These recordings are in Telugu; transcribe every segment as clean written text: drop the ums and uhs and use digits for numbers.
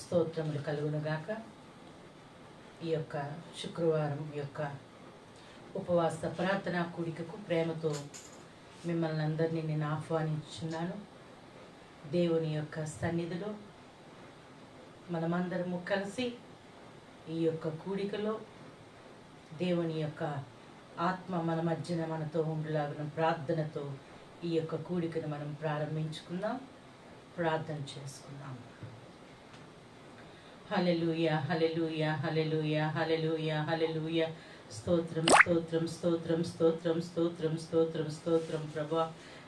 స్తోత్రములు కలుగునుగాక. ఈ యొక్క శుక్రవారం యొక్క ఉపవాస ప్రార్థనా కూడికకు ప్రేమతో మిమ్మల్ని అందరినీ నేను ఆహ్వానించున్నాను. దేవుని యొక్క సన్నిధిలో మనమందరము కలిసి ఈ యొక్క కూడికలో దేవుని యొక్క ఆత్మ మన మధ్యన మనతో ఉండులాగున ప్రార్థనతో ఈ యొక్క కూడికను మనం ప్రారంభించుకుందాం. ప్రార్థన చేసుకుందాం. హల్లెలూయా, హల్లెలూయా, హల్లెలూయా, హల్లెలూయా, హల్లెలూయా. స్తోత్రం, స్తోత్రం, స్తోత్రం, స్తోత్రం, స్తోత్రం, స్తోత్రం, స్తోత్రం. ప్రభువా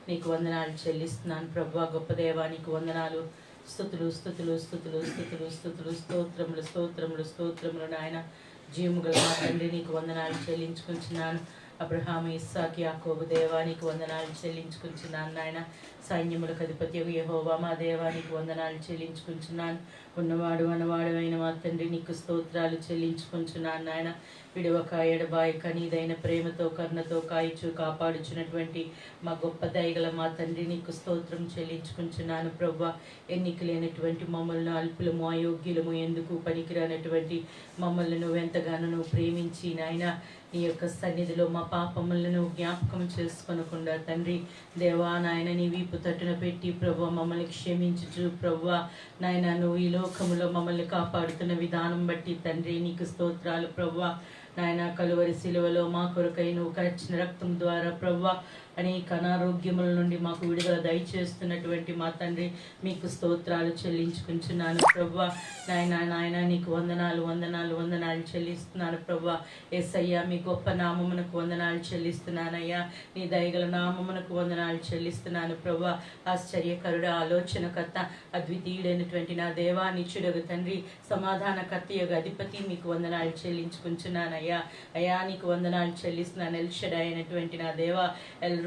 నీకు వందనాలు చెల్లిస్తున్నాను. ప్రభువా గొప్ప దేవా నీకు వందనాలు. స్తుతులు, స్తుతులు, స్తుతులు, స్తుతులు, స్తుతులు, స్తోత్రములు, స్తోత్రములు, స్తోత్రములు. నాయన జీవముగల మా తండ్రి నీకు వందనాలు చెల్లించుకుంటున్నాను. అబ్రహాము, ఇస్సాకు, యాకోబు దేవా నీకు వందనాలు చెల్లించుకుంటున్నాను. నాయన సైన్యములకు అధిపతి యెహోవా మా దేవా నీకు వందనాలు చెల్లించుకుంటున్నాను. ఉన్నవాడు అనవాడు అయిన మా తండ్రి నీకు స్తోత్రాలు చెల్లించుకుంటున్నాను. నాయన విడవక ఎడబాయక నీదైన ప్రేమతో కరుణతో కాయిచు కాపాడుచున్నటువంటి మా గొప్ప దయగల మా తండ్రి నీకు స్తోత్రం చెల్లించుకుంటున్నాను. ప్రభువా ఎన్నిక లేనటువంటి మమ్మల్ని అల్పులము అయోగ్యులము ఎందుకు పనికిరానటువంటి మమ్మల్ని నువ్వెంతగానో ప్రేమించి నాయన నీ యొక్క సన్నిధిలో మా పాపములను జ్ఞాపకం చేసుకొనకుండా తండ్రి దేవా నాయన నీ వీపు తట్టున పెట్టి ప్రభువా మమ్మల్ని క్షమించుచు ప్రభువా నాయన నువ్వు ఈ లోకములో మమ్మల్ని కాపాడుతున్న విధానం బట్టి తండ్రి నీకు స్తోత్రాలు. ప్రభువా నాయన కలువరి శిలువలో మా కొరకై నువ్వు కార్చిన రక్తం ద్వారా ప్రభువా అనేక అనారోగ్యముల నుండి మాకు విడుదల దయచేస్తున్నటువంటి మా తండ్రి మీకు స్తోత్రాలు చెల్లించుకుంటున్నాను. ప్రభువా నాయన నీకు వందనాలు వందనాలు వందనాలు చెల్లిస్తున్నాను. ప్రభువా యేసయ్యా మీ గొప్ప నామమునకు వందనాలు చెల్లిస్తున్నానయ్యా. నీ దయగల నామమునకు వందనాలు చెల్లిస్తున్నాను. ప్రభువా ఆశ్చర్యకరుడ ఆలోచనకర్త అద్వితీయుడైనటువంటి నా దేవా నిత్యుడగు తండ్రి సమాధానకర్త యొక్క అధిపతి మీకు వందనాలు చెల్లించుకుంటున్నానయ్యా. అయ్యా నీకు వందనాలు చెల్లిస్తున్నాను. ఎల్షడాయ్ అయినటువంటి నా దేవా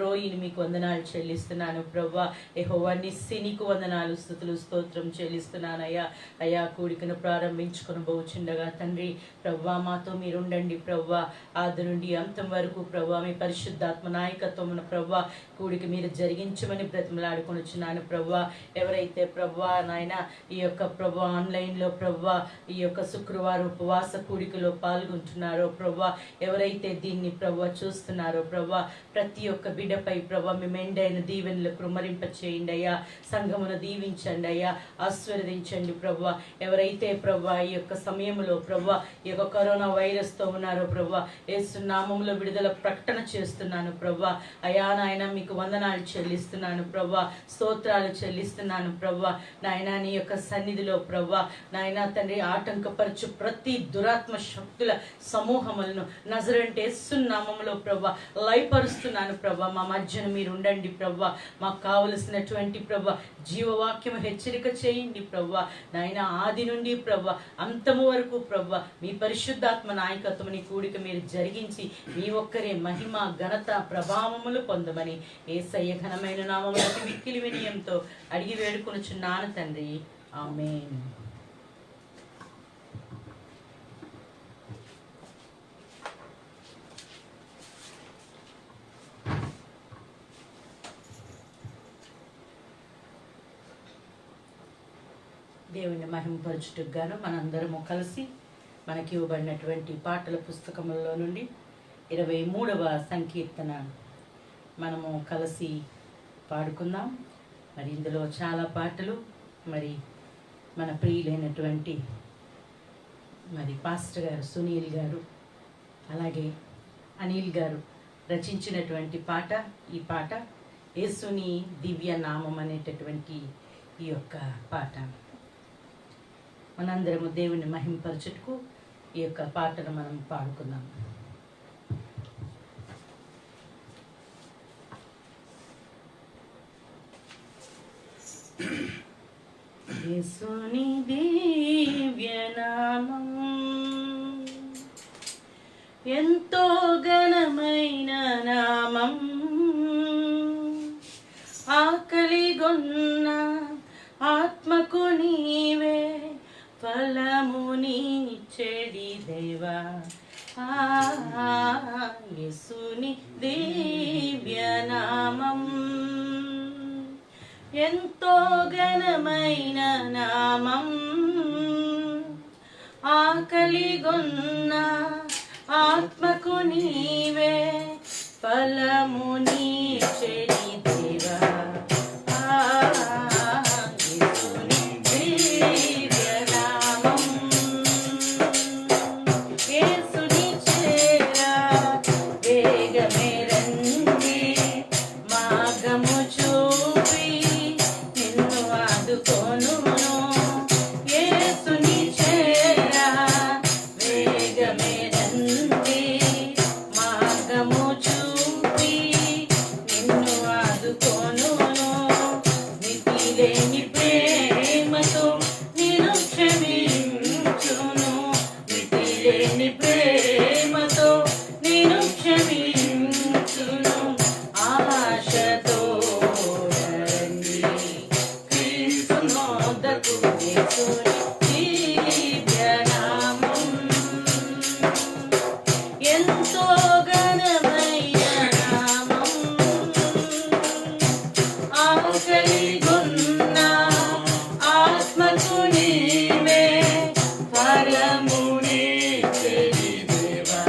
రోయిని మీకు వందనాలు చెల్లిస్తున్నాను. ప్రభువా యెహోవా నిస్సి నీకు వందనాలు స్తుతులు స్తోత్రం చెల్లిస్తున్నానయ్యా. అయ్యా కూడికను ప్రారంభించుకొని పోచుండగా తండ్రి ప్రభువా మాతో మీరుండండి. ప్రభువా ఆది నుండి అంతం వరకు ప్రభువా మీ పరిశుద్ధాత్మ నాయకత్వమున ప్రభువా కూడికి మీరు జరిగించమని బ్రతిమలాడుకొనుచున్నాను. ప్రభువా ఎవరైతే ప్రభువా నాయన ఈ యొక్క ప్రభువా ఆన్లైన్లో ప్రభువా ఈ యొక్క శుక్రవారం ఉపవాస కూడికలో పాల్గొంటున్నారో ప్రభువా ఎవరైతే దీన్ని ప్రభువా చూస్తున్నారో ప్రభువా ప్రతి ఒక్క బిడ్డపై ప్రభా మీ మెండైన దీవెనలు కృమరింప చేయండి అయ్యా. సంఘమును దీవించండి అయ్యా, ఆశీర్వదించండి ప్రభువా. ఎవరైతే ప్రభా ఈ యొక్క సమయంలో ప్రభా ఈ యొక్క కరోనా వైరస్తో ఉన్నారో ప్రభా యేసు నామములో విడుదల ప్రకటన చేస్తున్నాను. ప్రభా అయా నాయన మీకు వందనాలు చెల్లిస్తున్నాను. ప్రభా స్తోత్రాలు చెల్లిస్తున్నాను. ప్రభా నాయన నీ యొక్క సన్నిధిలో ప్రభా నాయన తండ్రి ఆటంకపరచు ప్రతి దురాత్మ శక్తుల సమూహములను నజరేయుడైన యేసు నామములో ప్రభా లయపరుస్తున్నాను. ప్రభా మా మధ్యన మీరు ఉండండి. ప్రభా మాకు కావలసినటువంటి ప్రభా జీవవాక్యం హెచ్చరిక చేయండి. ప్రభా నాయన ఆది నుండి ప్రభా అంతము వరకు ప్రభా మీ పరిశుద్ధాత్మ నాయకత్వముని కూడిక మీరు జరిగించి మీ ఒక్కరే మహిమ ఘనత ప్రభావములు పొందమని యేసయ్య ఘనమైన నామములో మిక్కిలి వినయంతో అడిగి వేడుకొనుచున్నాను తండ్రి. ఆమేన్. దేవుని మహిమపరచుటకు గాను మనందరము కలిసి మనకి ఇవ్వబడినటువంటి పాటల పుస్తకంలో నుండి 23వ సంకీర్తన మనము కలిసి పాడుకుందాం. మరి ఇందులో చాలా పాటలు మరి మన ప్రియులైనటువంటి మరి పాస్టర్ గారు సునీల్ గారు అలాగే అనిల్ గారు రచించినటువంటి పాట. ఈ పాట యేసుని దివ్య నామం అనేటటువంటి ఈ యొక్క పాట. మనందరము దేవుని మహిమపరచుటకు ఈ యొక్క పాటను మనం పాడుకుందాం. యేసుని దివ్య నామం ఎంతో ఘనమైన నామం, ఆకలిగొన్న ఆత్మకు నీవే ఫలమునిచ్చెడి దేవా. యేసుని దివ్య నామం ఎంతో ఘనమైన నామం, ఆకలిగొన్న ఆత్మకు నీవే ఫలము నీచెడి దేవా. యేసుని దివ్యనామం యేసుని చేరా వేగమే రండి మార్గము చూపి నిన్ను ఆదుకొనును. యేసుని చేరా వేగమే రండి మార్గము చూపి నిన్ను ఆదుకొనును. మితిలేని ప్రేమతో నిన్ను క్షమించును. మితిలేని ప్రేమతో నిన్ను క్షమించును. ఆశతో రండి క్రీస్తు నొద్దకు. యేసుని దివ్యనామం ఎంతో ఘనమైన నామం. ఆకలిగొన్న ఆత్మకు నీవే ఫలము నీచెడి దేవా.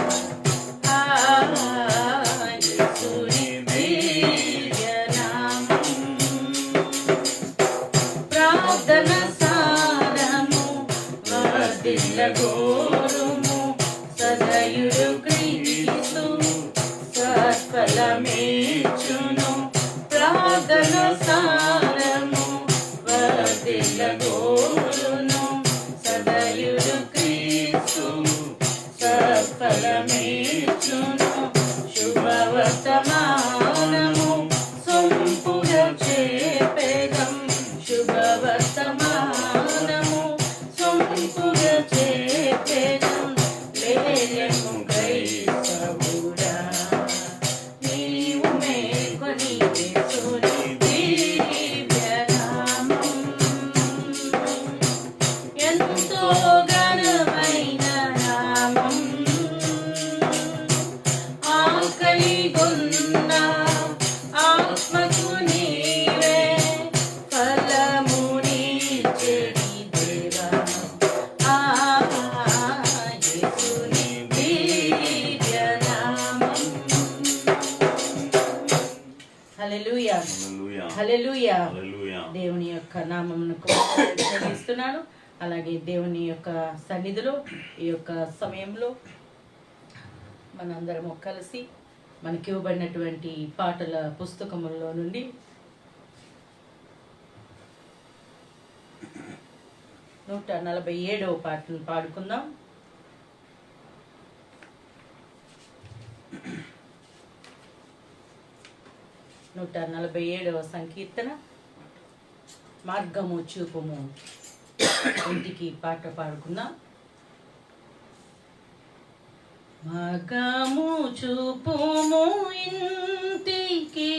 యేసుని దివ్యనామం ప్రార్థన సారము వర్ధిల్లగోరుము. సదయుడు క్రీస్తు సత్ఫలమిచ్చును. ప్రార్థన సారము వర్ధిల్లగోరును. సదయుడు క్రీస్తు సత్ఫలమిచ్చును. శుభవర్తమానము సొంపుగా చేపెదం. శుభవర్తమానము సొంపుగా చేపెదం. లేలెము క్రైస్తవుడా నీవు మేల్కొని. యేసుని దివ్యనామం ఎంతో ఘనమైన నామం. ఆకలిగొన్న ఆత్మకు నీవే ఫలము నీచెడి దేవా. యేసుని దివ్యనామం. హల్లెలూయా హల్లెలూయా. దేవుని యొక్క నామమునకు చెల్లిస్తున్నాను. అలాగే దేవుని యొక్క సన్నిధిలో ఈ యొక్క సమయంలో మనందరము కలిసి మనకి ఇవ్వబడినటువంటి పాటల పుస్తకములో నుండి 147వ పాటను పాడుకుందాం. నూట 147వ సంకీర్తన మార్గము చూపుము. ఇంటికి పాట పాడుకుందాం. మార్గము చూపుము ఇంటికి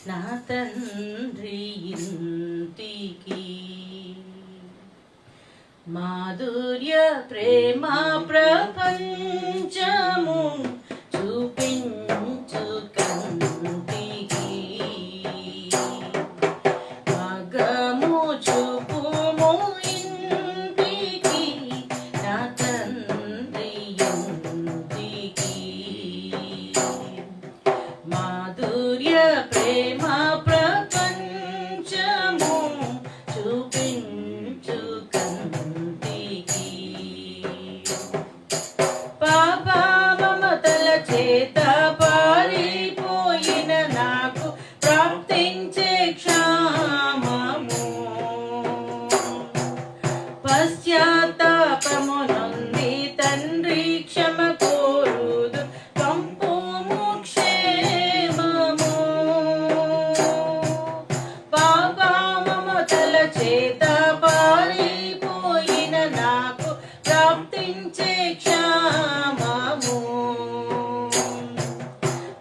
నా తండ్రి ఇంటికి. మాధుర్య ప్రేమ ప్రపంచము చూపించు కంటికి. మార్గము చూపుము ఇంటికి నా తండ్రి ఇంటికి. మాధుర్య ప్రేమ ప్రపంచము చూపించు కంటికి. పాప మమతల చేత పారిపోయిన నాకు ప్రాప్తించే క్షామము. పశ్చాత్తాపము నొంది తండ్రి క్షమ కోరుదు పంపుము క్షేమము. పాప మమతల చేత పారిపోయిన నాకు ప్రాప్తించే క్షామము.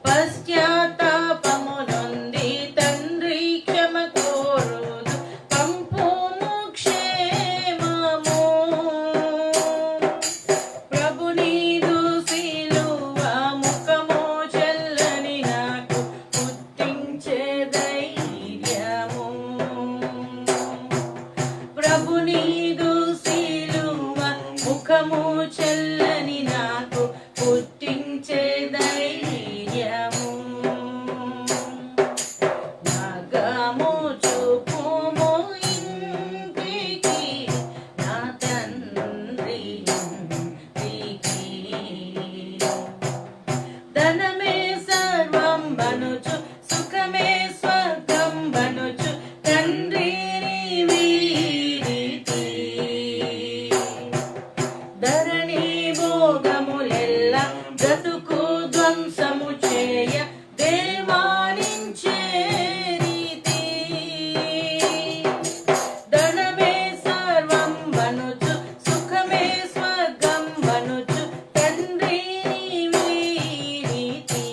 పశ్చాత్తాపము నొంది తండ్రి క్షమ కోరుదు పంపుము క్షేమము. ప్రభు నీదు సిలువ ముఖము చల్లని నాకు పుట్టించే ధైర్యము. ప్రభు నీదు సిలువ ముఖము అనుచు సుఖమే స్వర్గం అనుచు తండ్రి వీరీతి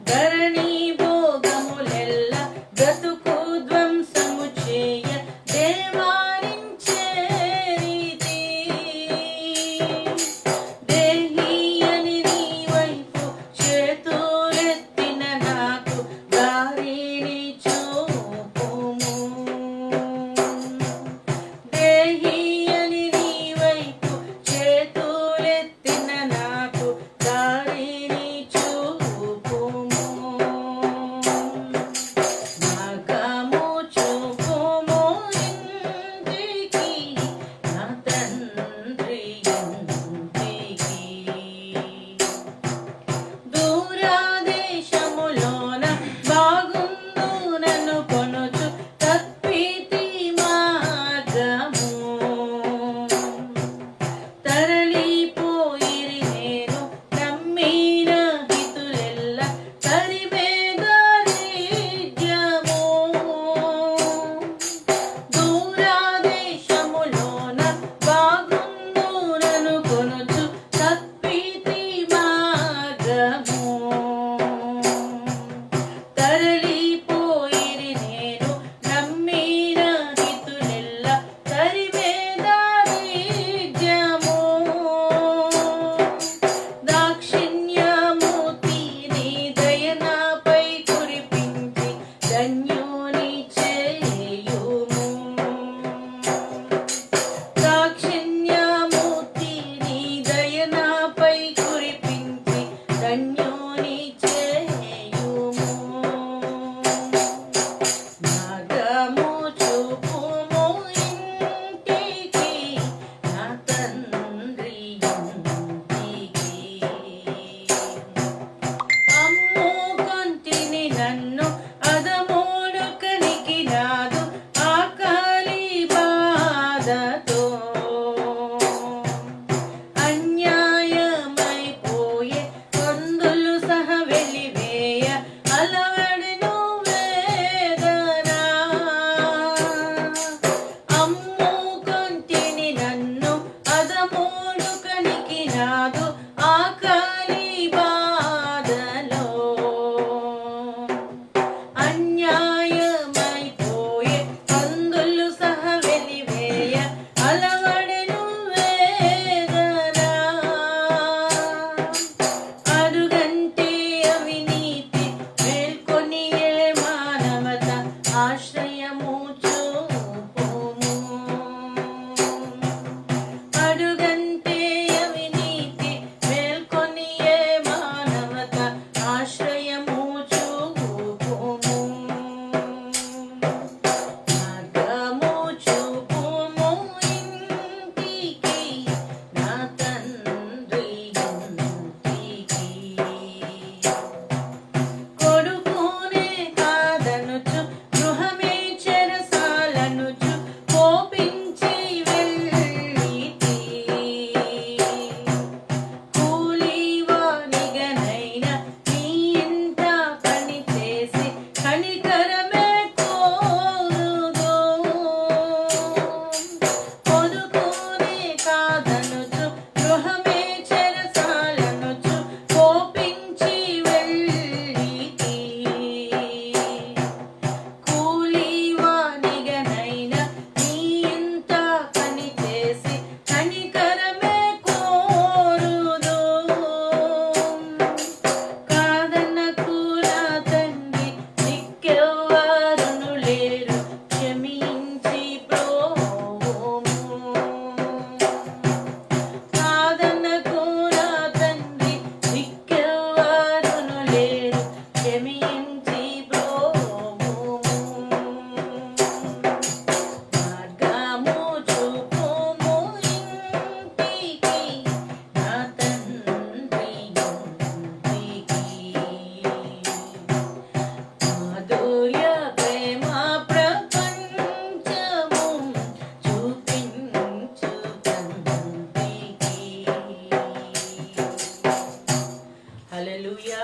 ధరణి భోగములెల్ల బ్రతుకు ధ్వంసము చేయ దేవారించే రీతి దేహి అని నీ వైపు చేతులెత్తిన నాకు దారిని చూపుము దేహి అని నీ వైపు చేతులెత్తిన నాకు దారిని చూపుము మార్గము చూపుము ఇంటికి నా తండ్రి ఇంటికి దూరదేశములోన బాగుండు నన్ను కొనుచు తప్పితి మార్గము తరలిపోయిరి నేను నమ్మిన హితులెల్ల తరిమేదరిద్యము దూరదేశములోన బాగుండు నన్ను కొనుచు తప్పితి మార్గము తరలిపోయిరి నేను నమ్మిన హితులెల్ల తరిమేదరిద్యము దాక్షిణ్యమూర్తి నీ దయ నాపై కురిపించి ధన్యుని చేయుము దాక్షిణ్యమూర్తి నీ దయ నాపై కురిపించి ధన్యుని చేయుము మార్గము చూపుము ఇంటికి నా తండ్రి ఇంటికి అమ్ము కొంటిని నన్ను అదమోడుకనికి నాదు ఆకలి బాధతో అన్యాయమైపోయే కొందులు సహ వెలివేయ అలవడెను వేదన అమ్ము కొంటిని నన్ను అదమోడుకనికి నాదు ఆకలి బాధలో అన్యాయమైపోయే కందులు సహ వెలివేయ అలవడెను వేదన అడుగంటే అవినీతి మేల్కొనియే మానవత ఆశ్రయము చూపుము అడుగంటే అవినీతి మేల్కొనియే మానవత ఆశ్రయము చూపుము మార్గము చూపుము ఇంటికి నా తండ్రి ఇంటికి కొడుకునే కాదనుచు గృహమే చెరసాలనుచు కోపించి వెళ్ళితి కూలివానిగనైన నీ ఇంట పని చేసి కనికరమే కోరుదు కొడుకునే కాదనుచు గృహమే చెరసాలనుచు కోపించి వెళ్ళితి కూలివానిగనైన నీ ఇంట పని చేసి కనికరమే కోరుదు కాదనకురా తండ్రి దిక్కెవ్వరును లేరు క్షమించి ప్రోము కాదనకురా తండ్రి దిక్కెవ్వరును లేరు క్షమించి ప్రోము మార్గము చూపుము ఇంటికి నా తండ్రి ఇంటికి మాధుర్య ప్రేమ ప్రపంచము చూపించు తండ్రికి హల్లెలూయా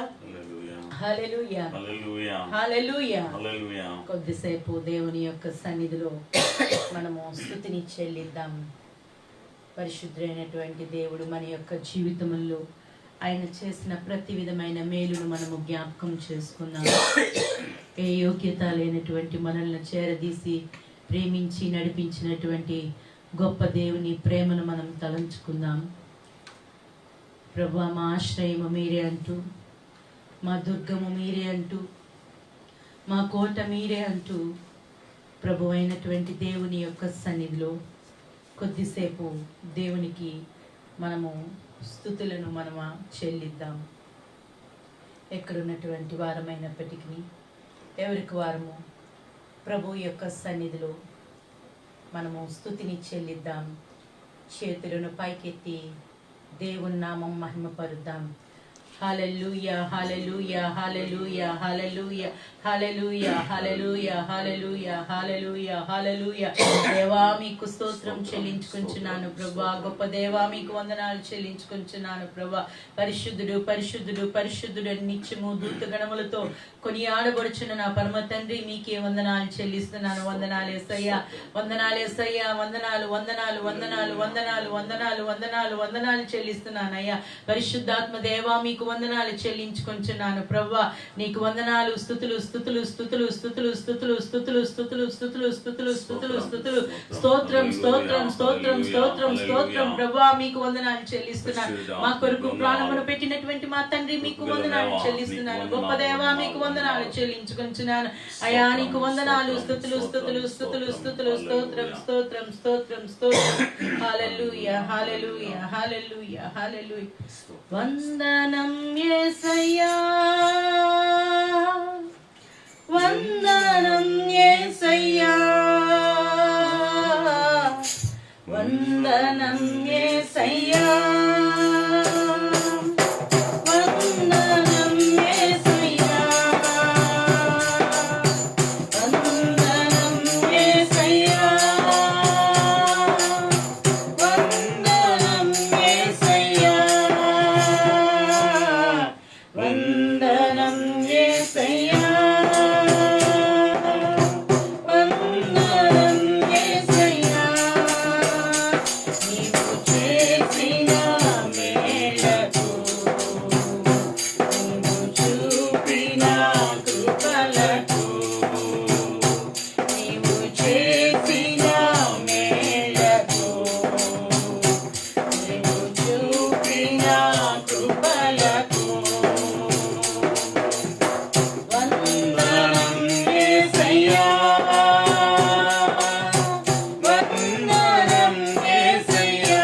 హల్లెలూయా హల్లెలూయా హల్లెలూయా కొద్దిసేపు దేవుని యొక్క సన్నిధిలో మనము స్తుతిని చెల్లిద్దాం. పరిశుద్ధుడైనటువంటి దేవుడు మన యొక్క జీవితంలో ఆయన చేసిన ప్రతి విధమైన మేలును మనము జ్ఞాపకం చేసుకుందాం. ఏ యోగ్యత లేనటువంటి మనల్ని చేరదీసి ప్రేమించి నడిపించినటువంటి గొప్ప దేవుని ప్రేమను మనం తలంచుకుందాం. ప్రభువా, మా ఆశ్రయము మీరే అంటూ, మా దుర్గము మీరే అంటూ, మా కోట మీరే అంటూ ప్రభు అయినటువంటి దేవుని యొక్క సన్నిధిలో కొద్దిసేపు దేవునికి మనము స్తుతులను మనము చెల్లిద్దాం. ఎక్కడున్నటువంటి వారమైనప్పటికీ ఎవరికి వారము ప్రభు యొక్క సన్నిధిలో మనము స్తుతిని చెల్లిద్దాం. చేతులను పైకెత్తి దేవుని నామం మహిమపరుద్దాం. హల్లెలూయా, హల్లెలూయా, హల్లెలూయా, హల్లెలూయా, హల్లెలూయా, హల్లెలూయా, హల్లెలూయా, హల్లెలూయా, హల్లెలూయా. దేవా మీకు స్తోత్రం చెల్లించుకుంటున్నాను ప్రభువా. గొప్ప దేవా మీకు వందనాలు చెల్లించుకుంటున్నాను ప్రభువా. పరిశుద్ధుడు పరిశుద్ధుడు పరిశుద్ధుడు నిత్యము దూతగణములతో కొనియాడబడుచున్న నా పరమ తండ్రి మీకే వందనాలు చెల్లిస్తున్నాను. వందనాలు యేసయ్యా, వందనాలు యేసయ్యా, వందనాలు వందనాలు వందనాలు వందనాలు వందనాలు వందనాలు వందనాలు చెల్లిస్తున్నాను అయ్యా. పరిశుద్ధాత్మ దేవా మీకు వందనాలు చెల్లించుకుంటున్నాను ప్రభువా. నీకు వందనాలు, స్తుతులు స్తుతులు స్తుతులు స్తుతులు స్తుతులు స్తుతులు స్తుతులు స్తుతులు స్తుతులు స్తుతులు స్తుతులు స్తోత్రం స్తోత్రం స్తోత్రం స్తోత్రం స్తోత్రం ప్రభువా. మీకు వందనాలు చెల్లిస్తున్నాను. మా కొరకు ప్రాణమును పెట్టినటువంటి మా తండ్రి మీకు వందనాలు చెల్లిస్తున్నాను. గొప్ప దేవా మీకు వందనాలు చెల్లించుకుంటున్నాను అయ్యా. నీకు వందనాలు, స్తుతులు స్తుతులు స్తుతులు స్తుతులు స్తోత్రం స్తోత్రం స్తోత్రం స్తోత్రం. హల్లెలూయా, హల్లెలూయా, హల్లెలూయా, హల్లెలూయా. వందనం యేసయ్యా, వందనం యేసయ్యా, వందనం యేసయ్యా, వందనం యేసయ్యా, వందనం యేసయ్యా, వందనం యేసయ్యా, వందనం యేసయ్యా, వందనం యేసయ్యా. నీవు చేసిన మేలకు, నీవు చూపిన కృపలకు, నీవు చేసిన మేలకు, నీవు చూపిన కృపలకు వందనం యేసయ్యా, వందనం యేసయ్యా,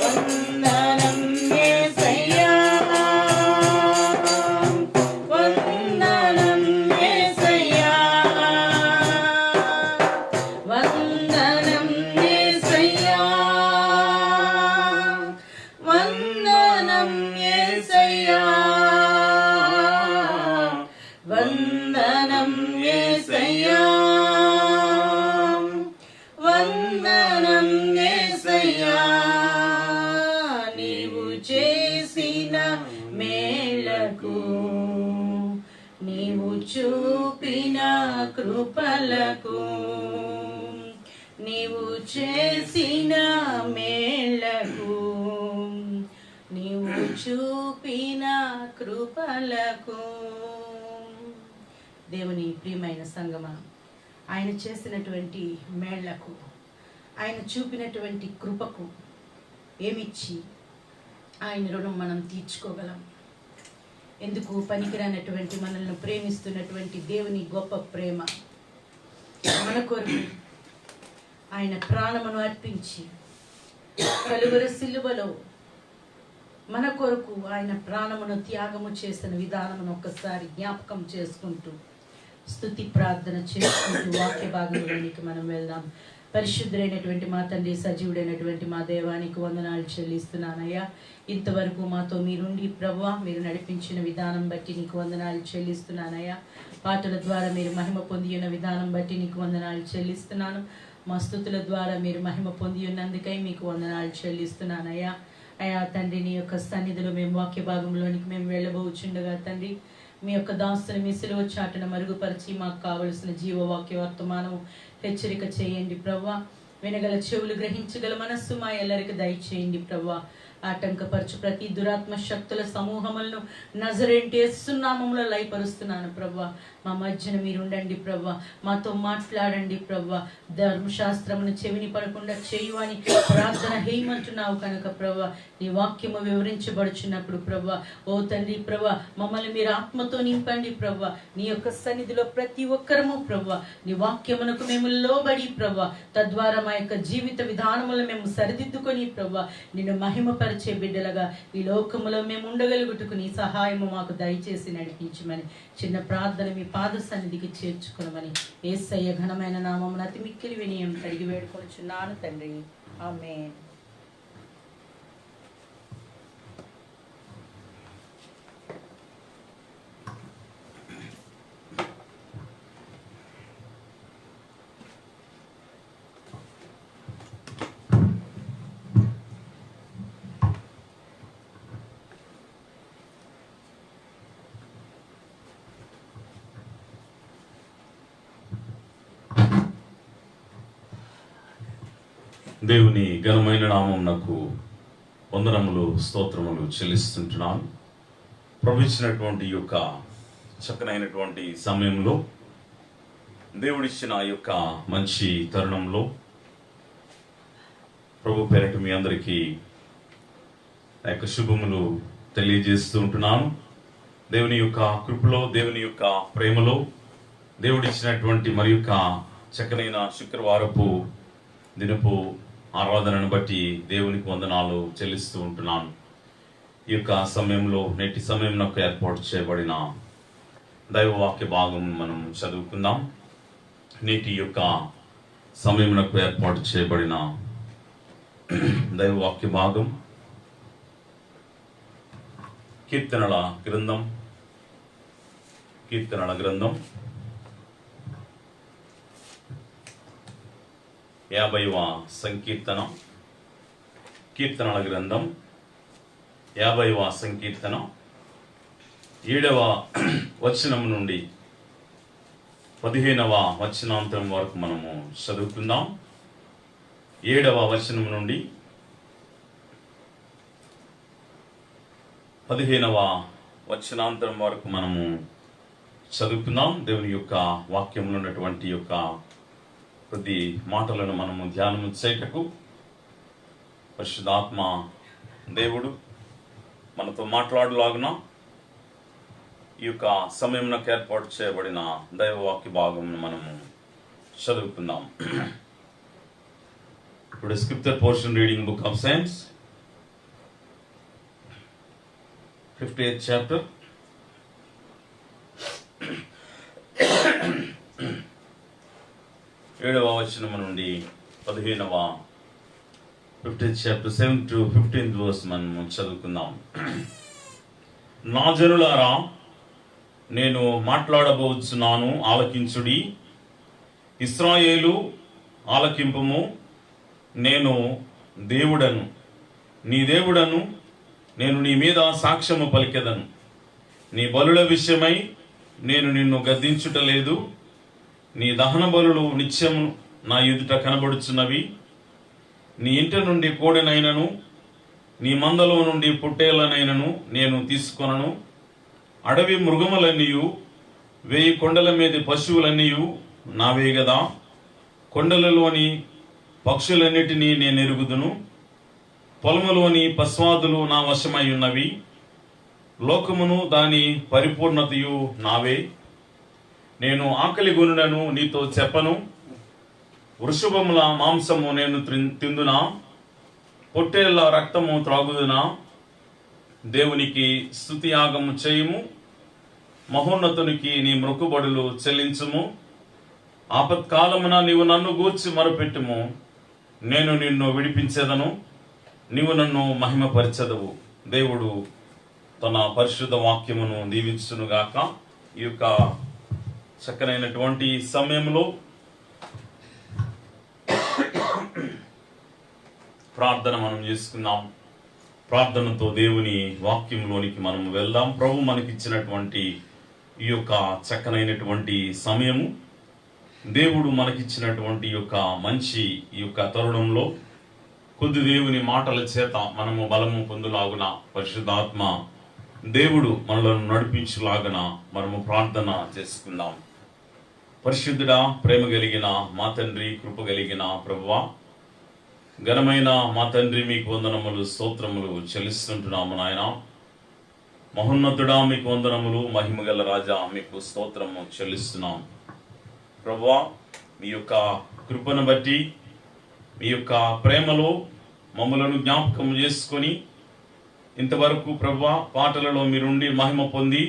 వందనం యేసయ్యా, వందనం యేసయ్యా, వందనం యేసయ్యా, వందనం యేసయ్యా, వందనం యేసయ్యా, వందనం యేసయ్యా. నీవు చేసిన మేలకు, నీవు చూపిన కృపలకు, నీవు చేసిన మేలకు, నీవు చూపిన కృపలకు. దేవుని ప్రియమైన సంగమా, ఆయన చేసినటువంటి మేళ్లకు, ఆయన చూపినటువంటి కృపకు ఏమిచ్చి ఆయన రుణం మనం తీర్చుకోగలం? ఎందుకు పనికిరానటువంటి మనల్ని ప్రేమిస్తున్నటువంటి దేవుని గొప్ప ప్రేమ మన కొరకు ఆయన ప్రాణమును అర్పించి కలువరి సిలువలో మన కొరకు ఆయన ప్రాణమును త్యాగము చేసిన విధానమును ఒక్కసారి జ్ఞాపకం చేసుకుంటూ స్తుతి ప్రార్థన చేసుకుంటూ వాక్య భాగంలోనికి మనం వెళ్దాం. పరిశుద్ధుడైనటువంటి మా తండ్రి, సజీవుడైనటువంటి మా దేవానికి వందనాలు చెల్లిస్తున్నానయ్యా. ఇంతవరకు మాతో మీరుండి ప్రభువా, మీరు నడిపించిన విధానం బట్టి నీకు వందనాలు చెల్లిస్తున్నానయ్యా. పాటల ద్వారా మీరు మహిమ పొంది ఉన్న విధానం బట్టి నీకు వందనాలు చెల్లిస్తున్నాను. మా స్తుతుల ద్వారా మీరు మహిమ పొంది ఉన్నందుకై మీకు వందనాలు చెల్లిస్తున్నానయ్యా. అయ్యా తండ్రి, నీ యొక్క సన్నిధిలో మేము వాక్య భాగంలోనికి మేము వెళ్ళబోచుండగా తండ్రి, మీ యొక్క దాస్తుని మీ సిలువ చాటున మరుగుపరిచి మాకు కావలసిన జీవవాక్య వర్తమానం హెచ్చరిక చేయండి ప్రభా. వినగల చెవులు, గ్రహించగల మనస్సు మా ఎల్లరికి దయచేయండి ప్రభా. ఆటంకపరచు ప్రతి దురాత్మ శక్తుల సమూహములను నజరేంటి యేసు నామములో లయపరుస్తున్నాను ప్రభా. మా మధ్యన మీరు ఉండండి ప్రభా. మాతో మాట్లాడండి ప్రభా. ధర్మశాస్త్రమును చెవిని పడకుండా చేయు అని ప్రార్థన హేయమంటున్నావు కనుక ప్రభా, నీ వాక్యము వివరించబడుచున్నప్పుడు ప్రభా, ఓ తండ్రి ప్రభా, మమ్మల్ని మీరు ఆత్మతో నింపండి ప్రభా. నీ యొక్క సన్నిధిలో ప్రతి ఒక్కరము ప్రభా, నీ వాక్యమునకు మేము లోబడి ప్రభా, తద్వారా మా యొక్క జీవిత విధానములను మేము సరిదిద్దుకొని ప్రభా, నిన్ను మహిమపరిచే బిడ్డలుగా ఈ లోకములో మేము ఉండగలుగుటకు నీ సహాయము మాకు దయచేసి నడిపించమని చిన్న ప్రార్థన మీ పాద సన్నిధికి చేర్చుకునమని యేసయ్య ఘనమైన నామమున అతి మిక్కిలి వినయం అడిగి వేడుకొనుచున్నాను తండ్రి. ఆమేన్. దేవుని ఘనమైన నామమునకు వందనములు, స్తోత్రములు చెల్లిస్తుంటున్నాను. ప్రభుత్వించినటువంటి ఈ యొక్క చక్కనైనటువంటి సమయంలో, దేవుడిచ్చిన ఈ యొక్క మంచి తరుణంలో ప్రభు పేరట మీ అందరికీ ఆ యొక్క శుభములు తెలియజేస్తూ ఉంటున్నాను. దేవుని యొక్క కృపలో, దేవుని యొక్క ప్రేమలో, దేవుడిచ్చినటువంటి మరి యొక్క చక్కనైన శుక్రవారపు దినపు ఆరాధనను బట్టి దేవునికి వందనాలు చెల్లిస్తూ ఉంటున్నాను. ఈ యొక్క సమయంలో, నేటి సమయం నాకు ఏర్పాటు చేయబడిన దైవవాక్య భాగం మనం చదువుకుందాం. నేటి యొక్క సమయం నాకు ఏర్పాటు చేయబడిన దైవవాక్య భాగం కీర్తనల గ్రంథం 50వ సంకీర్తనం. కీర్తనల గ్రంథం 50వ సంకీర్తనం 7వ వచనం నుండి 15వ వచనాంతం వరకు మనము చదువుకుందాం. 7వ వచనం నుండి 15వ వచనాంతరం వరకు మనము చదువుకుందాం. దేవుని యొక్క వాక్యంలో ఉన్నటువంటి యొక్క ప్రతి మాటలను మనము ధ్యానము చేయటకు పరిశుద్ధాత్మ దేవుడు మనతో మాట్లాడలాగున ఈ యొక్క సమయం నాకు ఏర్పాటు చేయబడిన దైవవాక్య భాగం మనము చదువుకుందాం. ఇప్పుడు scripture portion reading book of science 58th chapter. ఏడవ వచనం నుండి 15వ 50th chapter 7 to 15th verse మనము చదువుకుందాం. నా జనులారా, నేను మాట్లాడబోచున్నాను, ఆలకించుడి. ఇశ్రాయేలు ఆలకింపుము. నేను దేవుడను, నీ దేవుడను. నేను నీ మీద సాక్ష్యము పలికెదను. నీ బలుల విషయమై నేను నిన్ను గద్దించుటలేదు. నీ దహన బలులు నిత్యము నా ఎదుట కనబడుచున్నవి. నీ ఇంట నుండి కోడెనైనను, నీ మందలో నుండి పుట్టేళ్లనైనను నేను తీసుకొనను. అడవి మృగములన్నీయు, 1000 కొండల మీద పశువులన్నీయు నావే గదా. కొండలలోని పక్షులన్నిటినీ నేను ఎరుగుదును. పొలములోని పశ్వాదులు నా వశమై ఉన్నవి. లోకమును దాని పరిపూర్ణతయు నావే. నేను ఆకలి గొనులను నీతో చెప్పను. వృషభముల మాంసము నేను తిందునా, పొట్టేళ్ల రక్తము త్రాగుదునా. దేవునికి స్తుతియాగము చేయుము, మహోన్నతునికి నీ మొక్కుబడులు చెల్లించుము. ఆపత్కాలమున నీవు నన్ను గూర్చి మొరపెట్టుము, నేను నిన్ను విడిపించెదను, నీవు నన్ను మహిమపరచెదవు. దేవుడు తన పరిశుద్ధ వాక్యమును దీవించునుగాక. ఈ యొక్క చక్కనైనటువంటి సమయంలో ప్రార్థన మనం చేసుకుందాం. ప్రార్థనతో దేవుని వాక్యంలోనికి మనం వెళ్దాం. ప్రభు మనకిచ్చినటువంటి ఈ యొక్క చక్కనైనటువంటి సమయము దేవుడు మనకిచ్చినటువంటి యొక్క మంచి ఈ యొక్క తరుణంలో కొద్ది దేవుని మాటల చేత మనము బలము పొందులాగున పరిశుద్ధాత్మ దేవుడు మనలను నడిపించులాగన మనము ప్రార్థన చేసుకుందాం. పరిశుద్ధుడా, ప్రేమ కలిగిన మా తండ్రి, కృప కలిగిన ప్రభువా, ఘనమైన మా తండ్రి, మీకు వందనములు, స్తోత్రములు చెల్లిస్తుంటున్నాము నాయన. మహోన్నతుడా, మీకు వందనములు, మహిమగల రాజా, మీకు స్తోత్రము చెల్లిస్తున్నాం. ప్రభువా, మీ యొక్క కృపను బట్టి, మీ యొక్క ప్రేమలో మమ్మలను జ్ఞాపకం చేసుకొని ఇంతవరకు ప్రభువా పాటలలో మీరుండి మహిమ పొంది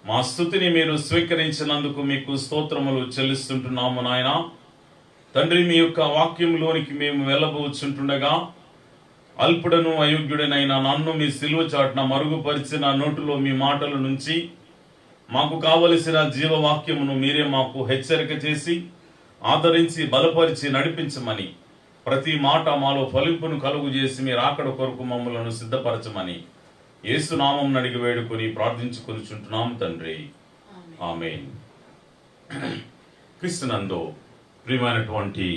మా స్తుతిని మీరు స్వీకరించినందుకు మీకు స్తోత్రములు చెల్లిస్తుంటున్నాము నాయన. తండ్రి, మీ యొక్క వాక్యంలోనికి మేము వెళ్ళబోచుంటుండగా అల్పుడను అయోగ్యుడనైన నన్ను మీ సిలువ చాటున మరుగుపరిచిన నోటులో మీ మాటల నుంచి మాకు కావలసిన జీవవాక్యమును మీరే మాకు హెచ్చరిక చేసి ఆదరించి బలపరిచి నడిపించమని, ప్రతి మాట మాలో ఫలింపును కలుగు చేసి మీరు రాకడ కొరకు మమ్మలను సిద్ధపరచమని యేసు నామం అడిగి వేడుకొని ప్రార్థించుకొనుచుంటున్నాము తండ్రి, ఆమేన్. క్రీస్తునందు ప్రియమైనటువంటి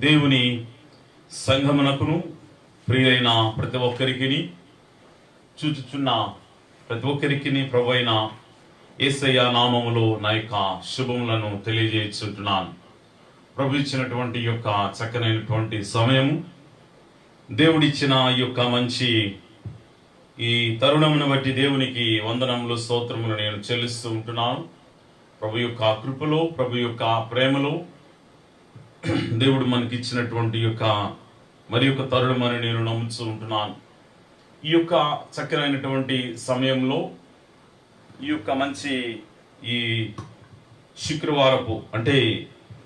దేవుని సంఘమునకును ప్రియులైన ప్రతి ఒక్కరికి, చూచుచున్న ప్రతి ఒక్కరికి ప్రభు అయిన యేసయ్య నామములో నా యొక్క శుభములను తెలియజేస్తుంటున్నాను. ప్రభు ఇచ్చినటువంటి యొక్క చక్కనైనటువంటి సమయము, దేవుడిచ్చిన ఈ యొక్క మంచి ఈ తరుణమును బట్టి దేవునికి వందనములు, స్తోత్రములు నేను చెల్లిస్తూ ఉంటున్నాను. ప్రభు యొక్క కృపలో, ప్రభు యొక్క ప్రేమలో దేవుడు మనకి ఇచ్చినటువంటి యొక్క మరి యొక్క తరుణమని నేను నమ్ముతూ ఉంటున్నాను. ఈ యొక్క చక్కనైనటువంటి సమయంలో ఈ యొక్క మంచి ఈ శుక్రవారపు అంటే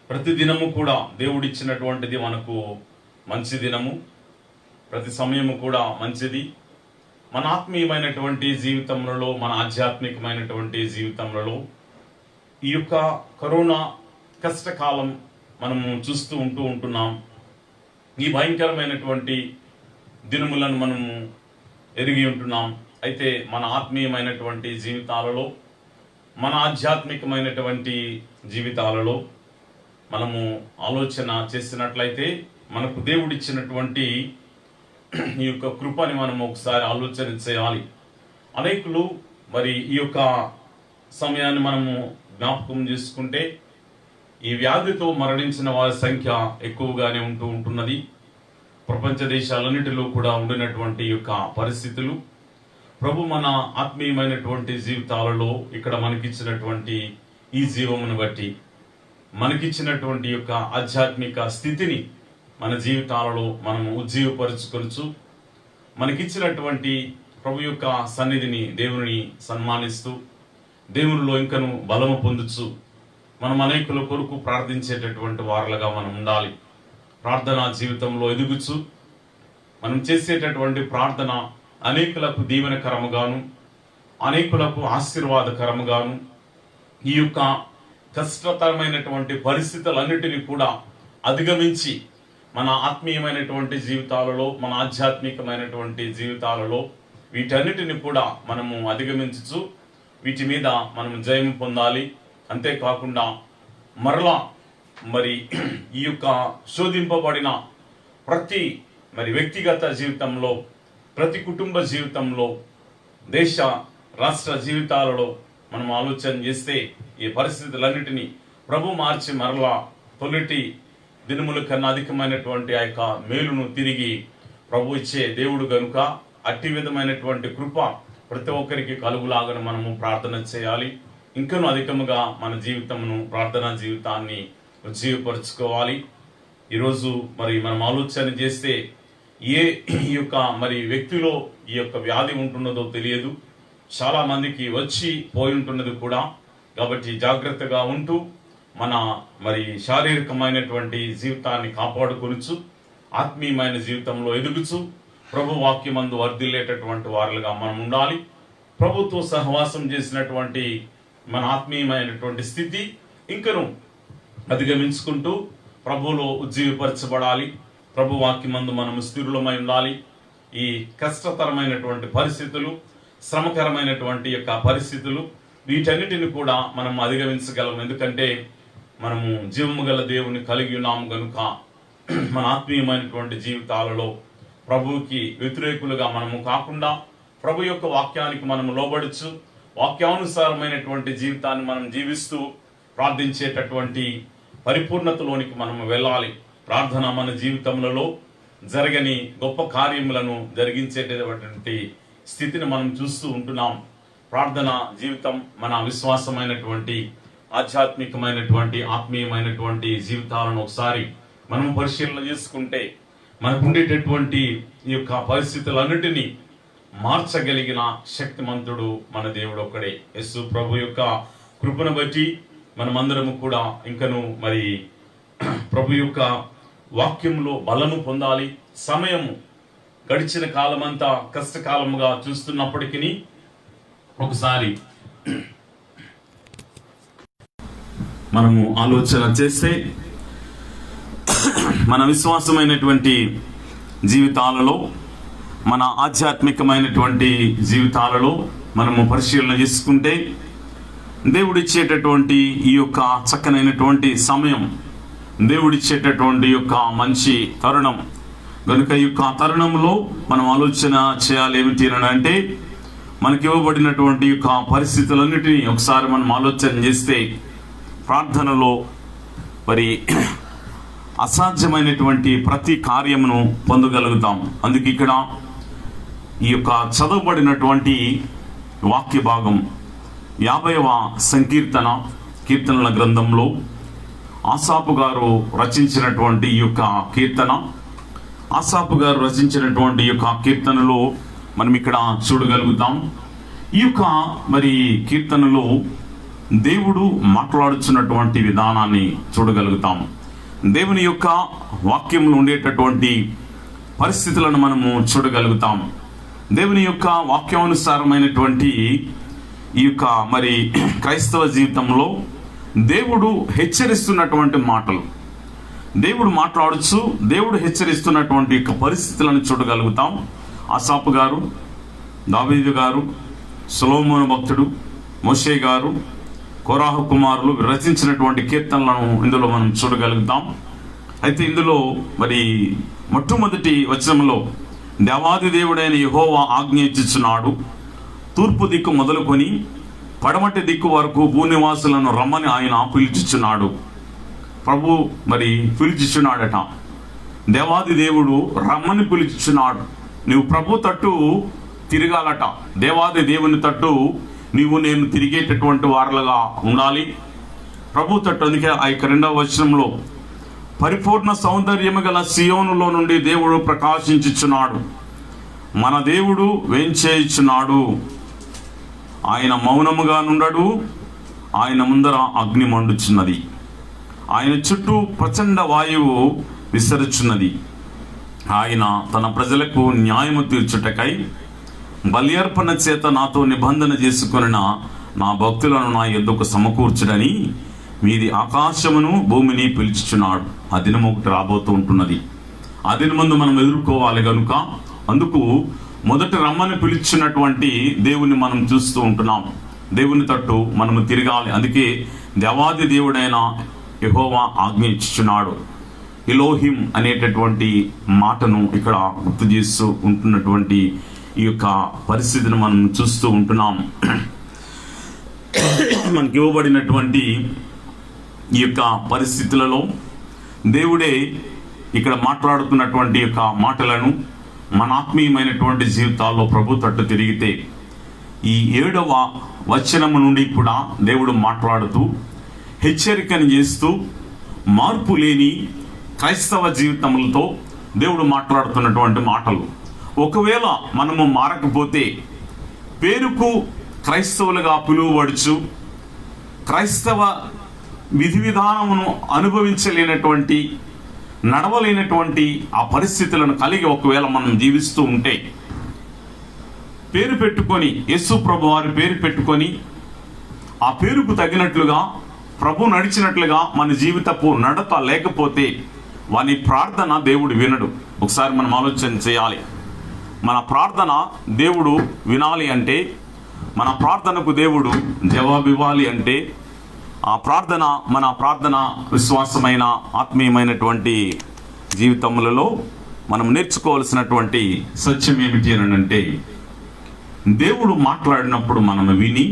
ప్రతి దినము కూడా దేవుడిచ్చినటువంటిది మనకు మంచి దినము, ప్రతి సమయము కూడా మంచిది. మన ఆత్మీయమైనటువంటి జీవితంలో, మన ఆధ్యాత్మికమైనటువంటి జీవితంలో ఈ యొక్క కరోనా కష్టకాలం మనము చూస్తూ ఉంటున్నాం. ఈ భయంకరమైనటువంటి దినములను మనము ఎరిగి ఉంటున్నాం. అయితే మన ఆత్మీయమైనటువంటి జీవితాలలో, మన ఆధ్యాత్మికమైనటువంటి జీవితాలలో మనము ఆలోచన చేసినట్లయితే మనకు దేవుడిచ్చినటువంటి ఈ యొక్క కృపని మనం ఒకసారి ఆలోచన చేయాలి. అనేకులు మరి ఈ యొక్క సమయాన్ని మనము జ్ఞాపకం చేసుకుంటే ఈ వ్యాధితో మరణించిన వారి సంఖ్య ఎక్కువగానే ఉంటున్నది. ప్రపంచ దేశాలన్నిటిలో కూడా ఉండినటువంటి యొక్క పరిస్థితులు ప్రభు మన ఆత్మీయమైనటువంటి జీవితాలలో ఇక్కడ మనకిచ్చినటువంటి ఈ జీవమును బట్టి, మనకిచ్చినటువంటి యొక్క ఆధ్యాత్మిక స్థితిని మన జీవితాలలో మనము ఉజ్జీవపరుచుకొనుచు, మనకిచ్చినటువంటి ప్రభు యొక్క సన్నిధిని, దేవుని సన్మానిస్తూ, దేవునిలో ఇంకను బలము పొందుచు మనం అనేకుల కొరకు ప్రార్థించేటటువంటి వారులుగా మనం ఉండాలి. ప్రార్థనా జీవితంలో ఎదుగుచు మనం చేసేటటువంటి ప్రార్థన అనేకులకు దీవెనకరముగాను, అనేకులకు ఆశీర్వాదకరముగాను, ఈ యొక్క కష్టతరమైనటువంటి పరిస్థితులన్నిటినీ కూడా అధిగమించి మన ఆత్మీయమైనటువంటి జీవితాలలో, మన ఆధ్యాత్మికమైనటువంటి జీవితాలలో వీటన్నిటిని కూడా మనము అధిగమించు వీటి మీద మనం జయం పొందాలి. అంతేకాకుండా మరలా మరి ఈ యొక్క శోధింపబడిన ప్రతి మరి వ్యక్తిగత జీవితంలో, ప్రతి కుటుంబ జీవితంలో, దేశ రాష్ట్ర జీవితాలలో మనం ఆలోచన చేస్తే ఈ పరిస్థితులన్నిటినీ ప్రభు మార్చి మరలా తొలిటి దినముల కన్నా అధికమైనటువంటి ఆ యొక్క మేలును తిరిగి ప్రభు ఇచ్చే దేవుడు గనుక అట్టి విధమైనటువంటి కృప ప్రతి ఒక్కరికి కలుగులాగా మనము ప్రార్థన చేయాలి. ఇంకనూ అధికముగా మన జీవితమును, ప్రార్థనా జీవితాన్ని ఉజ్జీవపరుచుకోవాలి. ఈరోజు మరి మనం ఆలోచన చేస్తే ఈ యొక్క మరి వ్యక్తిలో ఈ యొక్క వ్యాధి ఉంటున్నదో తెలియదు. చాలా మందికి వచ్చి పోయి ఉంటున్నది కూడా. కాబట్టి జాగ్రత్తగా ఉంటూ మన మరి శారీరకమైనటువంటి జీవితాన్ని కాపాడుకొనుచు, ఆత్మీయమైన జీవితంలో ఎదుగుచు, ప్రభు వాక్యమందు వర్ధిల్లేటటువంటి వారులుగా మనం ఉండాలి. ప్రభుతో సహవాసం చేసినటువంటి మన ఆత్మీయమైనటువంటి స్థితి ఇంకను అధిగమించుకుంటూ ప్రభువులో ఉజ్జీవపరచబడాలి. ప్రభు వాక్యమందు మనము స్థిరులమై ఉండాలి. ఈ కష్టతరమైనటువంటి పరిస్థితులు, శ్రమకరమైనటువంటి యొక్క పరిస్థితులు వీటన్నిటిని కూడా మనం అధిగమించగలం. ఎందుకంటే మనము జీవము గల దేవుని కలిగి ఉన్నాము గనుక మన ఆత్మీయమైనటువంటి జీవితాలలో ప్రభువుకి వ్యతిరేకులుగా మనము కాకుండా ప్రభు యొక్క వాక్యానికి మనము లోబడుచు వాక్యానుసారమైనటువంటి జీవితాన్ని మనం జీవిస్తూ ప్రార్థించేటటువంటి పరిపూర్ణతలోనికి మనము వెళ్ళాలి. ప్రార్థన మన జీవితములలో జరగని గొప్ప కార్యములను జరిగించేటటువంటి స్థితిని మనం చూస్తూ ఉంటున్నాం. ప్రార్థన జీవితం మన విశ్వాసమైనటువంటి ఆధ్యాత్మికమైనటువంటి ఆత్మీయమైనటువంటి జీవితాలను ఒకసారి మనము పరిశీలన చేసుకుంటే మనకు ఉండేటటువంటి ఈ యొక్క పరిస్థితులన్నిటినీ మార్చగలిగిన శక్తిమంతుడు మన దేవుడు ఒక్కడే. యేసు ప్రభు యొక్క కృపను బట్టి మనమందరము కూడా ఇంకను మరి ప్రభు యొక్క వాక్యంలో బలము పొందాలి. సమయము గడిచిన కాలమంతా కష్టకాలముగా చూస్తున్నప్పటికీ ఒకసారి మనము ఆలోచన చేస్తే మన విశ్వాసమైనటువంటి జీవితాలలో మన ఆధ్యాత్మికమైనటువంటి జీవితాలలో మనము పరిశీలన చేసుకుంటే దేవుడిచ్చేటటువంటి ఈ యొక్క చక్కనైనటువంటి సమయం, దేవుడిచ్చేటటువంటి యొక్క మంచి తరుణం కనుక ఈ యొక్క తరుణంలో మనం ఆలోచన చేయాలి. ఏమిటి అంటే మనకి ఇవ్వబడినటువంటి యొక్క పరిస్థితులన్నిటినీ ఒకసారి మనం ఆలోచన చేస్తే ప్రార్థనలో మరి అసాధ్యమైనటువంటి ప్రతి కార్యమును పొందగలుగుతాం. అందుకే ఇక్కడ ఈ యొక్క చదవబడినటువంటి వాక్య భాగం 50వ సంకీర్తన కీర్తనల గ్రంథంలో ఆసాపు గారు రచించినటువంటి ఈ యొక్క కీర్తన, ఆసాపు గారు రచించినటువంటి ఈ యొక్క కీర్తనలో మనం ఇక్కడ చూడగలుగుతాం. ఈ యొక్క మరి కీర్తనలో దేవుడు మాట్లాడుతున్నటువంటి విధానాన్ని చూడగలుగుతాం. దేవుని యొక్క వాక్యంలో ఉండేటటువంటి పరిస్థితులను మనము చూడగలుగుతాం. దేవుని యొక్క వాక్యానుసారమైనటువంటి ఈ యొక్క మరి క్రైస్తవ జీవితంలో దేవుడు హెచ్చరిస్తున్నటువంటి మాటలు, దేవుడు మాట్లాడుచు దేవుడు హెచ్చరిస్తున్నటువంటి యొక్క పరిస్థితులను చూడగలుగుతాం. ఆసాపు గారు, దావీదు గారు, సొలొమోను భక్తుడు, మోషే గారు, కోరాహు కుమారులు రచించినటువంటి కీర్తనలను ఇందులో మనం చూడగలుగుతాం. అయితే ఇందులో మరి మొట్టమొదటి వచనంలో దేవాది దేవుడైన యెహోవా ఆజ్ఞ ఇచ్చుచున్నాడు, తూర్పు దిక్కు మొదలుకొని పడమటి దిక్కు వరకు భూనివాసులను రమ్మని ఆయన పిలుచుచున్నాడు. ప్రభు మరి పిలుచుచున్నాడట. దేవాది దేవుడు రమ్మని పిలుచుచున్నాడు. నువ్వు ప్రభు తట్టు తిరగాలట. దేవాది దేవుని తట్టు నీవు నేను తిరిగేటటువంటి వారులుగా ఉండాలి. ప్రభు తట్టు. అందుకే ఆ యొక్క 2వ వచనంలో పరిపూర్ణ సౌందర్యము గల సియోనులో నుండి దేవుడు ప్రకాశించుచున్నాడు, మన దేవుడు వేంచేయుచున్నాడు. ఆయన మౌనముగా నుండడు, ఆయన ముందర అగ్ని మండుచున్నది, ఆయన చుట్టూ ప్రచండ వాయువు విసరుచున్నది. ఆయన తన ప్రజలకు న్యాయము తీర్చుటకై బలి అర్పణ చేత నాతో నిబంధన చేసుకొనిన నా భక్తులను నా యొద్దకు సమకూర్చుడని మీది ఆకాశమును భూమిని పిలుచుచున్నాడు. ఆ దినం ఒకటి రాబోతూ ఉంటున్నది. ఆ దినం ముందు మనం ఎదుర్కోవాలి కనుక అందుకు మొదట రమ్మని పిలుచున్నటువంటి దేవుని మనం చూస్తూ ఉంటున్నాం. దేవుని తట్టు మనము తిరగాలి. అందుకే దేవాది దేవుడైన యెహోవా ఆజ్ఞ ఇచ్చుచున్నాడు. ఎలోహిం అనేటటువంటి మాటను ఇక్కడ గుర్తు చేస్తూ ఉంటున్నటువంటి ఈ యొక్క పరిస్థితిని మనం చూస్తూ ఉంటున్నాం. మనకి ఇవ్వబడినటువంటి ఈ యొక్క పరిస్థితులలో దేవుడే ఇక్కడ మాట్లాడుతున్నటువంటి యొక్క మాటలను మన ఆత్మీయమైనటువంటి జీవితాల్లో ప్రభు తట్టు తిరిగితే ఈ 7వ వచనము నుండి కూడా దేవుడు మాట్లాడుతూ హెచ్చరికను చేస్తూ మార్పు లేని క్రైస్తవ జీవితములతో దేవుడు మాట్లాడుతున్నటువంటి మాటలు. ఒకవేళ మనము మారకపోతే పేరుకు క్రైస్తవులుగా పిలువబడుచు క్రైస్తవ విధి విధానమును అనుభవించలేనటువంటి నడవలేనటువంటి ఆ పరిస్థితులను కలిగి ఒకవేళ మనం జీవిస్తూ ఉంటే పేరు పెట్టుకొని యేసు ప్రభు వారి పేరు పెట్టుకొని ఆ పేరుకు తగినట్లుగా ప్రభు నడిచినట్లుగా మన జీవితపు నడత లేకపోతే వాని ప్రార్థన దేవుడు వినడు. ఒకసారి మనం ఆలోచన చేయాలి. మన ప్రార్థన దేవుడు వినాలి అంటే, మన ప్రార్థనకు దేవుడు జవాబు ఇవ్వాలి అంటే ఆ ప్రార్థన మన ప్రార్థన విశ్వాసమైన ఆత్మీయమైనటువంటి జీవితములలో మనం నేర్చుకోవాల్సినటువంటి సత్యం ఏమిటి అని అంటే, దేవుడు మాట్లాడినప్పుడు మనం విని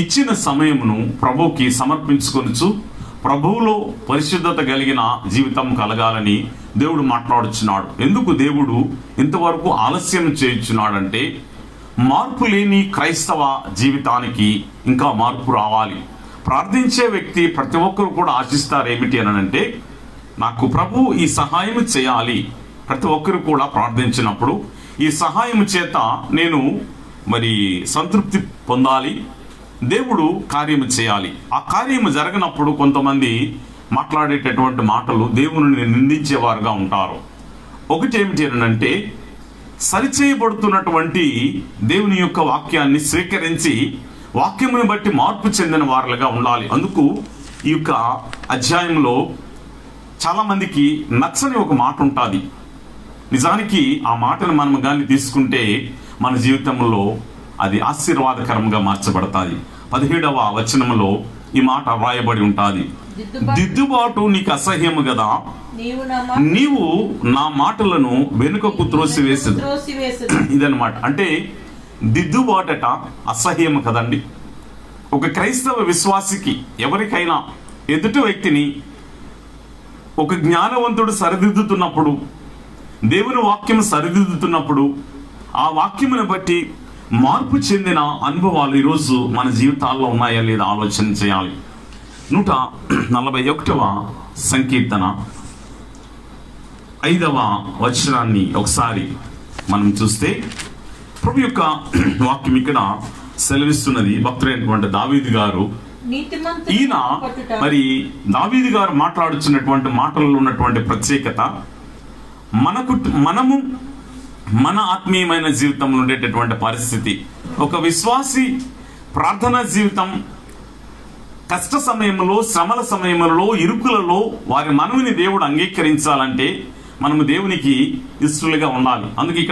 ఇచ్చిన సమయమును ప్రభువుకి సమర్పించుకొనుచు ప్రభువులో పరిశుద్ధత కలిగిన జీవితం కలగాలని దేవుడు మాట్లాడుచున్నాడు. ఎందుకు దేవుడు ఇంతవరకు ఆలస్యం చేయుచున్నాడంటే, మార్పు లేని క్రైస్తవ జీవితానికి ఇంకా మార్పు రావాలి. ప్రార్థించే వ్యక్తి ప్రతి ఒక్కరు కూడా ఆశిస్తారు ఏమిటి అని అంటే, నాకు ప్రభు ఈ సహాయం చేయాలి. ప్రతి ఒక్కరు కూడా ప్రార్థించినప్పుడు ఈ సహాయం చేత నేను సంతృప్తి పొందాలి, దేవుడు కార్యము చేయాలి. ఆ కార్యము జరగనప్పుడు కొంతమంది మాట్లాడేటటువంటి మాటలు దేవుని నిందించేవారుగా ఉంటారు. ఒకటి ఏమిటి అంటే, సరిచేయబడుతున్నటువంటి దేవుని యొక్క వాక్యాన్ని స్వీకరించి వాక్యమును బట్టి మార్పు చెందిన వారులుగా ఉండాలి. అందుకు ఈ యొక్క అధ్యాయంలో చాలా మందికి నచ్చని ఒక మాట ఉంటుంది. నిజానికి ఆ మాటను మనం కానీ తీసుకుంటే మన జీవితంలో అది ఆశీర్వాదకరంగా మార్చబడతాది. 17వ వచనంలో ఈ మాట వ్రాయబడి ఉంటుంది. దిద్దుబాటు నీకు అసహ్యము కదా, నీవు నా మాటలను వెనుకకు త్రోసివేసదు. ఇదన్నమాట. అంటే దిద్దుబాటట అసహ్యము కదండి. ఒక క్రైస్తవ విశ్వాసికి ఎవరికైనా ఎదుటి వ్యక్తిని ఒక జ్ఞానవంతుడు సరిదిద్దుతున్నప్పుడు, దేవుని వాక్యం సరిదిద్దుతున్నప్పుడు, ఆ వాక్యమును బట్టి మార్పు చెందిన అనుభవాలు ఈరోజు మన జీవితాల్లో ఉన్నాయా లేదా ఆలోచన చేయాలి. 141వ సంకీర్తన 5వ వచనాన్ని ఒకసారి మనం చూస్తే, ప్రభు యొక్క వాక్యం ఇక్కడ సెలవిస్తున్నది. భక్తుడైనటువంటి దావీదు గారు, ఈయన దావీదు గారు మాట్లాడుతున్నటువంటి మాటల్లో ఉన్నటువంటి ప్రత్యేకత, మనము మన ఆత్మీయమైన జీవితంలో ఉండేటటువంటి పరిస్థితి, ఒక విశ్వాసి ప్రార్థనా జీవితం కష్ట సమయంలో, శ్రమల సమయంలో, ఇరుకులలో వారి మనవిని దేవుడు అంగీకరించాలంటే మనము దేవునికి ఇష్టలుగా ఉండాలి. అందుకే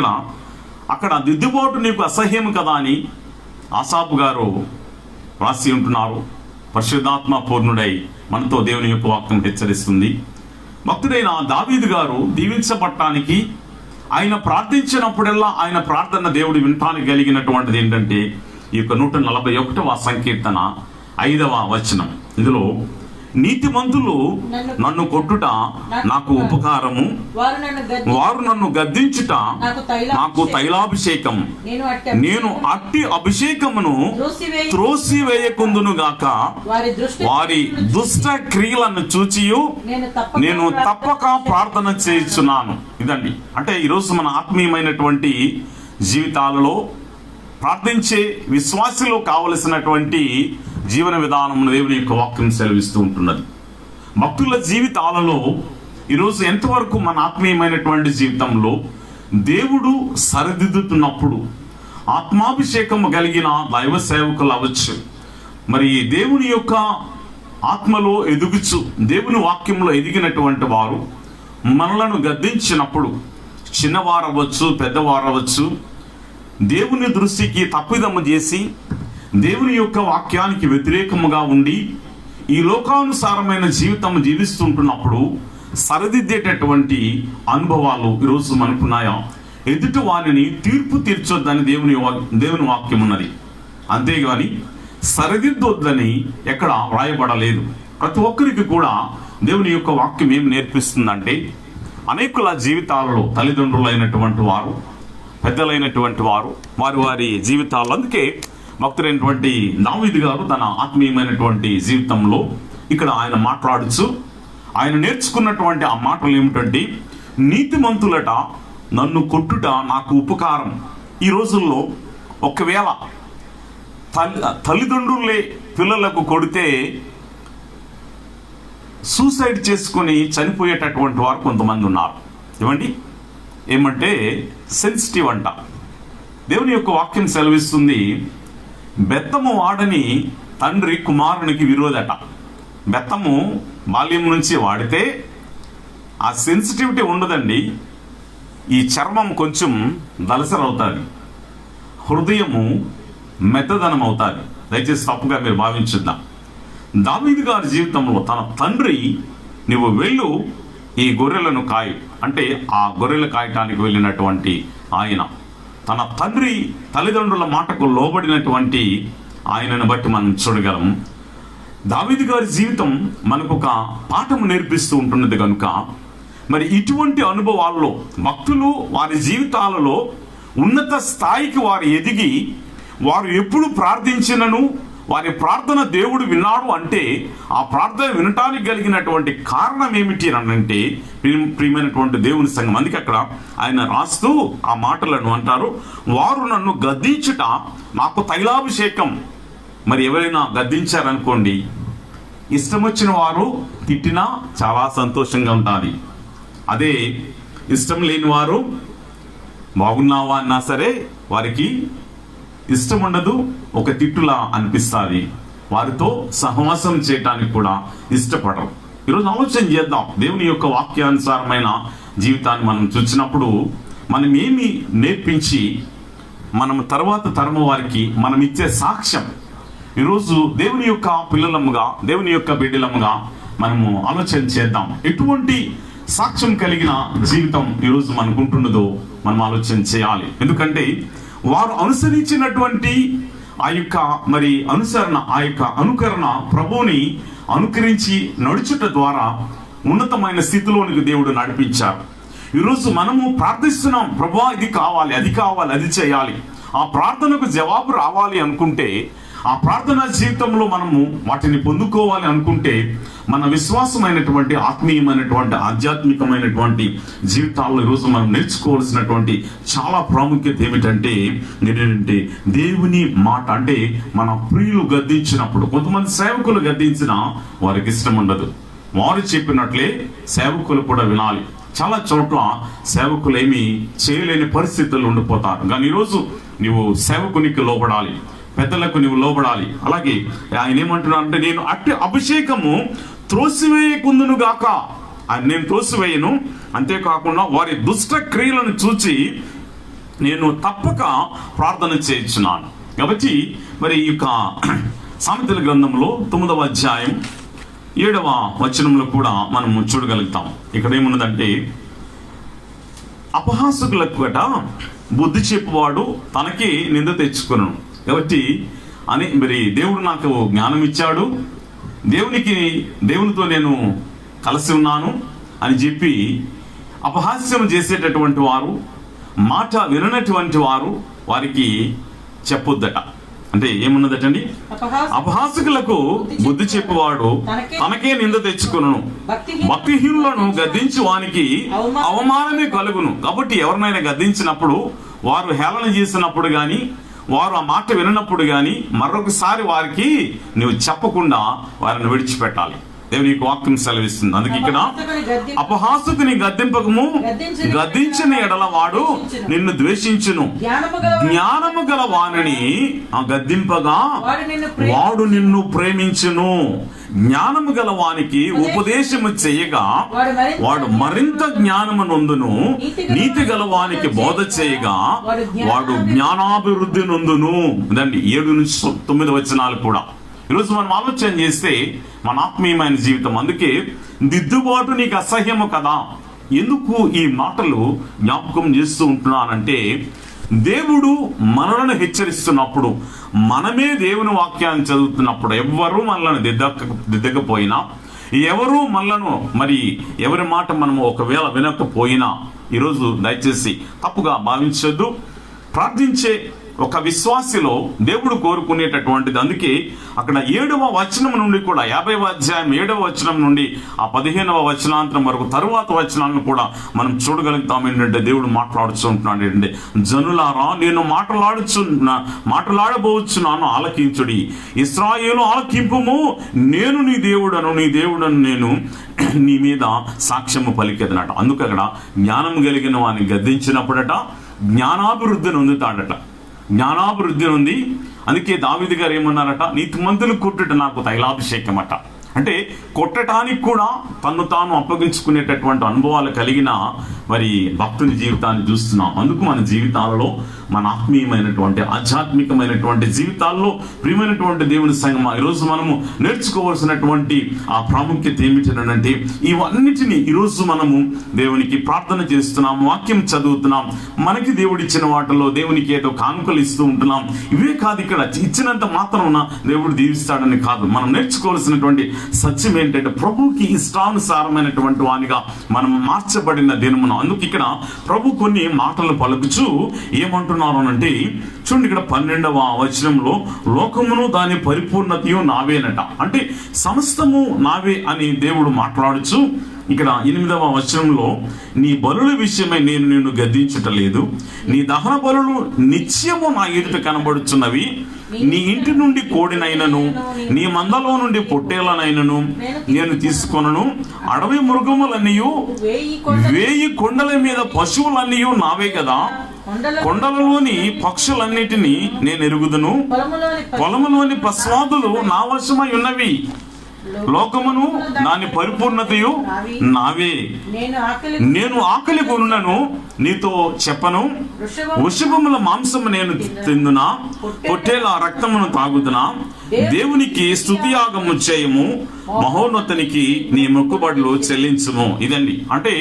అక్కడ దిద్దుబాటు నీకు అసహ్యం కదా అని ఆసాపు గారు రాసి ఉంటున్నారు. పరిశుద్ధాత్మ పూర్ణుడై మనతో దేవుని యొక్క వాక్యం హెచ్చరిస్తుంది. భక్తుడైన దావీదు గారు దీవించబడటానికి ఆయన ప్రార్థించినప్పుడల్లా ఆయన ప్రార్థన దేవుడు వినటానికి కలిగినటువంటిది ఏంటంటే, ఈ యొక్క 141వ సంకీర్తన 5వ వచనం. ఇందులో నీతిమంతులు నన్ను కొట్టుట నాకు ఉపకారము, వారు నన్ను గద్దించుట నాకు తైలాభిషేకం, నేను అట్టి అభిషేకమును త్రోసివేయకుందును గాక, వారి దుష్ట క్రియలను చూచియు నేను తప్పక ప్రార్థన చేయుచున్నాను. ఇదండి. అంటే ఈరోజు మన ఆత్మీయమైనటువంటి జీవితాలలో ప్రార్థించే విశ్వాసిలో కావలసినటువంటి జీవన విధానం దేవుని యొక్క వాక్యం సెలవిస్తూ ఉంటున్నది. భక్తుల జీవితాలలో ఈరోజు ఎంతవరకు మన ఆత్మీయమైనటువంటి జీవితంలో దేవుడు సరిదిద్దుతున్నప్పుడు ఆత్మాభిషేకం కలిగిన దైవ సేవకులు అవ్వచ్చు, దేవుని యొక్క ఆత్మలో ఎదుగుచు దేవుని వాక్యంలో ఎదిగినటువంటి వారు మనలను గద్దించినప్పుడు, చిన్నవారవచ్చు పెద్దవారవచ్చు, దేవుని దృష్టికి తప్పిదమ్ము చేసి దేవుని యొక్క వాక్యానికి వ్యతిరేకముగా ఉండి ఈ లోకానుసారమైన జీవితం జీవిస్తుంటున్నప్పుడు సరిదిద్దేటటువంటి అనుభవాలు ఈరోజు మనకున్నాయా? ఎదుటి వారిని తీర్పు తీర్చొద్దని దేవుని వాక్యం ఉన్నది. అంతేగాని సరిదిద్దొద్దని ఎక్కడ వ్రాయబడలేదు. ప్రతి ఒక్కరికి కూడా దేవుని యొక్క వాక్యం ఏం నేర్పిస్తుందంటే, అనేకుల జీవితాలలో తల్లిదండ్రులైనటువంటి వారు, పెద్దలైనటువంటి వారు వారి జీవితాల్లో, అందుకే భక్తుడైనటువంటి దావీదు గారు తన ఆత్మీయమైనటువంటి జీవితంలో ఇక్కడ ఆయన మాట్లాడుచు ఆయన నేర్చుకున్నటువంటి ఆ మాటలు ఏమిటంటే, నీతిమంతులట నన్ను కొట్టుట నాకు ఉపకారం. ఈ రోజుల్లో ఒకవేళ తల్లిదండ్రులే పిల్లలకు కొడితే సూసైడ్ చేసుకుని చనిపోయేటటువంటి వారు కొంతమంది ఉన్నారు. ఏమంటే సెన్సిటివ్ అంట. దేవుని యొక్క వాక్యం సెలవిస్తుంది, బెత్తము వాడని తండ్రి కుమారునికి విరోధట. బెత్తము బాల్యం నుంచి వాడితే ఆ సెన్సిటివిటీ ఉండదండి. ఈ చర్మం కొంచెం దలసరవుతుంది, హృదయము మెత్తదనం అవుతుంది. దయచేసి తప్పుగా మీరు భావించుద్దాం. దావీదు గారి జీవితంలో తన తండ్రి నువ్వు వెళ్ళు ఈ గొర్రెలను కాయి అంటే ఆ గొర్రెలు కాయటానికి వెళ్ళినటువంటి ఆయన తన తండ్రి తల్లిదండ్రుల మాటకు లోబడినటువంటి ఆయనను బట్టి మనం చూడగలం. దావీదు గారి జీవితం మనకు ఒక పాఠం నేర్పిస్తూ ఉంటున్నది కనుక మరి ఇటువంటి అనుభవాల్లో భక్తులు వారి జీవితాలలో ఉన్నత స్థాయికి వారు ఎదిగి వారు ఎప్పుడు ప్రార్థించినను వారి ప్రార్థన దేవుడు విన్నాడు అంటే ఆ ప్రార్థన వినటానికి కలిగినటువంటి కారణం ఏమిటి అని అంటే ప్రియమైనటువంటి దేవుని సంఘం. అందుకే అక్కడ ఆయన రాస్తూ ఆ మాటలను అంటారు, వారు నన్ను గద్దించుట నాకు తైలాభిషేకం. మరి ఎవరైనా గద్దించారనుకోండి, ఇష్టం వచ్చిన వారు తిట్టినా చాలా సంతోషంగా ఉంటుంది. అదే ఇష్టం లేని వారు బాగున్నావా అన్నా సరే వారికి ఇష్టం ఉండదు, ఒక తిట్టులా అనిపిస్తుంది, వారితో సహవాసం చేయటానికి కూడా ఇష్టపడరు. ఈరోజు ఆలోచన చేద్దాం, దేవుని యొక్క వాక్యానుసారమైన జీవితాన్ని మనం చూసినప్పుడు మనం ఏమి నేర్పించి మనం తర్వాత తరము వారికి మనం ఇచ్చే సాక్ష్యం. ఈరోజు దేవుని యొక్క పిల్లలముగా దేవుని యొక్క బిడ్డలముగా మనము ఆలోచన చేద్దాం, ఎటువంటి సాక్ష్యం కలిగిన జీవితం ఈరోజు మనకు ఉంటున్నదో మనం ఆలోచన చేయాలి. ఎందుకంటే వారు అనుసరించినటువంటి ఆ యొక్క మరి అనుసరణ, ఆ యొక్క అనుకరణ ప్రభువుని అనుకరించి నడుచుట ద్వారా ఉన్నతమైన స్థితిలోనికి దేవుడు నడిపించారు. ఈరోజు మనము ప్రార్థిస్తున్నాం, ప్రభువా ఇది కావాలి, అది కావాలి, అది చేయాలి, ఆ ప్రార్థనకు జవాబు రావాలి అనుకుంటే, ఆ ప్రార్థనా జీవితంలో మనము వాటిని పొందుకోవాలి అనుకుంటే మన విశ్వాసమైనటువంటి ఆత్మీయమైనటువంటి ఆధ్యాత్మికమైనటువంటి జీవితాల్లో ఈరోజు మనం నేర్చుకోవాల్సినటువంటి చాలా ప్రాముఖ్యత ఏమిటంటే దేవుని మాట. అంటే మన ప్రియులు గద్దించినప్పుడు, కొంతమంది సేవకులు గద్దించినా వారికి ఇష్టం ఉండదు, వారు చెప్పినట్లే సేవకులు కూడా వినాలి. చాలా చోట్ల సేవకులు ఏమి చేయలేని పరిస్థితులు ఉండిపోతారు. కానీ ఈరోజు నువ్వు సేవకునికి లోబడాలి, పెద్దలకు నువ్వు లోబడాలి. అలాగే ఆయన ఏమంటున్నాడు అంటే, నేను అట్టి అభిషేకము త్రోసివేయకుందును గాక, నేను త్రోసివేయను, అంతేకాకుండా వారి దుష్ట క్రియలను చూచి నేను తప్పక ప్రార్థన చేయించున్నాను. కాబట్టి మరి ఈ యొక్క సామెతల గ్రంథంలో 9వ అధ్యాయం 7వ వచనంలో కూడా మనం చూడగలుగుతాం. ఇక్కడ ఏమున్నదంటే, అపహాసకులకు గట బుద్ధి చెప్పువాడు తనకి నింద తెచ్చుకును. కాబట్టి అని మరి దేవుడు నాకు జ్ఞానం ఇచ్చాడు, దేవునితో నేను కలిసి ఉన్నాను అని చెప్పి అపహాస్యం చేసేటటువంటి వారు, మాట విననటువంటి వారు వారికి చెప్పొద్దట. అంటే ఏమున్నదటండి, అపహాసకులకు బుద్ధి చెప్పువాడు తనకే నింద తెచ్చుకును, భక్తిహీనులను గద్దించి వానికి అవమానమే కలుగును. కాబట్టి ఎవరినైనా గద్దించినప్పుడు, వారు హేళన చేసినప్పుడు గాని, వారు ఆ మాట వినప్పుడు గాని మరొకసారి వారికి నువ్వు చెప్పకుండా వారిని విడిచిపెట్టాలి. దేవుని వాక్యం సెలవిస్తుంది. అందుకే ఇక్కడ అపహాసకుని గద్దింపకము, గద్దించిన ఎడల వాడు నిన్ను ద్వేషించును, జ్ఞానము గల వాణిని గద్దింపగా వాడు నిన్ను ప్రేమించును. జ్ఞానము గల వానికి ఉపదేశము చేయగా వాడు మరింత జ్ఞానము నొందును, నీతి గల వానికి బోధ చేయగా వాడు జ్ఞానాభివృద్ధి నొందును. 7 నుంచి 9 వచనాలు కూడా ఈరోజు మనం ఆలోచన చేస్తే మన ఆత్మీయమైన జీవితం. అందుకే దిద్దుబాటు నీకు అసహ్యము కదా. ఎందుకు ఈ మాటలు జ్ఞాపకం చేస్తూ ఉంటున్నానంటే, దేవుడు మనలను హెచ్చరిస్తున్నప్పుడు, మనమే దేవుని వాక్యాన్ని చదువుతున్నప్పుడు, ఎవ్వరూ మనల్ని దిద్దకపోయినా, ఎవరు మనలను మరి ఎవరి మాట మనము ఒకవేళ వినకపోయినా, ఈరోజు దయచేసి తప్పుగా భావించొద్దు. ప్రార్థించే ఒక విశ్వాసిలో దేవుడు కోరుకునేటటువంటిది. అందుకే అక్కడ 7వ వచనం నుండి కూడా 50వ అధ్యాయం 7వ వచనం నుండి ఆ 15వ వచనాంతరం వరకు తరువాత వచనాలను కూడా మనం చూడగలుగుతాం. ఏంటంటే దేవుడు మాట్లాడుతూ ఉంటున్నాడు ఏంటంటే, జనులారా నేను మాట్లాడబోచున్నాను, ఆలకించుడి. ఇశ్రాయేలు ఆలకింపుము, నేను నీ దేవుడను నేను నీ మీద సాక్ష్యము పలికేదనట. అందుకు అక్కడ జ్ఞానం కలిగిన వాడిని గద్దించినప్పుడట జ్ఞానాభివృద్ధిని పొందుతాడట, జ్ఞానాభివృద్ధి ఉంది. అందుకే దావీదు గారు ఏమన్నారట, నీతిమంతులు కొట్టుట నాకు తైలాభిషేకం అట. అంటే కొట్టడానికి కూడా తను తాను అప్పగించుకునేటటువంటి అనుభవాలు కలిగిన మరి భక్తుని జీవితాన్ని చూస్తున్నాం. అందుకు మన జీవితాలలో, మన ఆత్మీయమైనటువంటి ఆధ్యాత్మికమైనటువంటి జీవితాల్లో ప్రియమైనటువంటి దేవుని సంగమా, ఈరోజు మనము నేర్చుకోవాల్సినటువంటి ఆ ప్రాముఖ్యత ఏమిటంటే ఇవన్నిటినీ ఈరోజు మనము దేవునికి ప్రార్థన చేస్తున్నాం, వాక్యం చదువుతున్నాం, మనకి దేవుడిచ్చిన వాటిలో దేవునికి ఏదో కానుకలు ఇస్తూ ఉంటున్నాం. ఇవే కాదు, ఇక్కడ ఇచ్చినంత మాత్రం దేవుడు దీవిస్తాడని కాదు. మనం నేర్చుకోవాల్సినటువంటి సత్యం ఏంటంటే ప్రభుకి ఇష్టానుసారమైనటువంటి వానిగా మనం మార్చబడిన దినమున. అందుకు ఇక్కడ ప్రభు కొన్ని మాటలు పలుకుచూ ఏమంటున్నారు అంటే, చూడండి ఇక్కడ 12వ వచనంలో లోకమును దాని పరిపూర్ణతయు నావేనట. అంటే సమస్తము నావే అని దేవుడు మాట్లాడుచు ఇక్కడ 8వ వచనంలో నీ బలుల విషయమై నేను నిన్ను గద్దించుటలేదు, నీ దహన బలులు నిత్యము నా ఎదుట కనబడుచున్నవి, నీ ఇంటి నుండి కోడినైనను నీ మందలో నుండి పొట్టేలనైనను నేను తీసుకొనను, అడవి మృగములన్నీ 1000 కొండల మీద పశువులన్నీ నావే కదా, కొండలలోని పక్షులన్నిటినీ నేను ఎరుగుదును, పొలములోని పశ్వాదులు నా వశమై ఉన్నవి, లోకమును దాని పరిపూర్ణతయు నావే, నేను ఆకలి కొనులను నీతో చెప్పను, వృషభముల మాంసము నేను తిందునా, పొట్టేల రక్తమును తాగుదునా, దేవునికి స్తుతియాగము చేయము, మహోన్నతునికి నీ మొక్కుబడులు చెల్లించుము. ఇదండి, అంటే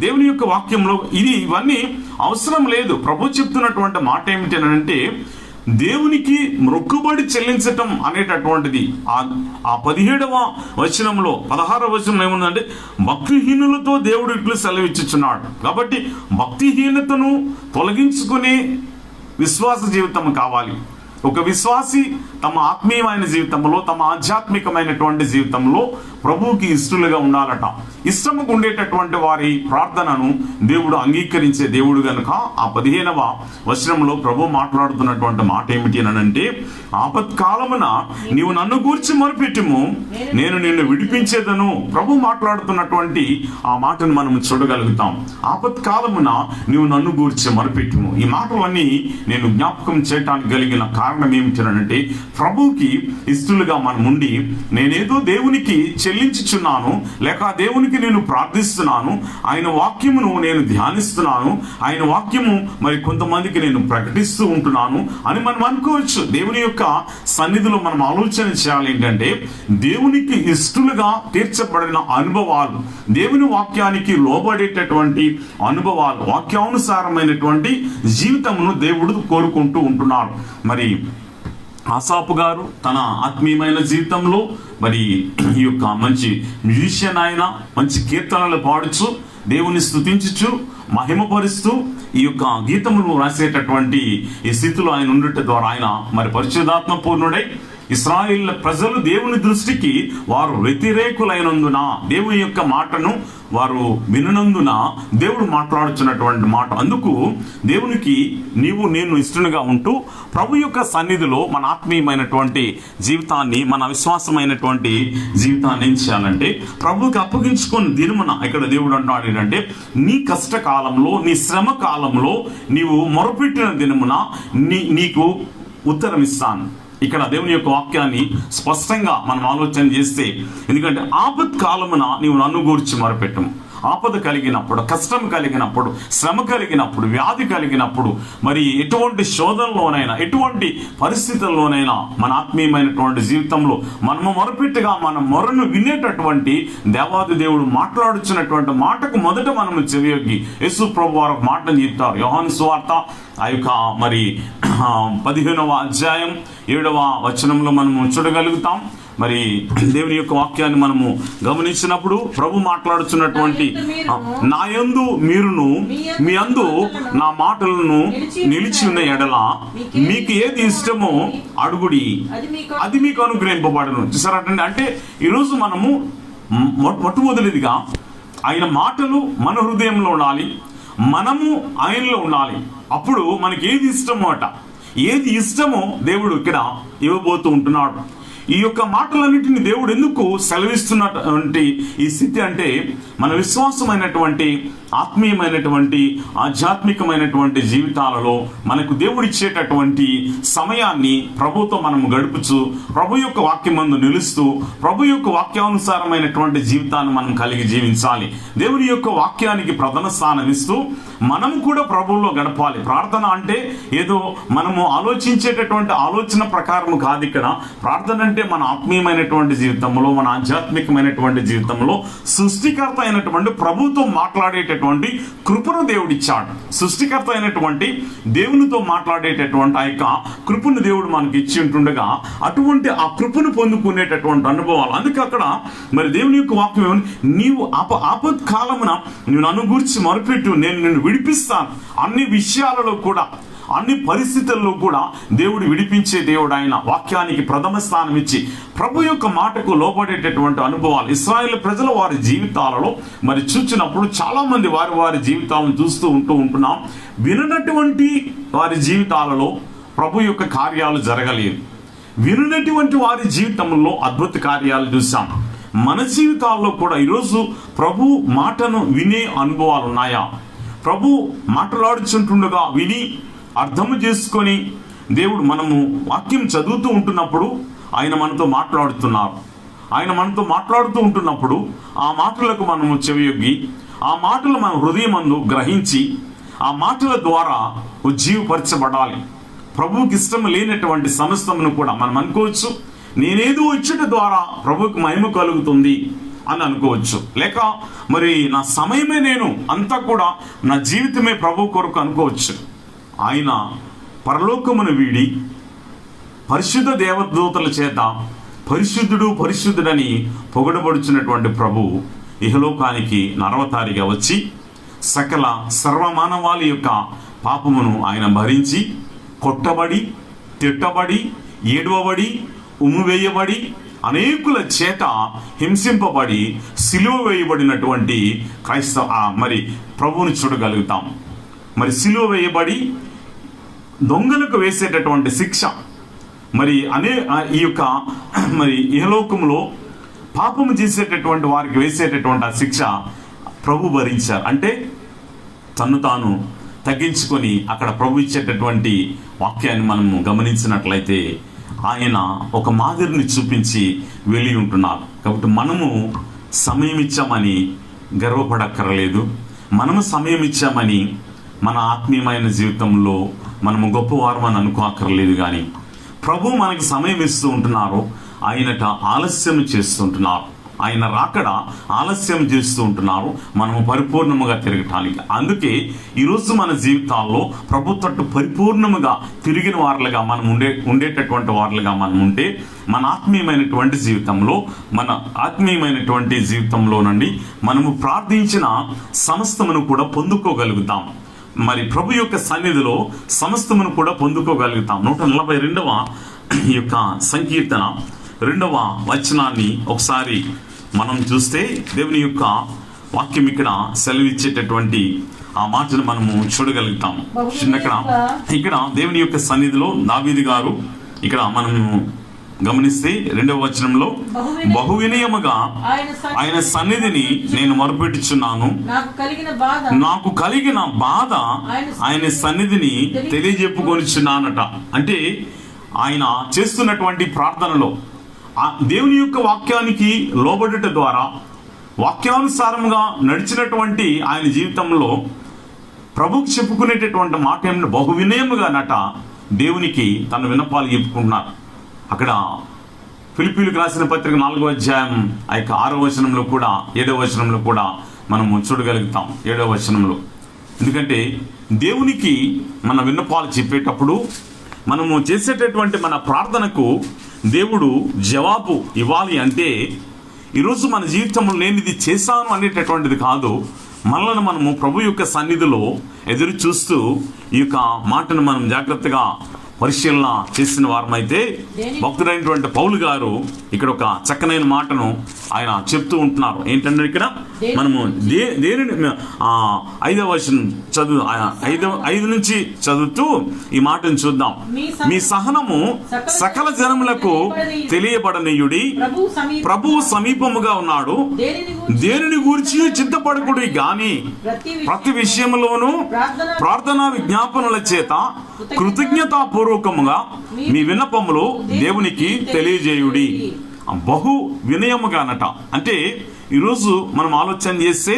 దేవుని యొక్క వాక్యంలో ఇవన్నీ అవసరం లేదు. ప్రభు చెప్తున్నటువంటి మాట ఏమిటంటే దేవునికి మొక్కుబడి చెల్లించటం అనేటటువంటిది ఆ 17వ వచనంలో 16వ వచనం ఏముందంటే భక్తిహీనులతో దేవుడు ఇట్లు సెలవిచ్చుచున్నాడు. కాబట్టి భక్తిహీనతను తొలగించుకునే విశ్వాస జీవితం కావాలి. ఒక విశ్వాసి తమ ఆత్మీయమైన జీవితంలో, తమ ఆధ్యాత్మికమైనటువంటి జీవితంలో ప్రభువుకి ఇష్టలుగా ఉండాలట. ఇష్టముగా ఉండేటటువంటి వారి ప్రార్థనను దేవుడు అంగీకరించే దేవుడు గనుక ఆ 15వ వచనంలో ప్రభు మాట్లాడుతున్నటువంటి మాట ఏమిటి అనంటే, ఆపత్కాలమున నీవు నన్ను గూర్చి మొరపెట్టుము, నేను నిన్ను విడిపించేదను. ప్రభు మాట్లాడుతున్నటువంటి ఆ మాటను మనం చూడగలుగుతాం. ఆపత్కాలమున నీవు నన్ను గూర్చి మొరపెట్టుము. ఈ మాటలన్నీ నేను జ్ఞాపకం చేయటానికి కలిగిన కారణం ఏమిటనంటే, ప్రభువుకి ఇష్టలుగా మనం ఉండి నేనేదో దేవునికి చెల్లించుచున్నాను, లేక దేవునికి నేను ప్రార్థిస్తున్నాను, ఆయన వాక్యమును నేను ధ్యానిస్తున్నాను, ఆయన వాక్యము మరి కొంతమందికి నేను ప్రకటిస్తూ ఉంటున్నాను అని మనం అనుకోవచ్చు. దేవుని యొక్క సన్నిధిలో మనం ఆలోచన చేయాలి ఏంటంటే, దేవునికి ఇష్టలుగా తీర్చబడిన అనుభవాలు, దేవుని వాక్యానికి లోబడేటటువంటి అనుభవాలు, వాక్యానుసారమైనటువంటి జీవితమును దేవుడు కోరుకుంటూ ఉంటున్నాడు. మరి ఆసాపు గారు తన ఆత్మీయమైన జీవితంలో మరి ఈ యొక్క మంచి మ్యూజిషియన్, ఆయన మంచి కీర్తనలు పాడుచు దేవుని స్తుతించుచు మహిమపరుస్తూ ఈ యొక్క గీతములు రాసేటటువంటి ఈ స్థితిలో ఆయన ఉండటం ద్వారా ఆయన మరి పరిశుద్ధాత్మ పూర్ణుడై ఇశ్రాయేలు ప్రజలు దేవుని దృష్టికి వారు వ్యతిరేకులైనందున, దేవుని యొక్క మాటను వారు విననందున దేవుడు మాట్లాడుచున్నటువంటి మాట. అందుకు దేవునికి నేను ఇష్టనుగా ఉంటూ ప్రభు యొక్క సన్నిధిలో మన ఆత్మీయమైనటువంటి జీవితాన్ని, మన విశ్వాసమైనటువంటి జీవితాన్ని ఏం చేయాలంటే ప్రభుకి అప్పగించుకొని దినమున, ఇక్కడ దేవుడు అంటున్నాడు ఏంటంటే, నీ కష్టకాలంలో, నీ శ్రమ కాలంలో నీవు మొరపెట్టిన దినమున నీకు ఉత్తరం ఇస్తాను. ఇక్కడ దేవుని యొక్క వాక్యాన్ని స్పష్టంగా మనం ఆలోచన చేస్తే, ఎందుకంటే ఆపత్కాలమున నీవు నన్ను గూర్చి మొరపెట్టము. ఆపద కలిగినప్పుడు, కష్టం కలిగినప్పుడు, శ్రమ కలిగినప్పుడు, వ్యాధి కలిగినప్పుడు, మరి ఎటువంటి శోధనలోనైనా, ఎటువంటి పరిస్థితుల్లోనైనా మన ఆత్మీయమైనటువంటి జీవితంలో మనము మొరపెట్టగా మన మొరను వినేటటువంటి దేవాది దేవుడు మాట్లాడుచున్నటువంటి మాటకు మొదట మనము చెవియొగ్గి యేసు ప్రభు వారు మాటను చెప్తారు. యోహాను సువార్త ఆ యొక్క మరి 15వ అధ్యాయం 7వ వచనంలో మనము చూడగలుగుతాం. మరి దేవుని యొక్క వాక్యాన్ని మనము గమనించినప్పుడు ప్రభు మాట్లాడుచున్నటువంటి, నా యందు మీరును మీ యందు నా మాటలను నిలిచి ఉన్న ఎడల మీకు ఏది ఇష్టమో అడుగుడి, అది మీకు అనుగ్రహింపబడును. చూసారంటే, అంటే ఈరోజు మనము మొట్టమొదటిదిగా ఆయన మాటలు మన హృదయంలో ఉండాలి, మనము ఆయనలో ఉండాలి. అప్పుడు మనకి ఏది ఇష్టమో ఏది ఇష్టమో దేవుడు ఇక్కడ ఇవ్వబోతూ ఉంటున్నాడు. ఈ యొక్క మాటలన్నింటినీ దేవుడు ఎందుకు సెలవిస్తున్నటువంటి ఈ స్థితి అంటే మన విశ్వాసమైనటువంటి ఆత్మీయమైనటువంటి ఆధ్యాత్మికమైనటువంటి జీవితాలలో మనకు దేవుడు ఇచ్చేటటువంటి సమయాన్ని ప్రభుతో మనం గడుపుచు ప్రభు యొక్క వాక్యమందు నిలుస్తూ ప్రభు యొక్క వాక్యానుసారమైనటువంటి జీవితాన్ని మనం కలిగి జీవించాలి. దేవుని యొక్క వాక్యానికి ప్రధాన స్థానం ఇస్తూ మనం కూడా ప్రభువులో గడపాలి. ప్రార్థన అంటే ఏదో మనము ఆలోచించేటటువంటి ఆలోచన ప్రకారం కాదు. ఇక్కడ ప్రార్థన అంటే మన ఆత్మీయమైనటువంటి జీవితంలో, మన ఆధ్యాత్మికమైనటువంటి జీవితంలో సృష్టికర్త అయినటువంటి ప్రభుతో మాట్లాడేటటువంటి కృపను దేవుడిచ్చాడు. సృష్టికర్త అయినటువంటి దేవునితో మాట్లాడేటటువంటి ఆ యొక్క కృపను దేవుడు మనకి ఇచ్చి ఉంటుండగా అటువంటి ఆ కృపను పొందుకునేటటువంటి అనుభవాలు. అందుకే అక్కడ మరి దేవుని యొక్క వాక్యం, నీవు ఆపత్కాలమున నువ్వు నన్ను గురించి మొరపెట్టు, నేను నిన్ను విడిపిస్తాను. అన్ని విషయాలలో కూడా, అన్ని పరిస్థితుల్లో కూడా దేవుడు విడిపించే దేవుడు. ఆయన వాక్యానికి ప్రథమ స్థానం ఇచ్చి ప్రభు యొక్క మాటకు లోబడేటటువంటి అనుభవాలు ఇశ్రాయేలు ప్రజల వారి జీవితాలలో మరి చూచినప్పుడు చాలా మంది వారి జీవితాలను చూస్తూ ఉంటున్నాం. విననటువంటి వారి జీవితాలలో ప్రభు యొక్క కార్యాలు జరగలేదు. విననటువంటి వారి జీవితంలో అద్భుత కార్యాలు చూసాం. మన జీవితాల్లో కూడా ఈరోజు ప్రభు మాటను వినే అనుభవాలు ఉన్నాయా? ప్రభు మాట్లాడుచుంటుండగా విని అర్థము చేసుకొని దేవుడు, మనము వాక్యం చదువుతూ ఉంటున్నప్పుడు ఆయన మనతో మాట్లాడుతున్నారు. ఆయన మనతో మాట్లాడుతూ ఉంటున్నప్పుడు ఆ మాటలకు మనము చెవియొగ్గి ఆ మాటలు మన హృదయమందు గ్రహించి ఆ మాటల ద్వారా ఉజ్జీవపరచబడాలి. ప్రభువుకి ఇష్టం లేనటువంటి సమస్తమును కూడా మనం అనుకోవచ్చు, నేనేదో వచ్చుట ద్వారా ప్రభువుకి మహిమ కలుగుతుంది అని అనుకోవచ్చు. లేక మరి నా సమయమే, నేను అంతా కూడా నా జీవితమే ప్రభు కొరకు అనుకోవచ్చు. ఆయన పరలోకమును వీడి పరిశుద్ధ దేవదూతల చేత పరిశుద్ధుడు పరిశుద్ధుడని పొగడబడుచున్నటువంటి ప్రభు ఇహలోకానికి నరవతారిగా వచ్చి సకల సర్వమానవాళి యొక్క పాపమును ఆయన భరించి కొట్టబడి, తిట్టబడి, ఏడవబడి, ఉమ్మివేయబడి, అనేకుల చేత హింసింపబడి సిలువ వేయబడినటువంటి మరి ప్రభువుని చూడగలుగుతాం. మరి సిలువ వేయబడి దొంగలకు వేసేటటువంటి శిక్ష, మరి ఈ యొక్క మరి ఇహలోకంలో పాపము చేసేటటువంటి వారికి వేసేటటువంటి ఆ శిక్ష ప్రభు భరించారు. అంటే తను తాను తగ్గించుకొని అక్కడ ప్రభు ఇచ్చేటటువంటి వాక్యాన్ని మనము గమనించినట్లయితే ఆయన ఒక మాదిరిని చూపించి వెళ్ళి ఉంటున్నారు. కాబట్టి మనము సమయం ఇచ్చామని గర్వపడక్కర్లేదు. మనము సమయం ఇచ్చామని మన ఆత్మీయమైన జీవితంలో మనము గొప్పవారమని అనుకోక్కర్లేదు. కానీ ప్రభు మనకి సమయం ఇస్తూ ఉంటున్నారు, ఆయనట ఆలస్యం చేస్తుంటున్నారు, ఆయన రాకడ ఆలస్యం చేస్తూ ఉంటున్నారు మనము పరిపూర్ణముగా తిరగటానికి. అందుకే ఈరోజు మన జీవితాల్లో ప్రభు తట్టు పరిపూర్ణముగా తిరిగిన వారులుగా మనం ఉండేటటువంటి వారులుగా మనం ఉంటే మన ఆత్మీయమైనటువంటి జీవితంలో నుండి మనము ప్రార్థించిన సమస్తమును కూడా పొందుకోగలుగుతాం. మరి ప్రభు యొక్క సన్నిధిలో సమస్తమును కూడా పొందుకోగలుగుతాం. 142వ ఈ యొక్క సంకీర్తన 2వ వచనాన్ని ఒకసారి మనం చూస్తే దేవుని యొక్క వాక్యం ఇక్కడ సెలవిచ్చేటటువంటి ఆ మాటను మనము చూడగలుగుతాం. ఇక్కడ దేవుని యొక్క సన్నిధిలో దావీదు గారు ఇక్కడ మనము గమనిస్తే 2వ వచనంలో, బహు వినయముగా ఆయన సన్నిధిని నేను మొరపెట్టుచున్నాను, నాకు కలిగిన బాధ ఆయన సన్నిధిని తెలియజెప్పుకొనిచున్నానట. అంటే ఆయన చేస్తున్నటువంటి ప్రార్థనలో దేవుని యొక్క వాక్యానికి లోబడుట ద్వారా వాక్యానుసారంగా నడిచినటువంటి ఆయన జీవితంలో ప్రభుకి చెప్పుకునేటటువంటి మాట ఏమిటి? బహు వినయముగా దేవునికి తన విన్నపాలు చెప్పుకుంటున్నారు. అక్కడ ఫిలిప్పీలకు రాసిన పత్రిక 4వ అధ్యాయం ఆ యొక్క 6వ వచనంలో కూడా 7వ వచనంలో కూడా మనము చూడగలుగుతాం. 7వ వచనంలో, ఎందుకంటే దేవునికి మన విన్నపాలు చెప్పేటప్పుడు మనము చేసేటటువంటి మన ప్రార్థనకు దేవుడు జవాబు ఇవ్వాలి. అంటే ఈరోజు మన జీవితంలో నేను ఇది చేశాను అనేటటువంటిది కాదు, మనల్ని మనము ప్రభు యొక్క సన్నిధిలో ఎదురు చూస్తూ ఈ యొక్క మాటను మనం జాగ్రత్తగా పరిశీలన చేసిన వారమైతే భక్తుడైనటువంటి పౌలు గారు ఇక్కడ ఒక చక్కనైన మాటను ఆయన చెప్తూ ఉంటున్నారు. ఏంటంటే ఇక్కడ మనము దేనిని 5వ వచనం చదువు 5 నుంచి చదువుతూ ఈ మాటను చూద్దాం. మీ సహనము సకల జనములకు తెలియబడనీయుడి, ప్రభువు సమీపముగా ఉన్నాడు, దేనిని గూర్చి చింతపడకుడి గాని ప్రతి విషయంలోనూ ప్రార్థనా విజ్ఞాపనల చేత కృతజ్ఞతాపూర్వకముగా మీ విన్నపములు దేవునికి తెలియజేయుడి. బహు వినయముగానట. అంటే ఈరోజు మనం ఆలోచన చేస్తే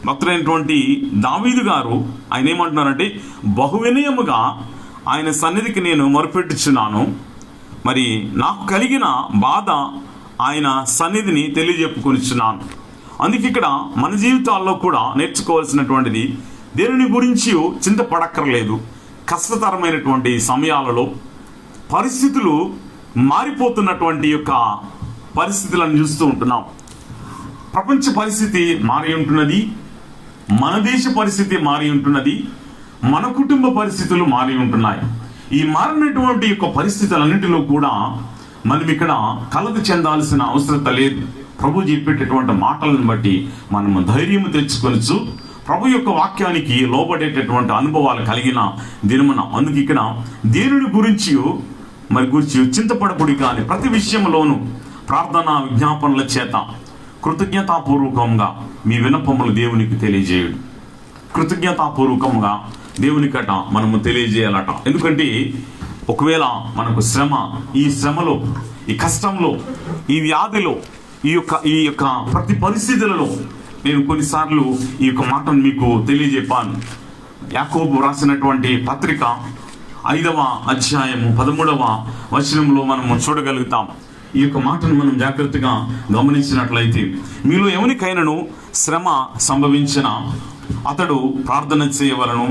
భక్తుడైనటువంటి దావీదు గారు ఆయన ఏమంటున్నారంటే, బహు వినయముగా ఆయన సన్నిధికి నేను మొరపెట్టుచున్నాను, మరి నాకు కలిగిన బాధ ఆయన సన్నిధిని తెలియజెప్పుకొనిచున్నాను. అందుకే ఇక్కడ మన జీవితాల్లో కూడా నేర్చుకోవాల్సినటువంటిది, దేనిని గురించి చింతపడక్కర్లేదు. కష్టతరమైనటువంటి సమయాలలో పరిస్థితులు మారిపోతున్నటువంటి యొక్క పరిస్థితులను చూస్తూ ఉంటున్నాం. ప్రపంచ పరిస్థితి మారి ఉంటున్నది, మన దేశ పరిస్థితి మారి ఉంటున్నది, మన కుటుంబ పరిస్థితులు మారి ఉంటున్నాయి. ఈ మారినటువంటి యొక్క పరిస్థితులన్నింటిలో కూడా మనం ఇక్కడ కలత చెందాల్సిన అవసరత లేదు. ప్రభు చెప్పేటటువంటి మాటలను బట్టి మనము ధైర్యం తెచ్చుకొనచ్చు. ప్రభు యొక్క వాక్యానికి లోబడేటటువంటి అనుభవాలు కలిగిన దినమున. అందుకు ఇక్కడ దేనిని గురించి చింతపడకుడి కానీ ప్రతి విషయంలోనూ ప్రార్థనా విజ్ఞాపనల చేత కృతజ్ఞతాపూర్వకంగా మీ విన్నపములు దేవునికి తెలియజేయుడు. కృతజ్ఞతాపూర్వకంగా దేవునికట మనము తెలియజేయాలట. ఎందుకంటే ఒకవేళ మనకు శ్రమ, ఈ శ్రమలో, ఈ కష్టంలో, ఈ వ్యాధిలో, ఈ యొక్క ప్రతి పరిస్థితులలో నేను కొన్నిసార్లు ఈ యొక్క మాటను మీకు తెలియజెప్పాను. యాకోబు రాసినటువంటి పత్రిక 5వ అధ్యాయము 13వ వచనంలో మనము చూడగలుగుతాం. ఈ యొక్క మాటను మనం జాగ్రత్తగా గమనించినట్లయితే, మీలో ఎవరికైనాను శ్రమ సంభవించిన అతడు ప్రార్థన చేయవలను,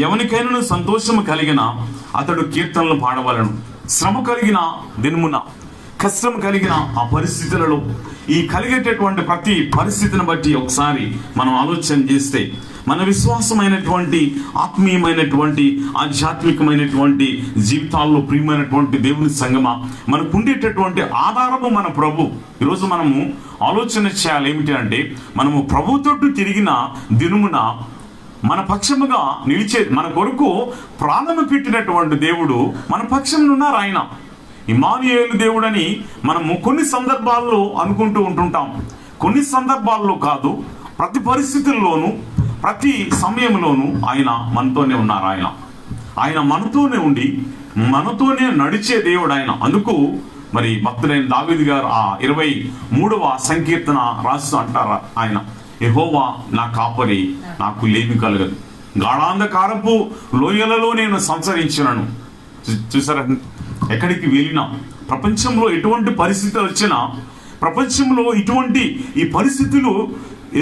ఎవరికైనాను సంతోషము కలిగిన అతడు కీర్తనలు పాడవలను. శ్రమ కలిగిన దినమున, కష్టం కలిగిన ఆ పరిస్థితులలో, ఈ కలిగేటటువంటి ప్రతి పరిస్థితిని బట్టి ఒకసారి మనం ఆలోచన చేస్తే, మన విశ్వాసమైనటువంటి ఆత్మీయమైనటువంటి ఆధ్యాత్మికమైనటువంటి జీవితాల్లో ప్రియమైనటువంటి దేవుని సంగమా, మనకు ఉండేటటువంటి ఆధారము మన ప్రభు. ఈరోజు మనము ఆలోచన చేయాలి ఏమిటి అంటే, మనము ప్రభుతో తిరిగిన దినమున మన పక్షముగా నిలిచే, మన కొరకు ప్రాణము పెట్టినటువంటి దేవుడు మన పక్షంలో ఉన్నారు. ఆయన ఇమ్మానుయేలు దేవుడని మనము కొన్ని సందర్భాల్లో అనుకుంటూ ఉంటుంటాం. కొన్ని సందర్భాల్లో కాదు, ప్రతి పరిస్థితుల్లోనూ, ప్రతి సమయంలోనూ ఆయన మనతోనే ఉన్నారు. ఆయన మనతోనే ఉండి మనతోనే నడిచే దేవుడు ఆయన. అందుకు మరి భక్తుడైన దావీదు గారు ఆ 23వ సంకీర్తన రాస్తూ అంటారు ఆయన, యెహోవా నా కాపరి, నాకు లేమి కలగదు, గాఢాంధకారపు లోయలలో నేను సంచరించినను. చూసారా, ఎక్కడికి వెళ్ళినా, ప్రపంచంలో ఎటువంటి పరిస్థితులు వచ్చినా, ప్రపంచంలో ఇటువంటి ఈ పరిస్థితులు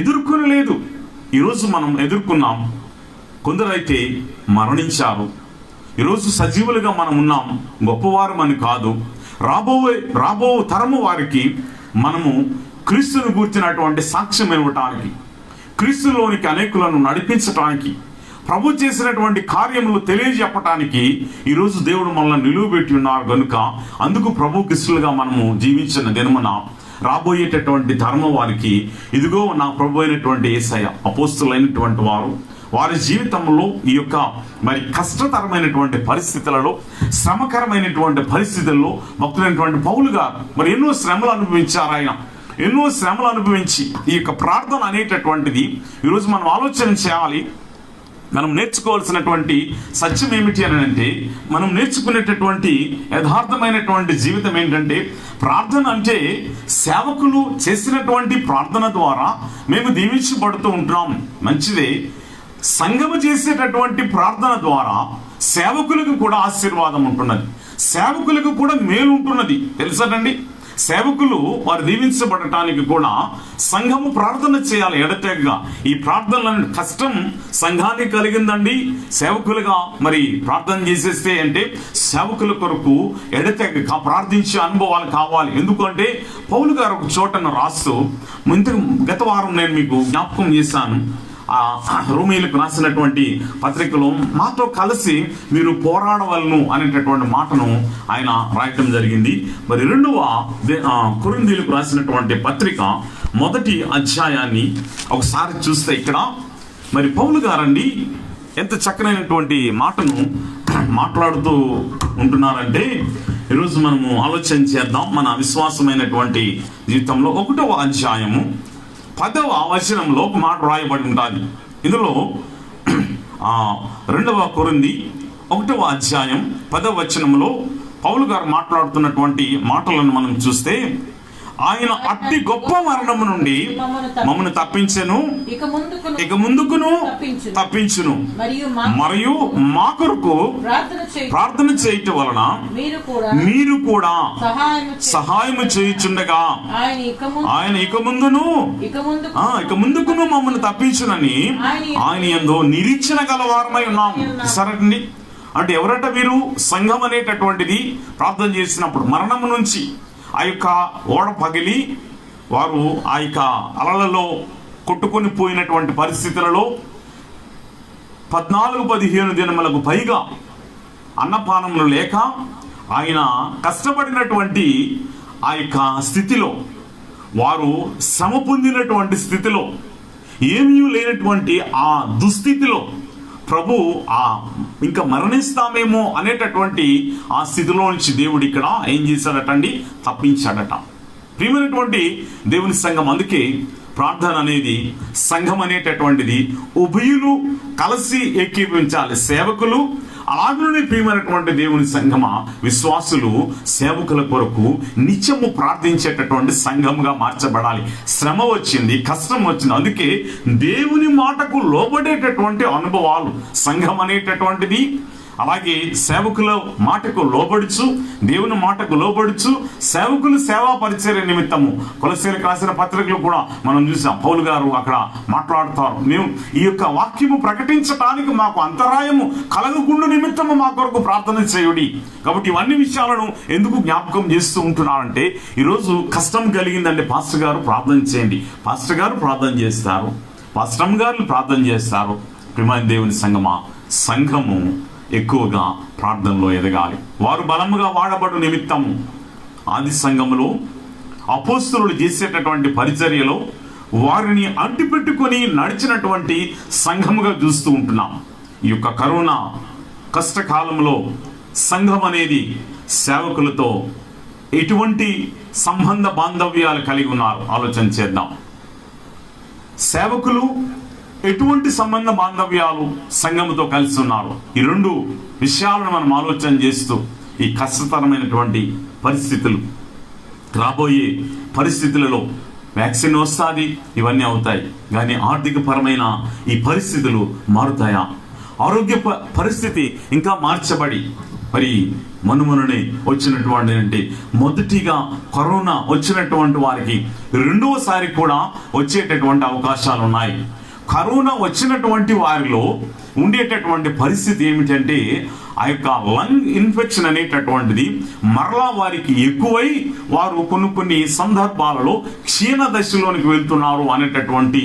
ఎదుర్కొనలేదు. ఈరోజు మనం ఎదుర్కొన్నాం. కొందరైతే మరణించారు. ఈరోజు సజీవులుగా మనం ఉన్నాం. గొప్పవారమని కాదు, రాబో తరము వారికి మనము క్రీస్తును గూర్చినటువంటి సాక్ష్యం ఇవ్వటానికి, క్రీస్తులోనికి అనేకులను నడిపించటానికి, ప్రభు చేసినటువంటి కార్యములు తెలియజెప్పటానికి ఈరోజు దేవుడు మనల్ని నిలువబెట్టి ఉన్నారు కనుక, అందుకు ప్రభు క్రీస్తులుగా మనము జీవించిన దినమున రాబోయేటటువంటి ధర్మ వారికి, ఇదిగో నా ప్రభు అయినటువంటి యేసయ్య, అపోస్తులైనటువంటి వారు వారి జీవితంలో ఈ యొక్క మరి కష్టతరమైనటువంటి పరిస్థితులలో, శ్రమకరమైనటువంటి పరిస్థితుల్లో భక్తులైనటువంటి పౌలు గారు మరి ఎన్నో శ్రమలు అనుభవించారు. ఆయన ఎన్నో శ్రమలు అనుభవించి ఈ యొక్క ప్రార్థన అనేటటువంటిది ఈరోజు మనం ఆలోచన చేయాలి. మనం నేర్చుకోవాల్సినటువంటి సత్యం ఏమిటి అని అంటే, మనం నేర్చుకునేటటువంటి యథార్థమైనటువంటి జీవితం ఏంటంటే, ప్రార్థన అంటే సేవకులు చేసినటువంటి ప్రార్థన ద్వారా మేము దీవించబడుతూ ఉంటున్నాం, మంచిదే. సంఘము చేసేటటువంటి ప్రార్థన ద్వారా సేవకులకు కూడా ఆశీర్వాదం ఉంటున్నది, సేవకులకు కూడా మేలు ఉంటున్నది. తెలుసానండి, సేవకులు వారు దీవించబడటానికి కూడా సంఘము ప్రార్థన చేయాలి ఎడతెగగా. ఈ ప్రార్థనల కష్టం సంఘానికి కలిగిందండి. సేవకులుగా మరి ప్రార్థన చేసేస్తే అంటే సేవకుల కొరకు ఎడతెగక ప్రార్థించే అనుభవాలు కావాలి. ఎందుకంటే పౌలు గారు ఒక చోటను రాస్తూ, గత వారం నేను మీకు జ్ఞాపకం చేశాను, రోమీయులకు రాసినటువంటి పత్రికలో మాతో కలిసి మీరు పోరాడవలను అనేటటువంటి మాటను ఆయన రాయటం జరిగింది. మరి రెండవ కొరింథీయులకు రాసినటువంటి పత్రిక 1వ అధ్యాయాన్ని ఒకసారి చూస్తే ఇక్కడ మరి పౌలు గారండి ఎంత చక్కనైనటువంటి మాటను మాట్లాడుతూ ఉంటున్నారంటే, ఈరోజు మనము ఆలోచన చేద్దాం. మన విశ్వాసమైనటువంటి జీవితంలో 1వ అధ్యాయము 10వ వచనంలో ఒక మాట రాయబడి ఉంటుంది. ఇందులో 2వ కొరింథీ 1వ అధ్యాయం 10వ వచనంలో పౌలు గారు మాట్లాడుతున్నటువంటి మాటలను మనం చూస్తే, ఆయన అట్టి గొప్ప మరణము నుండి మమ్మను తప్పించెను, ఇక ముందుకును తప్పించును, మరియు మా కొరకు ప్రార్థన చేయటం వలన మీరు కూడా సహాయము చేయుచుండగా ఆయన ఇక ముందుకును మమ్మల్ని తప్పించునని ఆయన యందు నిరీక్షణ గలవారమై ఉన్నాము. సరేండి, అంటే ఎవరట వీరు? సంఘం అనేటటువంటిది ప్రార్థన చేసినప్పుడు మరణము నుంచి ఆ యొక్క ఓడ పగిలి వారు ఆ యొక్క అలలలో కొట్టుకొని పోయినటువంటి పరిస్థితులలో 14-15 దినములకు పైగా అన్నపానములు లేక ఆయన కష్టపడినటువంటి ఆ యొక్క స్థితిలో, వారు శ్రమ పొందినటువంటి స్థితిలో, ఏమీ లేనటువంటి ఆ దుస్థితిలో ప్రభు ఇంకా మరణిస్తామేమో అనేటటువంటి ఆ స్థితిలో నుంచి దేవుడు ఇక్కడ ఏం చేశాడటండి? తప్పించాడట. ప్రియమైనటువంటి దేవుని సంఘం, అందుకే ప్రార్థన అనేది, సంఘం అనేటటువంటిది ఉభయులు కలిసి ఏకీభవించాలి. సేవకులు అలాగనే ప్రియమైనటువంటి దేవుని సంఘమా, విశ్వాసులు సేవకుల కొరకు నిత్యము ప్రార్థించేటటువంటి సంఘముగా మార్చబడాలి. శ్రమ వచ్చింది, కష్టం వచ్చింది, అందుకే దేవుని మాటకు లోబడేటటువంటి అనుభవాలు సంఘం అనేటటువంటిది. అలాగే సేవకుల మాటకు లోబడుచు, దేవుని మాటకు లోబడుచు, సేవకులు సేవా పరిచర్య నిమిత్తము కొలస్సీలకు రాసిన పత్రికలు కూడా మనం చూసాం. పౌలు గారు అక్కడ మాట్లాడుతారు, మేము ఈ యొక్క వాక్యము ప్రకటించడానికి మాకు అంతరాయము కలగకుండా నిమిత్తము మా కొరకు ప్రార్థన చేయుడి. కాబట్టి ఇవన్నీ విషయాలను ఎందుకు జ్ఞాపకం చేస్తూ ఉంటున్నారంటే, ఈరోజు కష్టం కలిగిందంటే పాస్టర్ గారు ప్రార్థన చేయండి, పాస్టర్ గారు ప్రార్థన చేస్తారు, పాస్టర్ గారు ప్రార్థన చేస్తారు. ప్రియమైన దేవుని సంఘమా, సంఘము ఎక్కువగా ప్రార్థనలో ఎదగాలి. వారు బలముగా వాడబడు నిమిత్తము ఆది సంఘములో అపోస్తలులు చేసేటటువంటి పరిచర్యలో వారిని అంటిపెట్టుకొని నడిచినటువంటి సంఘముగా చూస్తూ ఉంటున్నాం. ఈ యొక్క కరోనా కష్టకాలంలో సంఘం అనేది సేవకులతో ఎటువంటి సంబంధ బాంధవ్యాలు కలిగి ఉన్నారు ఆలోచన చేద్దాం. సేవకులు ఎటువంటి సంబంధ బాంధవ్యాలు సంఘముతో కలిసి ఉన్నారు? ఈ రెండు విషయాలను మనం ఆలోచన చేస్తూ, ఈ కష్టతరమైనటువంటి పరిస్థితులు, రాబోయే పరిస్థితులలో వ్యాక్సిన్ వస్తుంది, ఇవన్నీ అవుతాయి, కానీ ఆర్థిక పరమైన ఈ పరిస్థితులు మారుతాయా? ఆరోగ్య పరిస్థితి ఇంకా మార్చబడి మరి మనుమనునే వచ్చినటువంటి అంటే మొదటిగా కరోనా వచ్చినటువంటి వారికి రెండవసారి కూడా వచ్చేటటువంటి అవకాశాలు ఉన్నాయి. కరోనా వచ్చినటువంటి వారిలో ఉండేటటువంటి పరిస్థితి ఏమిటంటే, ఆ యొక్క లంగ్ ఇన్ఫెక్షన్ అనేటటువంటిది మరలా వారికి ఎక్కువై వారు కొన్ని సందర్భాలలో క్షీణ దశలోనికి వెళ్తున్నారు అనేటటువంటి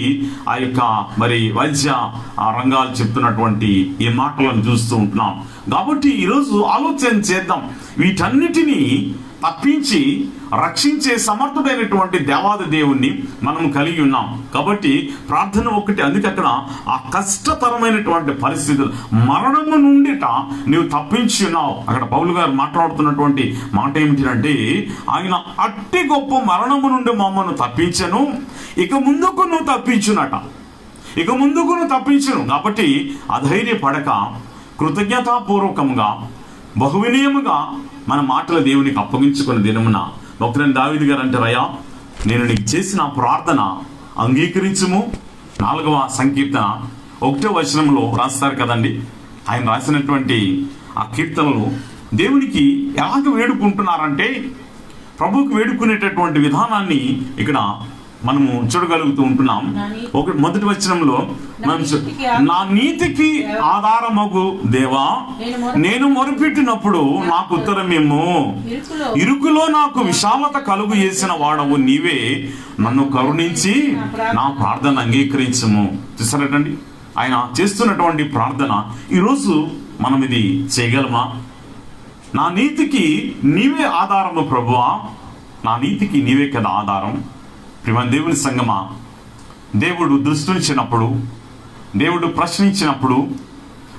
ఆ యొక్క మరి వైద్య రంగాలు చెప్తున్నటువంటి ఈ మాటలను చూస్తూ ఉంటున్నాం. కాబట్టి ఈరోజు ఆలోచన చేద్దాం, వీటన్నిటినీ తప్పించి రక్షించే సమర్థుడైనటువంటి దేవాది దేవుణ్ణి మనం కలిగి ఉన్నాం. కాబట్టి ప్రార్థన ఒకటి. అందుకే అక్కడ ఆ కష్టతరమైనటువంటి పరిస్థితులు, మరణము నుండిట నీవు తప్పించి ఉన్నావు. అక్కడ పౌలు గారు మాట్లాడుతున్నటువంటి మాట ఏమిటంటే, ఆయన అట్టి గొప్ప మరణము నుండి మమ్మల్ని తప్పించను, ఇక ముందుకు నువ్వు తప్పించునట, ఇక ముందుకు నువ్వు తప్పించును. కాబట్టి అధైర్యపడక కృతజ్ఞతాపూర్వకంగా బహువినయముగా మన మాటల దేవునికి అప్పగించుకున్న దినమున భక్తుడైన దావీదు గారు అంటారయ్యా, నేను నీకు చేసిన ప్రార్థన అంగీకరించుము. 4వ సంకీర్తన 1వ వచనంలో రాస్తారు కదండి. ఆయన రాసినటువంటి ఆ కీర్తనలు దేవునికి ఎలాగ వేడుకుంటున్నారంటే, ప్రభువుకు వేడుకునేటటువంటి విధానాన్ని ఇక్కడ మనము చూడగలుగుతూ ఉంటున్నాం. మొదటి వచనంలో నా నీతికి ఆధారమగు దేవా, నేను మొరుపెట్టినప్పుడు నాకు ఉత్తరమేమో, ఇరుకులో నాకు విశాలత కలుగు చేసిన వాడవు నీవే, నన్ను కరుణించి నా ప్రార్థన అంగీకరించము. చూసారటండి, ఆయన చేస్తున్నటువంటి ప్రార్థన. ఈరోజు మనం ఇది చేయగలమా? నా నీతికి నీవే ఆధారము ప్రభువా, నా నీతికి నీవే కదా ఆధారం. ప్రియమైన దేవుని సంగమా, దేవుడు దృష్టించినప్పుడు, దేవుడు ప్రశ్నించినప్పుడు,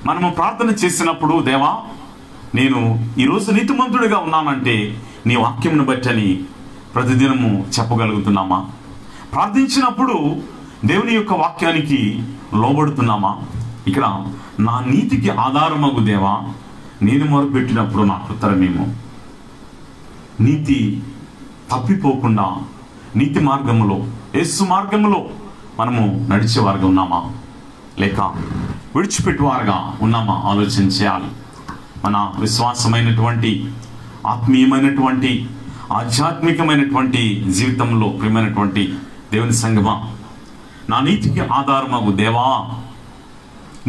మనము ప్రార్థన చేసినప్పుడు, దేవా నేను ఈరోజు నీతిమంతుడిగా ఉన్నానంటే నీ వాక్యంను బట్టని ప్రతిదినము చెప్పగలుగుతున్నామా? ప్రార్థించినప్పుడు దేవుని యొక్క వాక్యానికి లోబడుతున్నామా? ఇక్కడ నా నీతికి ఆధారమగు దేవా, నేను మొరుపెట్టినప్పుడు నాకు ఉత్తరమేమో. నీతి తప్పిపోకుండా నీతి మార్గములో, యేసు మార్గములో మనము నడిచేవారుగా ఉన్నామా, లేక విడిచిపెట్టువారుగా ఉన్నామా? ఆలోచన చేయాలి. మన విశ్వాసమైనటువంటి, ఆత్మీయమైనటువంటి, ఆధ్యాత్మికమైనటువంటి జీవితంలో ప్రియమైనటువంటి దేవుని సంగమా, నా నీతికి ఆధారమగు దేవా,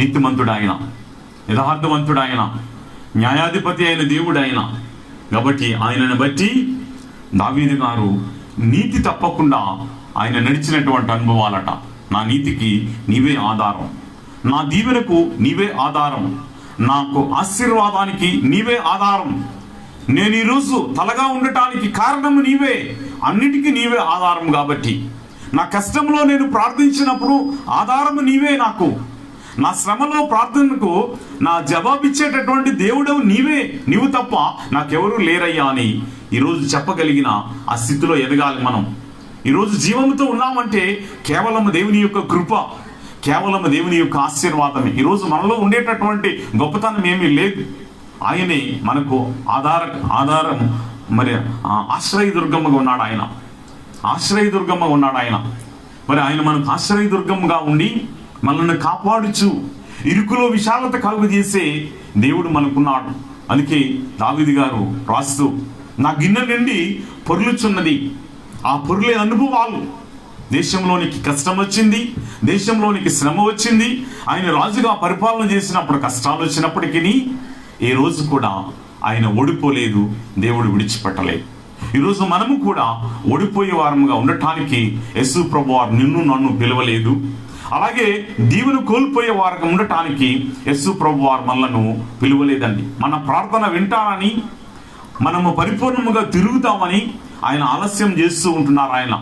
నీతిమంతుడు ఆయన, యథార్థవంతుడు ఆయన, న్యాయాధిపతి అయిన దేవుడు ఆయన. కాబట్టి ఆయనను బట్టి దావీదు గారు నీతి తప్పకుండా ఆయన నడిచినటువంటి అనుభవాలట. నా నీతికి నీవే ఆధారం, నా దీవెనకు నీవే ఆధారం, నాకు ఆశీర్వాదానికి నీవే ఆధారం, నేను ఈరోజు తలగా ఉండటానికి కారణము నీవే, అన్నిటికీ నీవే ఆధారం. కాబట్టి నా కష్టంలో నేను ప్రార్థించినప్పుడు ఆధారము నీవే. నాకు నా శ్రమలో ప్రార్థనకు నా జవాబిచ్చేటటువంటి దేవుడవు నీవే, నీవు తప్ప నాకెవరూ లేరయ్యా అని ఈరోజు చెప్పగలిగిన ఆ స్థితిలో ఎదగాలి మనం. ఈరోజు జీవముతో ఉన్నామంటే కేవలం దేవుని యొక్క కృప, కేవలం దేవుని యొక్క ఆశీర్వాదమే. ఈరోజు మనలో ఉండేటటువంటి గొప్పతనం ఏమీ లేదు. ఆయనే మనకు ఆధారం. మరి ఆశ్రయదుర్గమ్మగా ఉన్నాడు ఆయన, ఆశ్రయదుర్గమ్మగా ఉన్నాడు ఆయన. మరి ఆయన మనకు ఆశ్రయదుర్గమ్మగా ఉండి మనల్ని కాపాడుచు ఇరుకులో విశాలత కలుగు చేసే దేవుడు మనకున్నాడు. అందుకే దావీదు గారు రాస్తూ, నా గిన్నె నుండి పొర్లుచున్నది, ఆ పొర్లే అనుభవాలు. దేశంలోనికి కష్టం వచ్చింది, దేశంలోనికి శ్రమ వచ్చింది, ఆయన రాజుగా పరిపాలన చేసినప్పుడు కష్టాలు వచ్చినప్పటికీ ఏ రోజు కూడా ఆయన ఓడిపోలేదు, దేవుడు విడిచిపెట్టలేదు. ఈరోజు మనము కూడా ఓడిపోయే వారముగా ఉండటానికి యేసు ప్రభువారు నిన్ను నన్ను పిలవలేదు. అలాగే దీవెను కోల్పోయే వారుగా ఉండటానికి యేసు ప్రభువారు మనలను పిలువలేదండి. మన ప్రార్థన వింటానని, మనము పరిపూర్ణముగా తిరుగుతామని ఆయన ఆలస్యం చేస్తూ ఉంటున్నారు. ఆయన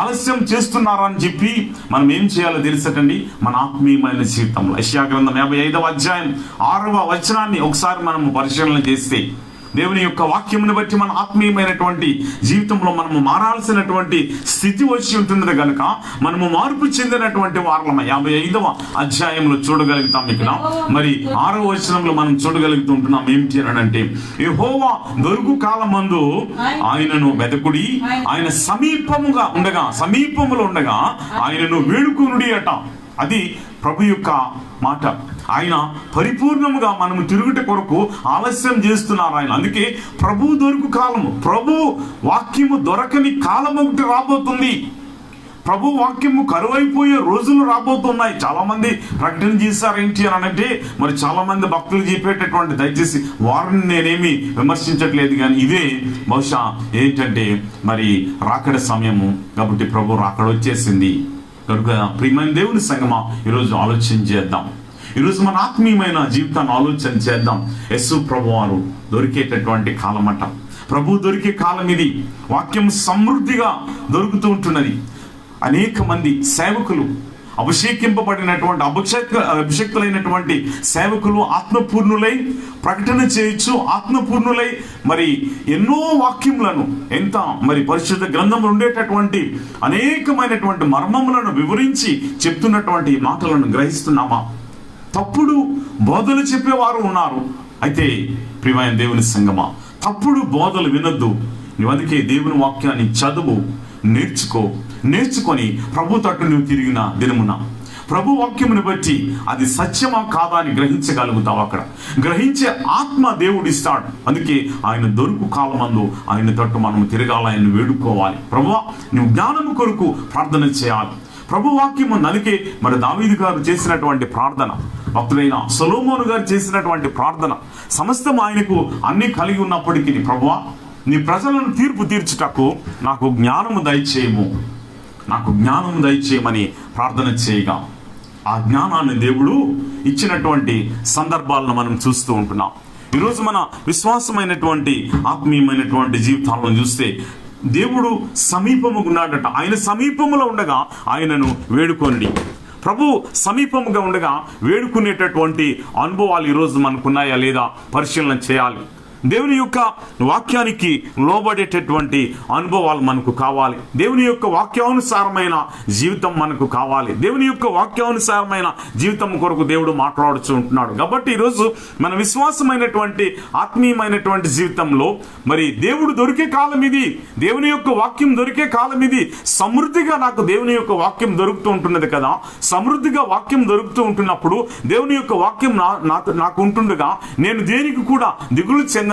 ఆలస్యం చేస్తున్నారని చెప్పి మనం ఏం చేయాలో తెలుసటండి, మన ఆత్మీయమైన జీవితంలో. యెషయా గ్రంథం 55వ అధ్యాయం 6వ వచనాన్ని ఒకసారి మనము పరిశీలన చేస్తే, దేవుని యొక్క వాక్యమును బట్టి మన ఆత్మీయమైనటువంటి జీవితంలో మనము మారాల్సినటువంటి స్థితి వచ్చి ఉంటుంది కనుక మనము మార్పు చెందినటువంటి వారలమ 55వ అధ్యాయంలో చూడగలుగుతాం. ఇక్కడ మరి 6వ వచనంలో మనం చూడగలుగుతూ ఉంటున్నాం. ఏమిటి అంటే, యెహోవా దొరుకు కాలమందు ఆయనను వెదకుడి, ఆయన సమీపములో ఉండగా ఆయనను వేడుకొనుడి అట. అది ప్రభు యొక్క మాట. ఆయన పరిపూర్ణముగా మనము తిరుగుట కొరకు ఆలస్యం చేస్తున్నారు ఆయన. అందుకే ప్రభు దొరుకు కాలము, ప్రభు వాక్యము దొరకని కాలం ఒకటి రాబోతుంది. ప్రభు వాక్యము కరువైపోయే రోజులు రాబోతున్నాయి. చాలా మంది ప్రకటన చేశారు. ఏంటి అని అంటే, మరి చాలా మంది భక్తులు చెప్పేటటువంటి, దయచేసి వారిని నేనేమి విమర్శించట్లేదు, కానీ ఇదే బహుశా ఏంటంటే మరి రాకడ సమయము. కాబట్టి ప్రభు రాకడ వచ్చేసింది కనుక ప్రియమైన దేవుని సంగమా, ఈరోజు ఆలోచన చేద్దాం. ఈరోజు మన ఆత్మీయమైన జీవితాన్ని ఆలోచన చేద్దాం. యేసు ప్రభువారు దొరికేటటువంటి కాలం అంట. ప్రభు దొరికే కాలం ఇది. వాక్యం సమృద్ధిగా దొరుకుతూ ఉంటున్నది. అనేక మంది సేవకులు, అభిషేకింపబడినటువంటి అభిషేక్తులైనటువంటి సేవకులు ఆత్మపూర్ణులై ప్రకటన చేయొచ్చు. ఆత్మపూర్ణులై మరి ఎన్నో వాక్యములను, ఎంత మరి పరిశుద్ధ గ్రంథంలో ఉండేటటువంటి అనేకమైనటువంటి మర్మములను వివరించి చెప్తున్నటువంటి మాటలను గ్రహిస్తున్నామా? తప్పుడు బోధలు చెప్పేవారు ఉన్నారు. అయితే ప్రియమైన దేవుని సంగమా, తప్పుడు బోధలు వినొద్దు. నువ్వు అందుకే దేవుని వాక్యాన్ని చదువు, నేర్చుకొని ప్రభు తట్టు నువ్వు తిరిగిన దినమున, ప్రభు వాక్యమును బట్టి అది సత్యమా కాదా అని గ్రహించగలుగుతావు. అక్కడ గ్రహించే ఆత్మ దేవుడు ఇస్తాడు. అందుకే ఆయన దొరుకు కాలమందు ఆయన తట్టు మనం తిరగాలి, ఆయన వేడుకోవాలి. ప్రభువా నువ్వు జ్ఞానము కొరకు ప్రార్థన చేయాలి. ప్రభు వాక్యము అందుకే మరి దావీదు గారు చేసినటువంటి ప్రార్థన, భక్తుడైన సొలొమోను గారు చేసినటువంటి ప్రార్థన, సమస్తం ఆయనకు అన్ని కలిగి ఉన్నప్పటికీ ప్రభువా నీ ప్రజలను తీర్పు తీర్చుటకు నాకు జ్ఞానము దయచేయము, నాకు జ్ఞానము దయచేయమని ప్రార్థన చేయగా ఆ జ్ఞానాన్ని దేవుడు ఇచ్చినటువంటి సందర్భాలను మనం చూస్తూ ఉంటున్నాం. ఈరోజు మన విశ్వాసమైనటువంటి ఆత్మీయమైనటువంటి జీవితాలను చూస్తే దేవుడు సమీపముగా ఉన్నాడట. ఆయన సమీపములో ఉండగా ఆయనను వేడుకొనిడి. ప్రభు సమీపముగా ఉండగా వేడుకునేటటువంటి అనుభవాలు ఈరోజు మనకున్నాయా లేదా పరిశీలన చేయాలి. దేవుని యొక్క వాక్యానికి లోబడేటటువంటి అనుభవాలు మనకు కావాలి. దేవుని యొక్క వాక్యానుసారమైన జీవితం మనకు కావాలి. దేవుని యొక్క వాక్యానుసారమైన జీవితం కొరకు దేవుడు మాట్లాడుతూ ఉంటున్నాడు. కాబట్టి ఈరోజు మన విశ్వాసమైనటువంటి ఆత్మీయమైనటువంటి జీవితంలో మరి దేవుడు దొరికే కాలం ఇది, దేవుని యొక్క వాక్యం దొరికే కాలం ఇది. సమృద్ధిగా నాకు దేవుని యొక్క వాక్యం దొరుకుతూ ఉంటున్నది కదా. సమృద్ధిగా వాక్యం దొరుకుతూ ఉంటున్నప్పుడు దేవుని యొక్క వాక్యం నాకు ఉంటుండగా నేను దేనికి కూడా దిగులు చెందను,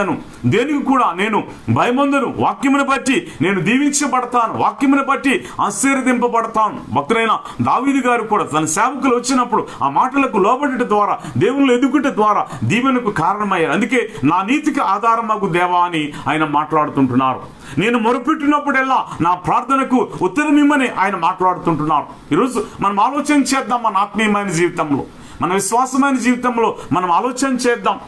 దేనికి కూడా నేను భయమందును. వాక్యమును బట్టి నేను దీవించబడతాను, వాక్యమును బట్టి ఆశీర్వదింపబడతాను. భక్తుడైన దావీదు గారు కూడా తన సేవకులు వచ్చినప్పుడు ఆ మాటలకు లోబడట ద్వారా, దేవుళ్ళు ఎదుగుట ద్వారా దీవెనకు కారణమయ్యారు. అందుకే నా నీతికి ఆధారమగు దేవా అని ఆయన మాట్లాడుతుంటున్నారు. నేను మొరపెట్టినప్పుడల్లా నా ప్రార్థనకు ఉత్తరం ఇమ్మని ఆయన మాట్లాడుతుంటున్నారు. ఈరోజు మనం ఆలోచన చేద్దాం. మన ఆత్మీయమైన జీవితంలో, మన విశ్వాసమైన జీవితంలో మనం ఆలోచన చేద్దాం.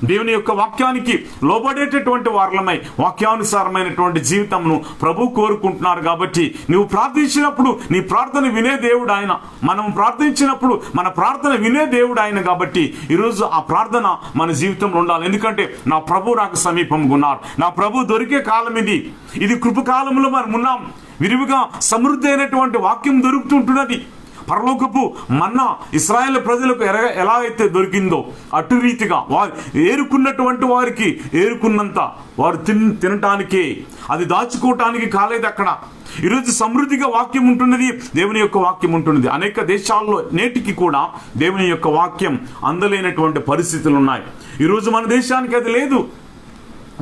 దేవుని యొక్క వాక్యానికి లోబడేటటువంటి వారలమై వాక్యానుసారమైనటువంటి జీవితంను ప్రభు కోరుకుంటున్నారు. కాబట్టి నువ్వు ప్రార్థించినప్పుడు నీ ప్రార్థన వినే దేవుడు ఆయన. మనం ప్రార్థించినప్పుడు మన ప్రార్థన వినే దేవుడు ఆయన. కాబట్టి ఈరోజు ఆ ప్రార్థన మన జీవితంలో ఉండాలి. ఎందుకంటే నా ప్రభు నాకు సమీపంగా ఉన్నారు, నా ప్రభు దొరికే కాలం ఇది. ఇది కృపకాలంలో మనం ఉన్నాం. విరివిగా సమృద్ధి అయినటువంటి వాక్యం దొరుకుతుంటున్నది. పరలోకపు మన్నా ఇశ్రాయేలు ప్రజలకు ఎలా అయితే దొరికిందో అటు రీతిగా వారు ఏరుకున్నటువంటి వారికి ఏరుకున్నంత వారు తినటానికే, అది దాచుకోవటానికి కాలేదు. అక్కడ ఈరోజు సమృద్ధిగా వాక్యం ఉంటున్నది, దేవుని యొక్క వాక్యం ఉంటున్నది. అనేక దేశాల్లో నేటికి కూడా దేవుని యొక్క వాక్యం అందలేనటువంటి పరిస్థితులు ఉన్నాయి. ఈరోజు మన దేశానికి అది లేదు.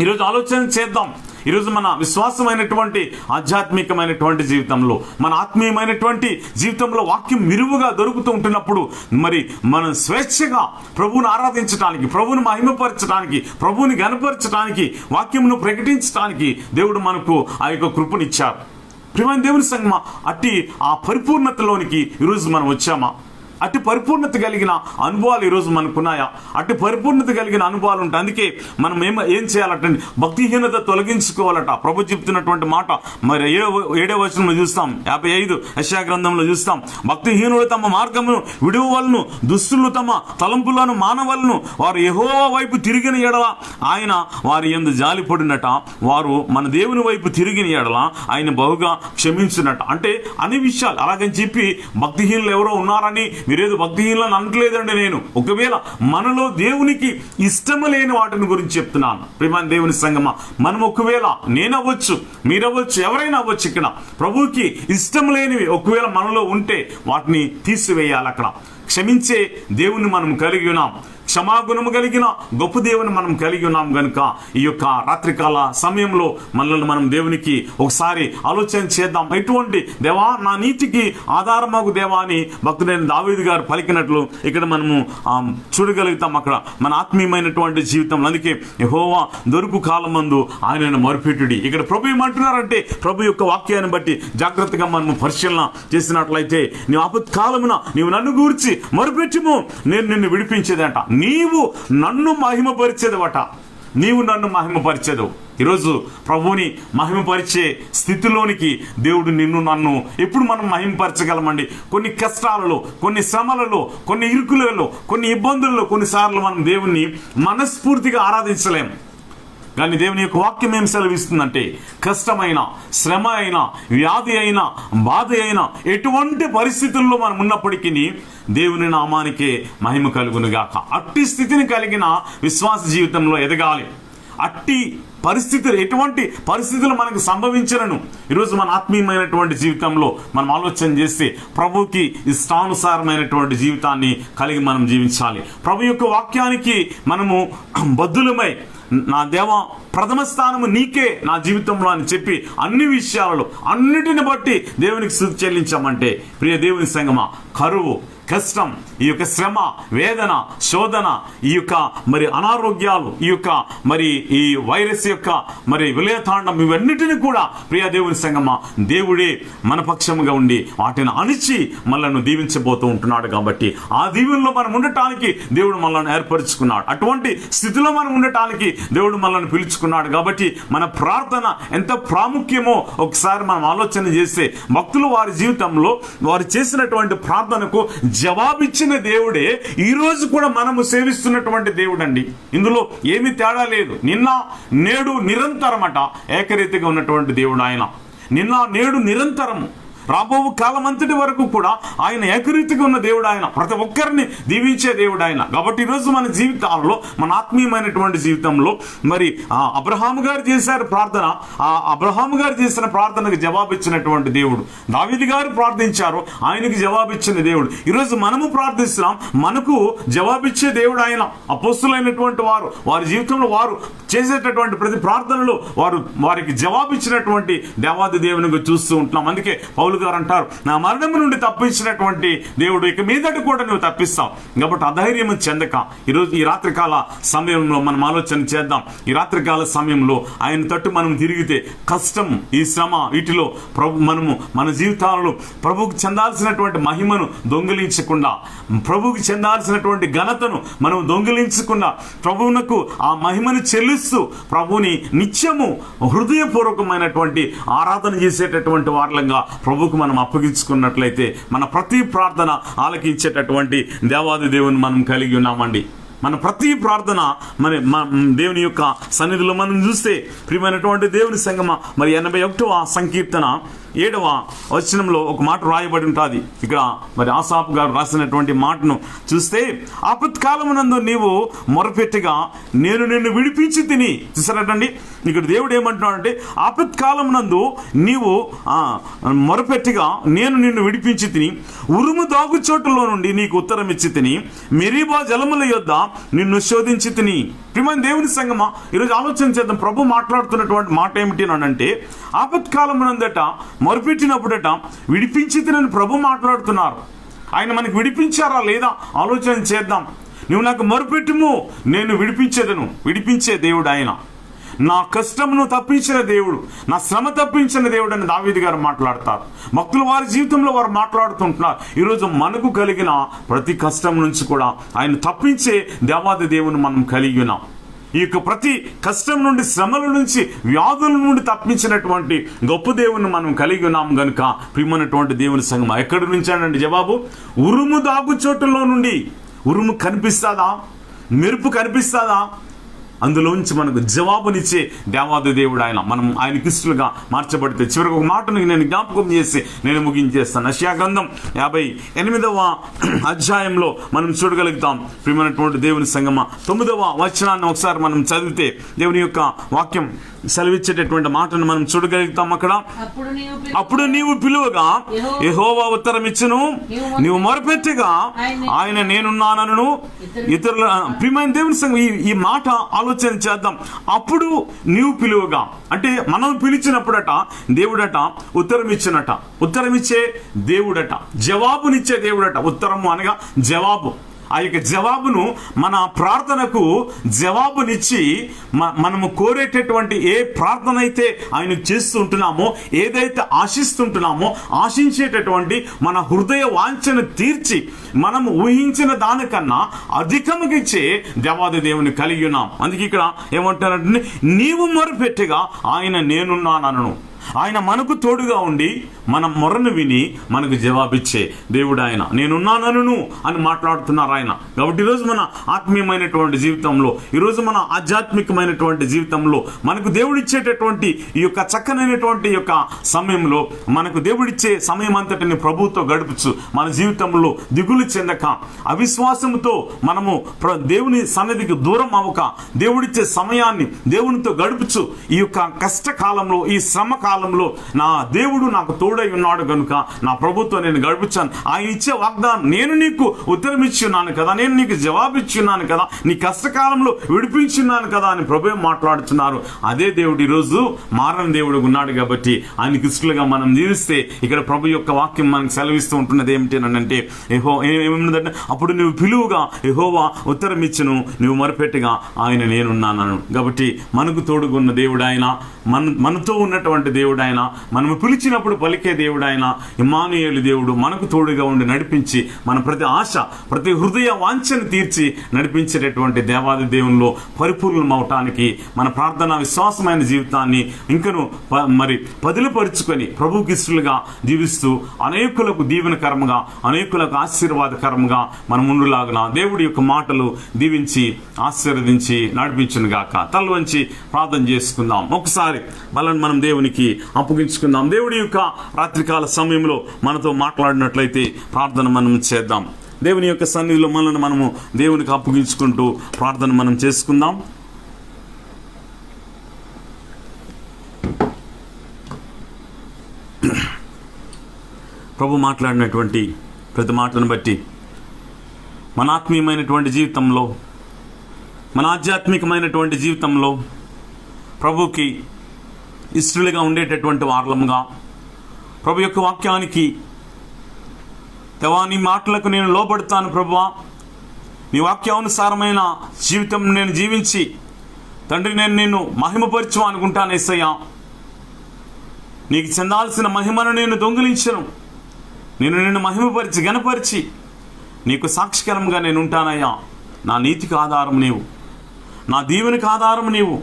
ఈరోజు ఆలోచన చేద్దాం. ఈరోజు మన విశ్వాసమైనటువంటి ఆధ్యాత్మికమైనటువంటి జీవితంలో, మన ఆత్మీయమైనటువంటి జీవితంలో వాక్యం విరువుగా దొరుకుతూ ఉంటున్నప్పుడు మరి మనం స్వేచ్ఛగా ప్రభువుని ఆరాధించడానికి, ప్రభువుని మహిమపరచడానికి, ప్రభువుని గణపరచడానికి, వాక్యమును ప్రకటించడానికి దేవుడు మనకు ఆ యొక్క కృపనిచ్చారు. ప్రియమైన దేవుని సంగమా, అట్టి ఆ పరిపూర్ణతలోనికి ఈరోజు మనం వచ్చామా? అట్టి పరిపూర్ణత కలిగిన అనుభవాలు ఈరోజు మనకున్నాయా? అట్టి పరిపూర్ణత కలిగిన అనుభవాలు ఉంటాయి. అందుకే మనం ఏం చేయాలంటే భక్తిహీనత తొలగించుకోవాలట. ప్రభు చెప్తున్నటువంటి మాట మరి 7వ వచనంలో చూస్తాం, 55 యెషయా గ్రంథంలో చూస్తాం. భక్తిహీనులు తమ మార్గమును విడువవలను, దుస్తులు తమ తలంపులను మానవలను, వారు యెహోవా వైపు తిరిగిన ఎడల ఆయన వారి యందు జాలిపడినట, వారు మన దేవుని వైపు తిరిగిన ఎడల ఆయన బహుగా క్షమించినట. అంటే అన్ని విషయాలు అలాగని చెప్పి భక్తిహీనులు ఎవరో ఉన్నారని మీరేదో భక్తిహీనులను అనట్లేదండి నేను. ఒకవేళ మనలో దేవునికి ఇష్టము లేని వాటిని గురించి చెప్తున్నాను. ప్రియమైన దేవుని సంగమా, మనం ఒకవేళ నేనవ్వచ్చు, మీరవ్వచ్చు, ఎవరైనా అవ్వచ్చు, ఇక్కడ ప్రభువుకి ఇష్టం లేనివి ఒకవేళ మనలో ఉంటే వాటిని తీసివేయాలి. అక్కడ క్షమించే దేవుని మనం కలిగి ఉన్నాం, క్షమాగుణము కలిగిన గొప్ప దేవుని మనం కలిగి ఉన్నాం. గనుక ఈ యొక్క రాత్రికాల సమయంలో మనల్ని మనం దేవునికి ఒకసారి ఆలోచన చేద్దాం. ఎటువంటి దేవా నా నీతికి ఆధారమగు దేవా అని భక్తుడైన దావీదు గారు పలికినట్లు ఇక్కడ మనము చూడగలుగుతాం. అక్కడ మన ఆత్మీయమైనటువంటి జీవితంలో. అందుకే యెహోవా దొరుకు కాలమందు ఆయనను మొరపెట్టుడి. ఇక్కడ ప్రభు ఏమంటున్నారంటే, ప్రభు యొక్క వాక్యాన్ని బట్టి జాగ్రత్తగా మనము పరిశీలన చేసినట్లయితే, నీ ఆపత్కాలమున నీవు నన్ను గూర్చి మొరపెట్టుము, నేను నిన్ను విడిపించేదంట. నీవు నన్ను మహిమపరిచేదవట, నీవు నన్ను మహిమపరిచేదు. ఈరోజు ప్రభువుని మహిమపరిచే స్థితిలోనికి దేవుడు నిన్ను నన్ను ఎప్పుడు మనం మహిమపరచగలమండి? కొన్ని కష్టాలలో, కొన్ని శ్రమలలో, కొన్ని ఇరుకులలో, కొన్ని ఇబ్బందులలో కొన్నిసార్లు మనం దేవుణ్ణి మనస్ఫూర్తిగా ఆరాధించలేం. కానీ దేవుని యొక్క వాక్యం ఏం సెలవిస్తుందంటే, కష్టమైన, శ్రమ అయినా, వ్యాధి అయినా, బాధ అయినా, ఎటువంటి పరిస్థితుల్లో మనం ఉన్నప్పటికీ దేవుని నామానికే మహిమ కలుగునుగాక. అట్టి స్థితిని కలిగిన విశ్వాస జీవితంలో ఎదగాలి. అట్టి పరిస్థితులు, ఎటువంటి పరిస్థితులు మనకు సంభవించను ఈరోజు మన ఆత్మీయమైనటువంటి జీవితంలో మనం ఆలోచన చేస్తే ప్రభుకి ఇష్టానుసారమైనటువంటి జీవితాన్ని కలిగి మనం జీవించాలి. ప్రభు యొక్క వాక్యానికి మనము బద్ధులమై, నా దేవా ప్రథమ స్థానము నీకే నా జీవితంలో అని చెప్పి అన్ని విషయాలలో అన్నిటిని బట్టి దేవునికి స్తుతి చెల్లించామంటే, ప్రియ దేవుని సంగమా, కరువు, కష్టం, ఈ యొక్క శ్రమ, వేదన, శోధన, ఈ యొక్క మరి అనారోగ్యాలు, ఈ యొక్క మరి ఈ వైరస్ యొక్క మరి విలయతాండం, ఇవన్నిటిని కూడా ప్రియ దేవుని సంగమా దేవుడే మన పక్షముగా ఉండి వాటిని అణిచి మనల్ని దీవించబోతూ ఉంటున్నాడు. కాబట్టి ఆ దీవెనలో మనం ఉండటానికి దేవుడు మనల్ని ఏర్పరచుకున్నాడు. అటువంటి స్థితిలో మనం ఉండటానికి దేవుడు మనల్ని పిలుచుకున్నాడు. కాబట్టి మన ప్రార్థన ఎంత ప్రాముఖ్యమో ఒకసారి మనం ఆలోచన చేస్తే, భక్తులు వారి జీవితంలో వారు చేసినటువంటి ప్రార్థనకు జవాబిచ్చిన దేవుడే ఈ రోజు కూడా మనము సేవిస్తున్నటువంటి దేవుడు అండి. ఇందులో ఏమీ తేడా లేదు. నిన్న నేడు నిరంతరమట ఏకరీతిగా ఉన్నటువంటి దేవుడు ఆయన. నిన్న నేడు నిరంతరము, రాబో కాలం అంతటి వరకు కూడా ఆయన ఏకరీతిగా ఉన్న దేవుడు ఆయన. ప్రతి ఒక్కరిని దీవించే దేవుడు ఆయన. కాబట్టి ఈరోజు మన జీవితాల్లో, మన ఆత్మీయమైనటువంటి జీవితంలో మరి అబ్రహాము గారు చేశారు ప్రార్థన. ఆ అబ్రహాము గారు చేసిన ప్రార్థనకు జవాబిచ్చినటువంటి దేవుడు. దావీదు గారు ప్రార్థించారు, ఆయనకి జవాబిచ్చిన దేవుడు. ఈరోజు మనము ప్రార్థిస్తున్నాం, మనకు జవాబిచ్చే దేవుడు ఆయన. అపోస్తులైనటువంటి వారు వారి జీవితంలో వారు చేసేటటువంటి ప్రతి ప్రార్థనలో వారికి జవాబిచ్చినటువంటి దేవాది దేవునిగా చూస్తూ ఉంటున్నాం. అందుకే పౌలు గారు అంటారు, నా మరణం నుండి తప్పించినటువంటి దేవుడు ఇక మీదటి కూడా నువ్వు తప్పిస్తావు. కాబట్టి అధైర్యం చెందక ఈరోజు ఈ రాత్రికాల సమయంలో మనం ఆలోచన చేద్దాం. ఈ రాత్రికాల సమయంలో ఆయన తట్టు మనం తిరిగితే కష్టం, ఈ శ్రమ, వీటిలో మనము మన జీవితాలలో ప్రభువుకు చెందాల్సినటువంటి మహిమను దొంగిలించకుండా, ప్రభువుకి చెందాల్సినటువంటి ఘనతను మనం దొంగిలించకుండా, ప్రభువునకు ఆ మహిమను చెల్లిస్తూ ప్రభువుని నిత్యము హృదయపూర్వకమైనటువంటి ఆరాధన చేసేటటువంటి వారులంగా ప్రభువుకు మనం అప్పగించుకున్నట్లయితే మన ప్రతి ప్రార్థన ఆలకించేటటువంటి దేవాది దేవుని మనం కలిగి ఉన్నామండి. మన ప్రతి ప్రార్థన మరి దేవుని యొక్క సన్నిధిలో మనం చూస్తే, ప్రియమైనటువంటి దేవుని సంగమ, మరి 81వ సంకీర్తన 7వ వచనంలో ఒక మాట రాయబడి ఉంటుంది. ఇక్కడ మరి ఆసాపు గారు రాసినటువంటి మాటను చూస్తే, ఆపత్కాలమునందు నీవు మొరపెట్టగా నేను నిన్ను విడిపించి తిని. చూసారటండి, ఇక్కడ దేవుడు ఏమంటున్నాడంటే, ఆపత్కాలమునందు నీవు మొరపెట్టగా నేను నిన్ను విడిపించి తిని, ఉరుము దాగు చోటులో నుండి నీకు ఉత్తరం ఇచ్చి తిని, మెరీబా జలముల యొద్ద నిన్ను శోధించి తిని. ప్రియమైన దేవుని సంగమా, ఈరోజు ఆలోచన చేద్దాం. ప్రభు మాట్లాడుతున్నటువంటి మాట ఏమిటి అంటే, ఆపత్కాలమునందట మొరపెట్టినప్పుడట విడిపించి తినని ప్రభు మాట్లాడుతున్నారు. ఆయన మనకు విడిపించారా లేదా ఆలోచన చేద్దాం. నువ్వు నాకు మొరపెట్టుము, నేను విడిపించేదను. విడిపించే దేవుడు ఆయన. నా కష్టమును తప్పించిన దేవుడు, నా శ్రమ తప్పించిన దేవుడు అని దావీదు గారు మాట్లాడతారు. భక్తులు వారి జీవితంలో వారు మాట్లాడుతుంటున్నారు. ఈరోజు మనకు కలిగిన ప్రతి కష్టం నుంచి కూడా ఆయన తప్పించే దేవాది దేవుని మనం కలిగి ఉన్నాం. ఈ యొక్క ప్రతి కష్టం నుండి, శ్రమల నుంచి, వ్యాధుల నుండి తప్పించినటువంటి గొప్ప దేవుని మనం కలిగి ఉన్నాం గనుక, ప్రియమైనటువంటి దేవుని సంగమం, ఎక్కడి నుంచానండి జవాబు? ఉరుము దాగు చోటులో నుండి. ఉరుము కనిపిస్తుందా? మెరుపు కనిపిస్తుందా? అందులోంచి మనకు జవాబునిచ్చే దేవాది దేవుడు ఆయన. మనం ఆయన క్రిస్తులుగా మార్చబడితే, చివరికి ఒక మాటను నేను జ్ఞాపకం చేసి నేను ముగించేస్తాను. యెషయా గ్రంథం 58వ అధ్యాయంలో మనం చూడగలుగుతాం. ప్రియమైనటువంటి దేవుని సంగమ, 9వ వచనాన్ని ఒకసారి మనం చదివితే దేవుని యొక్క వాక్యం సెలవిచ్చేటటువంటి మాటను మనం చూడగలుగుతాం. అక్కడ, అప్పుడు నీవు పిలువగా యెహోవా ఉత్తరం ఇచ్చును, నీవు మొరపెట్టగా ఆయన నేనున్నానను. ఇతరుల ప్రియమైన దేవుని సంగం, ఈ మాట ఆలోచన చేద్దాం. అప్పుడు నీవు పిలువగా అంటే మనం పిలిచినప్పుడట దేవుడట ఉత్తరం ఇచ్చినట. ఉత్తరం ఇచ్చే దేవుడట, జవాబునిచ్చే దేవుడట. ఉత్తరము అనగా జవాబు. ఆ యొక్క జవాబును, మన ప్రార్థనకు జవాబునిచ్చి మనము కోరేటటువంటి ఏ ప్రార్థన అయితే ఆయన చేస్తుంటున్నామో, ఏదైతే ఆశిస్తుంటున్నామో, ఆశించేటటువంటి మన హృదయ వాంఛను తీర్చి మనము ఊహించిన దానికన్నా అధికముగా ఇచ్చే దేవాది దేవుని కలిగి ఉన్నాం. అందుకే ఇక్కడ ఏమంటారంటే, నీవు మొరపెట్టగా ఆయన నేనున్నానను. ఆయన మనకు తోడుగా ఉండి మన మొరను విని మనకు జవాబిచ్చే దేవుడు ఆయన. నేనున్నానను అని మాట్లాడుతున్నారు ఆయన. కాబట్టి ఈరోజు మన ఆత్మీయమైనటువంటి జీవితంలో, ఈరోజు మన ఆధ్యాత్మికమైనటువంటి జీవితంలో మనకు దేవుడిచ్చేటటువంటి ఈ యొక్క చక్కనైనటువంటి యొక్క సమయంలో మనకు దేవుడిచ్చే సమయం అంతటిని ప్రభువుతో గడుపుచు మన జీవితంలో దిగులు చెందక, అవిశ్వాసంతో మనము దేవుని సన్నిధికి దూరం అవ్వక, దేవుడిచ్చే సమయాన్ని దేవునితో గడుపుచు ఈ యొక్క కష్టకాలంలో, ఈ శ్రమ కాలంలో నా దేవుడు నాకు తోడై ఉన్నాడు కనుక నా ప్రభుత్వం నేను గడుపుచాను. ఆయన ఇచ్చే వాగ్దానం, నేను నీకు ఉత్తరం ఇచ్చున్నాను కదా, నేను నీకు జవాబు ఇచ్చున్నాను కదా, నీ కష్టకాలంలో విడిపించున్నాను కదా అని ప్రభు మాట్లాడుతున్నారు. అదే దేవుడు ఈరోజు మారని దేవుడు ఉన్నాడు. కాబట్టి ఆయనకి ఇష్టలుగా మనం జీవిస్తే ఇక్కడ ప్రభు యొక్క వాక్యం మనకు సెలవిస్తూ ఉంటున్నది ఏమిటనంటే, ఏమున్నదంటే, అప్పుడు నువ్వు పిలువుగా యెహోవా ఉత్తరం ఇచ్చును, నువ్వు మొరపెట్టుగా ఆయన నేనున్నాను. కాబట్టి మనకు తోడుగున్న దేవుడు ఆయన, మనతో ఉన్నటువంటి దేవుడు ఆయన, మనము పిలిచినప్పుడు పలికే దేవుడు ఆయన, ఇమ్మానుయేలు దేవుడు మనకు తోడుగా ఉండి నడిపించి మన ప్రతి ఆశ, ప్రతి హృదయ వాంఛను తీర్చి నడిపించేటటువంటి దేవాది దేవునిలో పరిపూర్ణం అవటానికి మన ప్రార్థన విశ్వాసమైన జీవితాన్ని ఇంకను మరి పదిలిపరుచుకొని ప్రభువుకి ఇష్టలుగా జీవిస్తూ అనేకులకు దీవెనకరంగా, అనేకులకు ఆశీర్వాదకరంగా మన ముందులాగున దేవుడి యొక్క మాటలు దీవించి ఆశీర్వదించి నడిపించును గాక. తల వంచి ప్రార్థన చేసుకుందాం. ఒకసారి బలను మనం దేవునికి అప్పగించుకుందాం. దేవుడి యొక్క రాత్రికాల సమయంలో మనతో మాట్లాడినట్లయితే ప్రార్థన మనం చేద్దాం. దేవుని యొక్క సన్నిధిలో మనల్ని మనము దేవునికి అప్పగించుకుంటూ ప్రార్థన మనం చేసుకుందాం. ప్రభు మాట్లాడినటువంటి ప్రతి మాటను బట్టి మన ఆత్మీయమైనటువంటి జీవితంలో, మన ఆధ్యాత్మికమైనటువంటి జీవితంలో ప్రభుకి ఇష్టలుగా ఉండేటటువంటి వారలముగా, ప్రభు యొక్క వాక్యానికి దేవా నీ మాటలకు నేను లోబడతాను ప్రభువా, నీ వాక్యానుసారమైన జీవితం నేను జీవించి తండ్రి నేను నిన్ను మహిమపరచు అనుకుంటాను యేసయ్యా. నీకు చెందాల్సిన మహిమను నేను దొంగిలించను. నేను నిన్ను మహిమపరిచి గణపరిచి నీకు సాక్షికరంగా నేను ఉంటానయ్యా. నా నీతికి ఆధారం నీవు, నా దీవెనికి ఆధారం నీవు,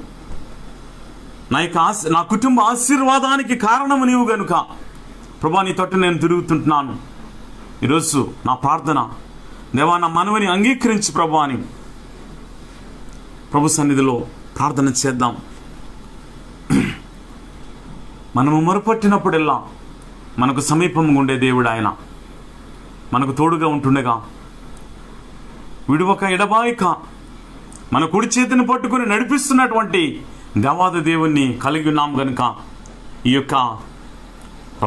నా కుటుంబ ఆశీర్వాదానికి కారణము నీవు గనుక ప్రభా నీ తోట నేను తిరుగుతుంటున్నాను. ఈరోజు నా ప్రార్థన దేవా నా మనవిని అంగీకరించి ప్రభా అని ప్రభు సన్నిధిలో ప్రార్థన చేద్దాం. మనము మొరపట్టినప్పుడెల్లా మనకు సమీపంగా ఉండే దేవుడు ఆయన, మనకు తోడుగా ఉంటుండగా విడువక ఎడబాయిక మన కుడి చేతిని పట్టుకుని నడిపిస్తున్నటువంటి దేవాది దేవుణ్ణి కలిగి ఉన్నాం గనుక ఈ యొక్క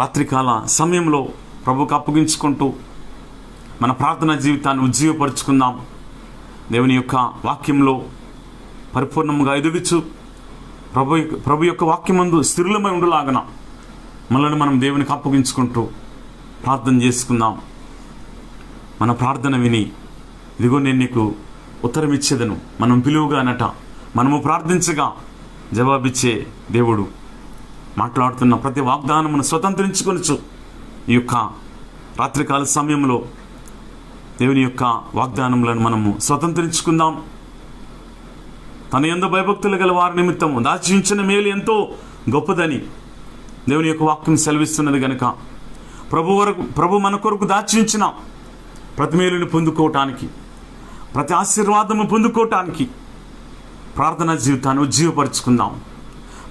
రాత్రికాల సమయంలో ప్రభుకు అప్పగించుకుంటూ మన ప్రార్థనా జీవితాన్ని ఉజ్జీవపరుచుకుందాం. దేవుని యొక్క వాక్యంలో పరిపూర్ణంగా ఎదుగుచు ప్రభు యొక్క వాక్యమందు స్థిరులమై ఉండులాగన మనల్ని మనం దేవునికి అప్పగించుకుంటూ ప్రార్థన చేసుకుందాం. మన ప్రార్థన విని ఇదిగో నేను నీకు ఉత్తరం ఇచ్చేదను, మనం పిలువుగా అనట, మనము ప్రార్థించగా జవాబిచ్చే దేవుడు మాట్లాడుతున్న ప్రతి వాగ్దానమును స్వతంత్రించుకొనొచ్చు. ఈ యొక్క రాత్రికాల సమయంలో దేవుని యొక్క వాగ్దానములను మనము స్వతంత్రించుకుందాం. తన యందు భయభక్తులు గల వారి నిమిత్తము దాచి ఉంచిన మేలు ఎంతో గొప్పదని దేవుని యొక్క వాక్యం సెలవిస్తున్నది కనుక ప్రభు మన కొరకు దాచి ఉంచిన ప్రతి మేలుని పొందుకోవటానికి, ప్రతి ఆశీర్వాదము పొందుకోవటానికి ప్రార్థనా జీవితాన్ని ఉజ్జీవపరుచుకుందాం.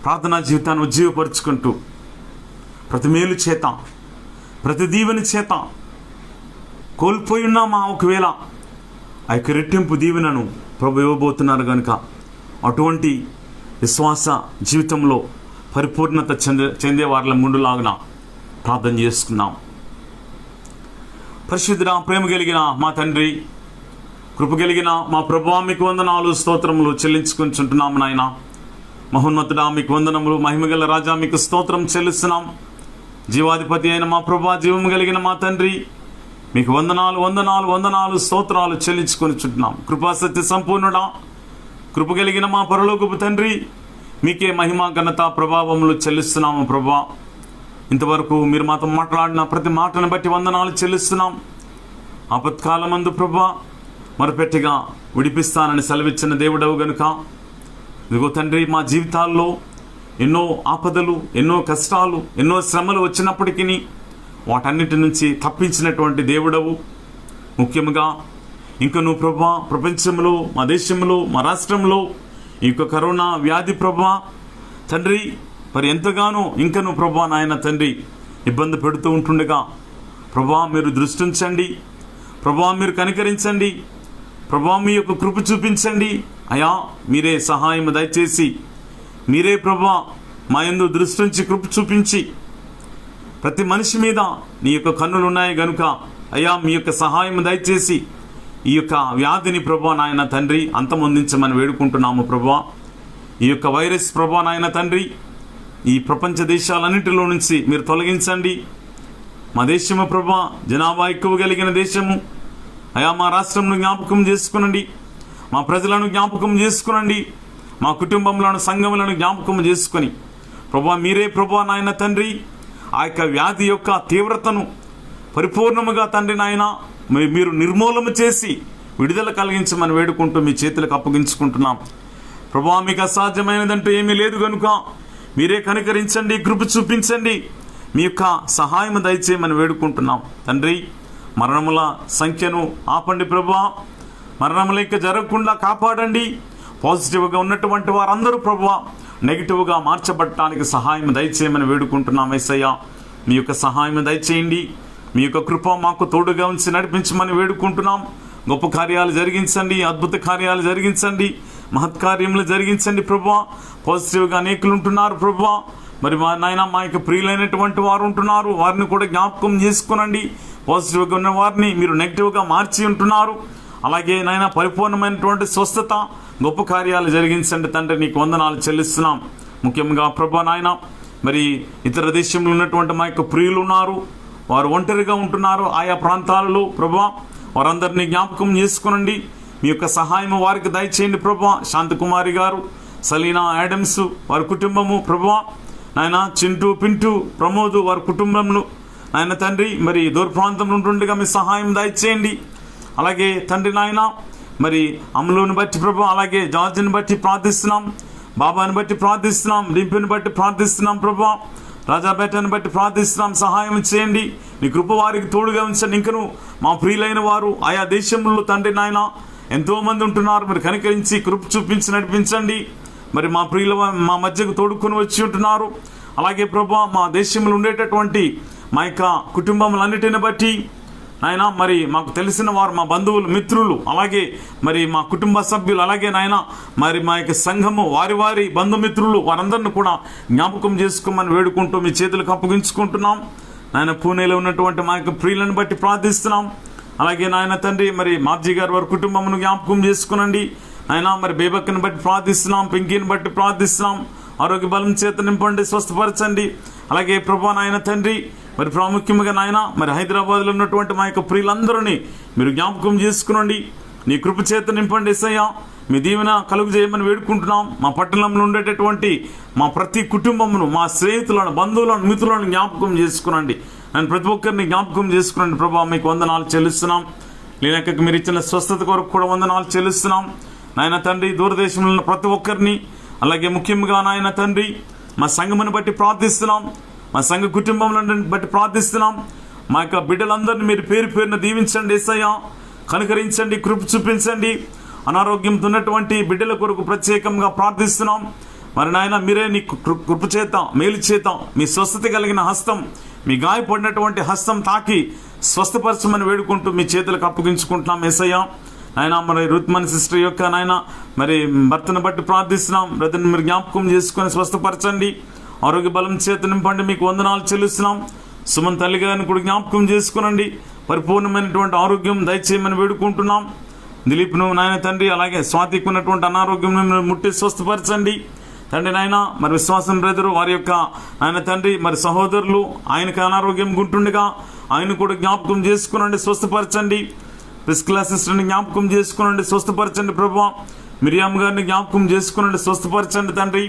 ప్రార్థనా జీవితాన్ని ఉజ్జీవపరుచుకుంటూ ప్రతి మేలు చేత, ప్రతి దీవెన చేత కోల్పోయి ఉన్నామా ఒకవేళ ఆ యొక్క రెట్టింపు దీవెనను ప్రభు ఇవ్వబోతున్నారు కనుక అటువంటి విశ్వాస జీవితంలో పరిపూర్ణత చెందే వారిల ముందులాగున ప్రార్థన చేసుకుందాం. పరిశుద్ధుడా, ప్రేమ కలిగిన మా తండ్రి, కృప కలిగిన మా ప్రభువా, మీకు వందనాలు స్తోత్రములు చెల్లించుకుంటున్నాము నాయన. మహోన్నతుడా మీకు వందనములు, మహిమగల రాజా మీకు స్తోత్రం చెల్లిస్తున్నాం. జీవాధిపతి అయిన మా ప్రభువా, జీవము కలిగిన మా తండ్రి, మీకు వందనాలు వందనాలు వందనాలు స్తోత్రాలు చెల్లించుకొనిచుంటున్నాం. కృపా సత్య సంపూర్ణుడా, కృప కలిగిన మా పరలోకపు తండ్రి, మీకే మహిమ ఘనత ప్రభావములు చెల్లిస్తున్నాము. ప్రభువా, ఇంతవరకు మీరు మాతో మాట్లాడిన ప్రతి మాటను బట్టి వందనాలు చెల్లిస్తున్నాం. ఆపత్కాలమందు ప్రభువా మొరపెట్టిగా విడిపిస్తానని సెలవిచ్చిన దేవుడవు గనుక ఇదిగో తండ్రి, మా జీవితాల్లో ఎన్నో ఆపదలు, ఎన్నో కష్టాలు, ఎన్నో శ్రమలు వచ్చినప్పటికీ వాటన్నిటి నుంచి తప్పించినటువంటి దేవుడవు. ముఖ్యంగా ఇంక నువ్వు ప్రభా ప్రపంచంలో, మా దేశంలో, మా రాష్ట్రంలో ఈ యొక్క కరోనా వ్యాధి ప్రభా తండ్రి మరి ఎంతగానో ఇంకా నువ్వు ప్రభా నాయన తండ్రి ఇబ్బంది పెడుతూ ఉంటుండగా ప్రభా మీరు దృష్టించండి, ప్రభా మీరు కనికరించండి, ప్రభా మీ యొక్క కృప చూపించండి అయా. మీరే సహాయం దయచేసి మీరే ప్రభా మా యందు దృష్టించి కృప చూపించి ప్రతి మనిషి మీద నీ యొక్క కన్నులు ఉన్నాయి గనుక అయ్యా మీ యొక్క సహాయం దయచేసి ఈ యొక్క వ్యాధిని ప్రభా నాయన తండ్రి అంతమొందించమని వేడుకుంటున్నాము ప్రభా. ఈ యొక్క వైరస్ ప్రభా నాయన తండ్రి ఈ ప్రపంచ దేశాలన్నింటిలో నుంచి మీరు తొలగించండి. మా దేశము ప్రభా జనాభా ఎక్కువ కలిగిన దేశము అయా, మా రాష్ట్రంను జ్ఞాపకం చేసుకునండి, మా ప్రజలను జ్ఞాపకం చేసుకునండి, మా కుటుంబంలోని సంఘములను జ్ఞాపకం చేసుకొని ప్రభా మీరే ప్రభా నాయన తండ్రి ఆ యొక్క వ్యాధి యొక్క తీవ్రతను పరిపూర్ణముగా తండ్రి నాయన మీరు నిర్మూలన చేసి విడుదల కలిగించమని వేడుకుంటూ మీ చేతులకు అప్పగించుకుంటున్నాం ప్రభా. మీకు అసాధ్యమైనదంటూ ఏమీ లేదు కనుక మీరే కనికరించండి, కృప చూపించండి, మీ యొక్క సహాయం దయచేయమని వేడుకుంటున్నాం తండ్రి. మరణముల సంఖ్యను ఆపండి ప్రభా, మరణములు ఇంకా జరగకుండా కాపాడండి. పాజిటివ్గా ఉన్నటువంటి వారందరూ ప్రభా నెగిటివ్గా మార్చబడటానికి సహాయం దయచేయమని వేడుకుంటున్నాం యేసయ్య. మీ యొక్క సహాయం దయచేయండి, మీ యొక్క కృప మాకు తోడుగా ఉంచి నడిపించమని వేడుకుంటున్నాం. గొప్ప కార్యాలు జరిగించండి, అద్భుత కార్యాలు జరిగించండి, మహత్కార్యములు జరిగించండి ప్రభా. పాజిటివ్గా అనేకులు ఉంటున్నారు ప్రభా, మరి మా నాయన మా యొక్క ప్రియులైనటువంటి వారు ఉంటున్నారు, వారిని కూడా జ్ఞాపకం చేసుకునండి. పాజిటివ్గా ఉన్న వారిని మీరు నెగిటివ్గా మార్చి ఉంటున్నారు. అలాగే నాయన పరిపూర్ణమైనటువంటి స్వస్థత, గొప్ప కార్యాలు జరిగించండి తండ్రి. నీకు వందనాలు చెల్లిస్తున్నాం. ముఖ్యంగా ప్రభా నాయన మరి ఇతర దేశంలో ఉన్నటువంటి మా యొక్క ప్రియులు ఉన్నారు, వారు ఒంటరిగా ఉంటున్నారు ఆయా ప్రాంతాలలో ప్రభా, వారందరినీ జ్ఞాపకం చేసుకునండి. మీ యొక్క సహాయం వారికి దయచేయండి ప్రభా. శాంతకుమారి గారు, సలీనా యాడమ్స్ వారి కుటుంబము ప్రభా నాయన, చింటూ పింటూ ప్రమోద్ వారి కుటుంబంలో నాయన తండ్రి మరి దూర ప్రాంతంలో ఉంటుండగా మీ సహాయం దయచేయండి. అలాగే తండ్రి నాయన మరి అమలుని బట్టి ప్రభా, అలాగే జార్జిని బట్టి ప్రార్థిస్తున్నాం, బాబాని బట్టి ప్రార్థిస్తున్నాం, డింపిని బట్టి ప్రార్థిస్తున్నాం ప్రభా, రాజాబేటని బట్టి ప్రార్థిస్తున్నాం. సహాయం చేయండి, నీ కృప వారికి తోడుగా ఉంచండి. ఇంకను మా ప్రియులైన వారు ఆయా దేశంలో తండ్రి నాయన ఎంతో మంది ఉంటున్నారు, మీరు కనికరించి కృప చూపించి నడిపించండి. మరి మా ప్రియుల మా మధ్యకు తోడుకొని వచ్చి ఉంటున్నారు. అలాగే ప్రభా మా దేశంలో ఉండేటటువంటి మా యొక్క కుటుంబములన్నిటిని బట్టి నాయన మరి మాకు తెలిసిన వారు, మా బంధువులు, మిత్రులు, అలాగే మరి మా కుటుంబ సభ్యులు, అలాగే నాయన మరి మా యొక్క సంఘము వారి వారి బంధుమిత్రులు వారందరిని కూడా జ్ఞాపకం చేసుకోమని వేడుకుంటూ మీ చేతులకు అప్పగించుకుంటున్నాం. నాయన పూణేలో ఉన్నటువంటి మా యొక్క ప్రియులను బట్టి ప్రార్థిస్తున్నాం. అలాగే నాయన తండ్రి మరి మార్జీ గారు వారి కుటుంబమును జ్ఞాపకం చేసుకునండి. నాయన మరి బేబక్కని బట్టి ప్రార్థిస్తున్నాం, పింకీని బట్టి ప్రార్థిస్తున్నాం. ఆరోగ్య బలం చేత నింపండి, స్వస్థపరచండి. అలాగే ప్రభా నాయన తండ్రి మరి ప్రాముఖ్యంగా నాయన మరి హైదరాబాద్లో ఉన్నటువంటి మా యొక్క ప్రియులందరినీ మీరు జ్ఞాపకం చేసుకునండి, నీ కృప చేత నింపండి యేసయ్య. మీ దీవెన కలుగు చేయమని వేడుకుంటున్నాం. మా పట్టణంలో ఉండేటటువంటి మా ప్రతి కుటుంబమును, మా స్నేహితులను, బంధువులను, మిత్రులను జ్ఞాపకం చేసుకునండి. నేను ప్రతి ఒక్కరిని జ్ఞాపకం చేసుకునండి ప్రభా. మీకు వందనాలు చెల్లిస్తున్నాం. లేనక మీరు ఇచ్చిన స్వస్థత కొరకు కూడా వందనాలు చెల్లిస్తున్నాం నాయన తండ్రి. దూరదేశంలో ఉన్న ప్రతి ఒక్కరిని, అలాగే ముఖ్యంగా నాయన తండ్రి మా సంఘమును బట్టి ప్రార్థిస్తున్నాం, మా సంఘ కుటుంబంలో బట్టి ప్రార్థిస్తున్నాం. మా యొక్క బిడ్డలందరినీ మీరు పేరు పేరున దీవించండి యేసయ్య, కనుకరించండి, కృప చూపించండి. అనారోగ్యంతో ఉన్నటువంటి బిడ్డల కొరకు ప్రత్యేకంగా ప్రార్థిస్తున్నాం. మరి నాయన మీరే నీ కృప చేత, మేలు చేత, మీ స్వస్థత కలిగిన హస్తం, మీ గాయపడినటువంటి హస్తం తాకి స్వస్థపరచమని వేడుకుంటూ మీ చేతులకు అప్పగించుకుంటున్నాం యేసయ్య. నాయన మరి రుత్మన్ సిస్టర్ యొక్క నాయన మరి భర్తను బట్టి ప్రార్థిస్తున్నాం. బ్రదర్ని మీరు జ్ఞాపకం చేసుకొని స్వస్థపరచండి, ఆరోగ్య బలం చేత నింపండి. మీకు వందనాలు చెల్లిస్తున్నాం. సుమన్ తల్లి గారిని కూడా జ్ఞాపకం చేసుకునండి, పరిపూర్ణమైనటువంటి ఆరోగ్యం దయచేయమని వేడుకుంటున్నాం. దిలీప్ను నాయన తండ్రి, అలాగే స్వాతికి ఉన్నటువంటి అనారోగ్యం ముట్టి స్వస్థపరచండి తండ్రి నాయన. మరి విశ్వాసం బ్రదరు వారి యొక్క ఆయన తండ్రి మరి సహోదరులు ఆయనకి అనారోగ్యం గుంటుండగా ఆయన కూడా జ్ఞాపకం చేసుకునండి, స్వస్థపరచండి. ప్రిస్కిల్ అసిస్టెంట్ని జ్ఞాపకం చేసుకునండి, స్వస్థపరచండి ప్రభా. మిరియామ్ గారిని జ్ఞాపకం చేసుకునండి, స్వస్థపరచండి తండ్రి.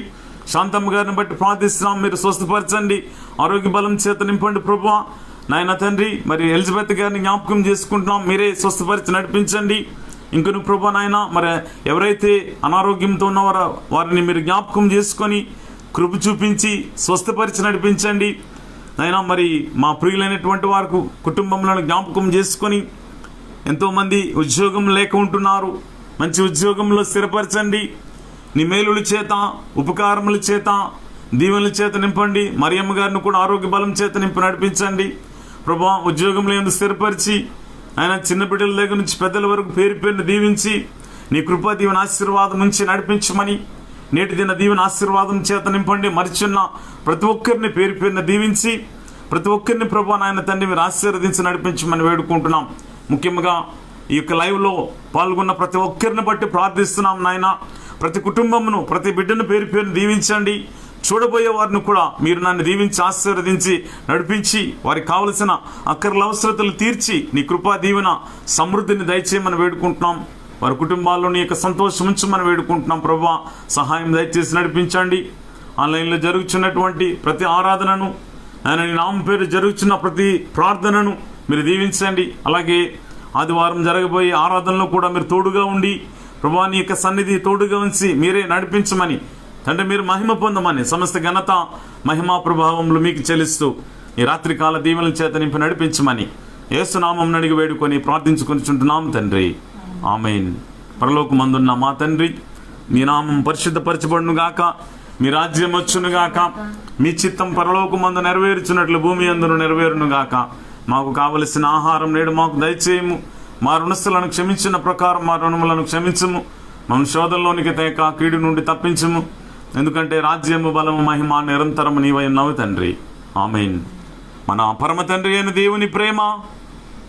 శాంతమ్మ గారిని బట్టి ప్రార్థిస్తున్నాం, మీరు స్వస్థపరచండి, ఆరోగ్య బలం చేత నింపండి ప్రభా. నాయన తండ్రి మరి ఎలిజబెత్ గారిని జ్ఞాపకం చేసుకుంటున్నాం, మీరే స్వస్థపరిచి నడిపించండి. ఇంకను ప్రభా నాయన మరి ఎవరైతే అనారోగ్యంతో ఉన్నవారో వారిని మీరు జ్ఞాపకం చేసుకొని కృప చూపించి స్వస్థపరిచి నడిపించండి నాయనా. మరి మా ప్రియులైనటువంటి వారికి కుటుంబంలో జ్ఞాపకం చేసుకొని ఎంతోమంది ఉద్యోగం లేక ఉంటున్నారు, మంచి ఉద్యోగంలో స్థిరపరచండి. నీ మేలుల చేత, ఉపకారముల చేత, దీవెనల చేత నింపండి. మరియమ్మ గారిని కూడా ఆరోగ్య బలం చేత నింపి నడిపించండి ప్రభువా. ఉద్యోగంలో ఎందుకు స్థిరపరిచి ఆయన చిన్న బిడ్డల దగ్గర నుంచి పెద్దల వరకు పేరు పేరును దీవించి నీ కృపా దీవెన ఆశీర్వాదం నుంచి నడిపించమని, నేటి దిన దీవెన ఆశీర్వాదం చేత నింపండి. మరిచున్న ప్రతి ఒక్కరిని పేరు పేరున దీవించి ప్రతి ఒక్కరిని ప్రభువా నాయన తండ్రి మీరు ఆశీర్వదించి నడిపించమని వేడుకుంటున్నాం. ముఖ్యంగా ఈ యొక్క లైవ్లో పాల్గొన్న ప్రతి ఒక్కరిని బట్టి ప్రార్థిస్తున్నాం నాయన. ప్రతి కుటుంబమును, ప్రతి బిడ్డను పేరు పేరును దీవించండి. చూడబోయే వారిని కూడా మీరు నన్ను దీవించి ఆశీర్వదించి నడిపించి వారికి కావలసిన అక్కర్ల అవసరతలు తీర్చి నీ కృపా దీవెన సమృద్ధిని దయచేయమని వేడుకుంటున్నాం. వారి కుటుంబాల్లో నీ యొక్క సంతోషం ఉంచమని వేడుకుంటున్నాం ప్రభువా. సహాయం దయచేసి నడిపించండి. ఆన్లైన్లో జరుగుతున్నటువంటి ప్రతి ఆరాధనను, ఆయన నీ నామం పేరు జరుగుతున్న ప్రతి ప్రార్థనను మీరు దీవించండి. అలాగే ఆదివారం జరగబోయే ఆరాధనలో కూడా మీరు తోడుగా ఉండి ప్రభువా నీ యొక్క సన్నిధి తోడుగా ఉంచి మీరే నడిపించమని తండ్రి మీరు మహిమ పొందమని, సమస్త ఘనత మహిమా ప్రభావములు మీకు చెల్లిస్తూ ఈ రాత్రికాల దీవెనల చేత నింపి నడిపించమని యేసు నామం అడిగి వేడుకొని ప్రార్థించుకొనిచుంటున్నాం తండ్రి. ఆమేన్. పరలోకమందున్న మా తండ్రి, మీ నామం పరిశుద్ధపరచబడును గాక, మీ రాజ్యం వచ్చును గాక, మీ చిత్తం పరలోకమందు నెరవేర్చున్నట్లు భూమి అందును నెరవేరును గాక. మాకు కావలసిన ఆహారం నేడు మాకు దయచేయము. మా రుణస్థులను క్షమించిన ప్రకారం మా రుణములను క్షమించము. మమ్మల్ని శోధంలోనికి తేక కీడు నుండి తప్పించము. ఎందుకంటే రాజ్యము, బలము, మహిమ నిరంతరము నీవై ఉన్నావు తండ్రి. ఆమేన్. మన పరమ తండ్రి అయిన దేవుని ప్రేమ,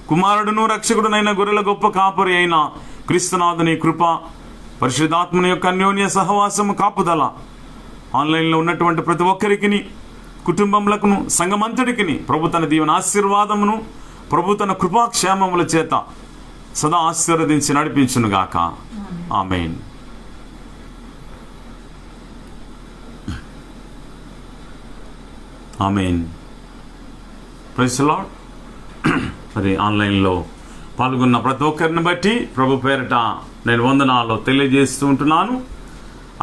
కుమారుడును రక్షకుడునైన గొర్రెల గొప్ప కాపరి అయిన క్రీస్తునాథుని కృప, పరిశుద్ధాత్మని యొక్క అన్యోన్య సహవాసము, కాపుదల ఆన్లైన్లో ఉన్నటువంటి ప్రతి ఒక్కరికి, కుటుంబములకును, సంఘమంతుడికి ప్రభు తన దీవెన ఆశీర్వాదమును, ప్రభు తన కృపాక్షేమముల చేత సదా ఆశీర్వదించి నడిపించునుగాక. ఆమేన్. ఆమేన్. Praise the lord. మరి ఆన్లైన్లో పాల్గొన్న ప్రతి ఒక్కరిని బట్టి ప్రభు పేరిట నేను వందనాలు తెలియజేస్తూ ఉంటున్నాను.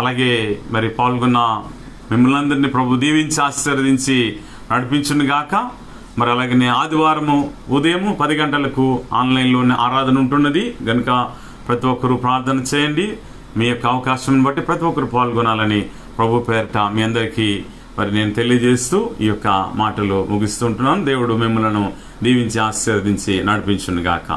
అలాగే మరి పాల్గొన్న మిమ్మల్ని అందరినీ ప్రభు దీవించి ఆశీర్వదించి నడిపించును గాక. మరి అలాగే ఆదివారము ఉదయం 10 గంటలకు ఆన్లైన్లోనే ఆరాధన ఉంటున్నది కనుక ప్రతి ఒక్కరూ ప్రార్థన చేయండి. మీ యొక్క అవకాశం బట్టి ప్రతి ఒక్కరు పాల్గొనాలని ప్రభు పేరిట మీ అందరికీ మరి నేను తెలియజేస్తూ ఈ యొక్క మాటలు ముగిస్తుంటున్నాను. దేవుడు మిమ్మలను దీవించి ఆశీర్వదించి నడిపించును గాక.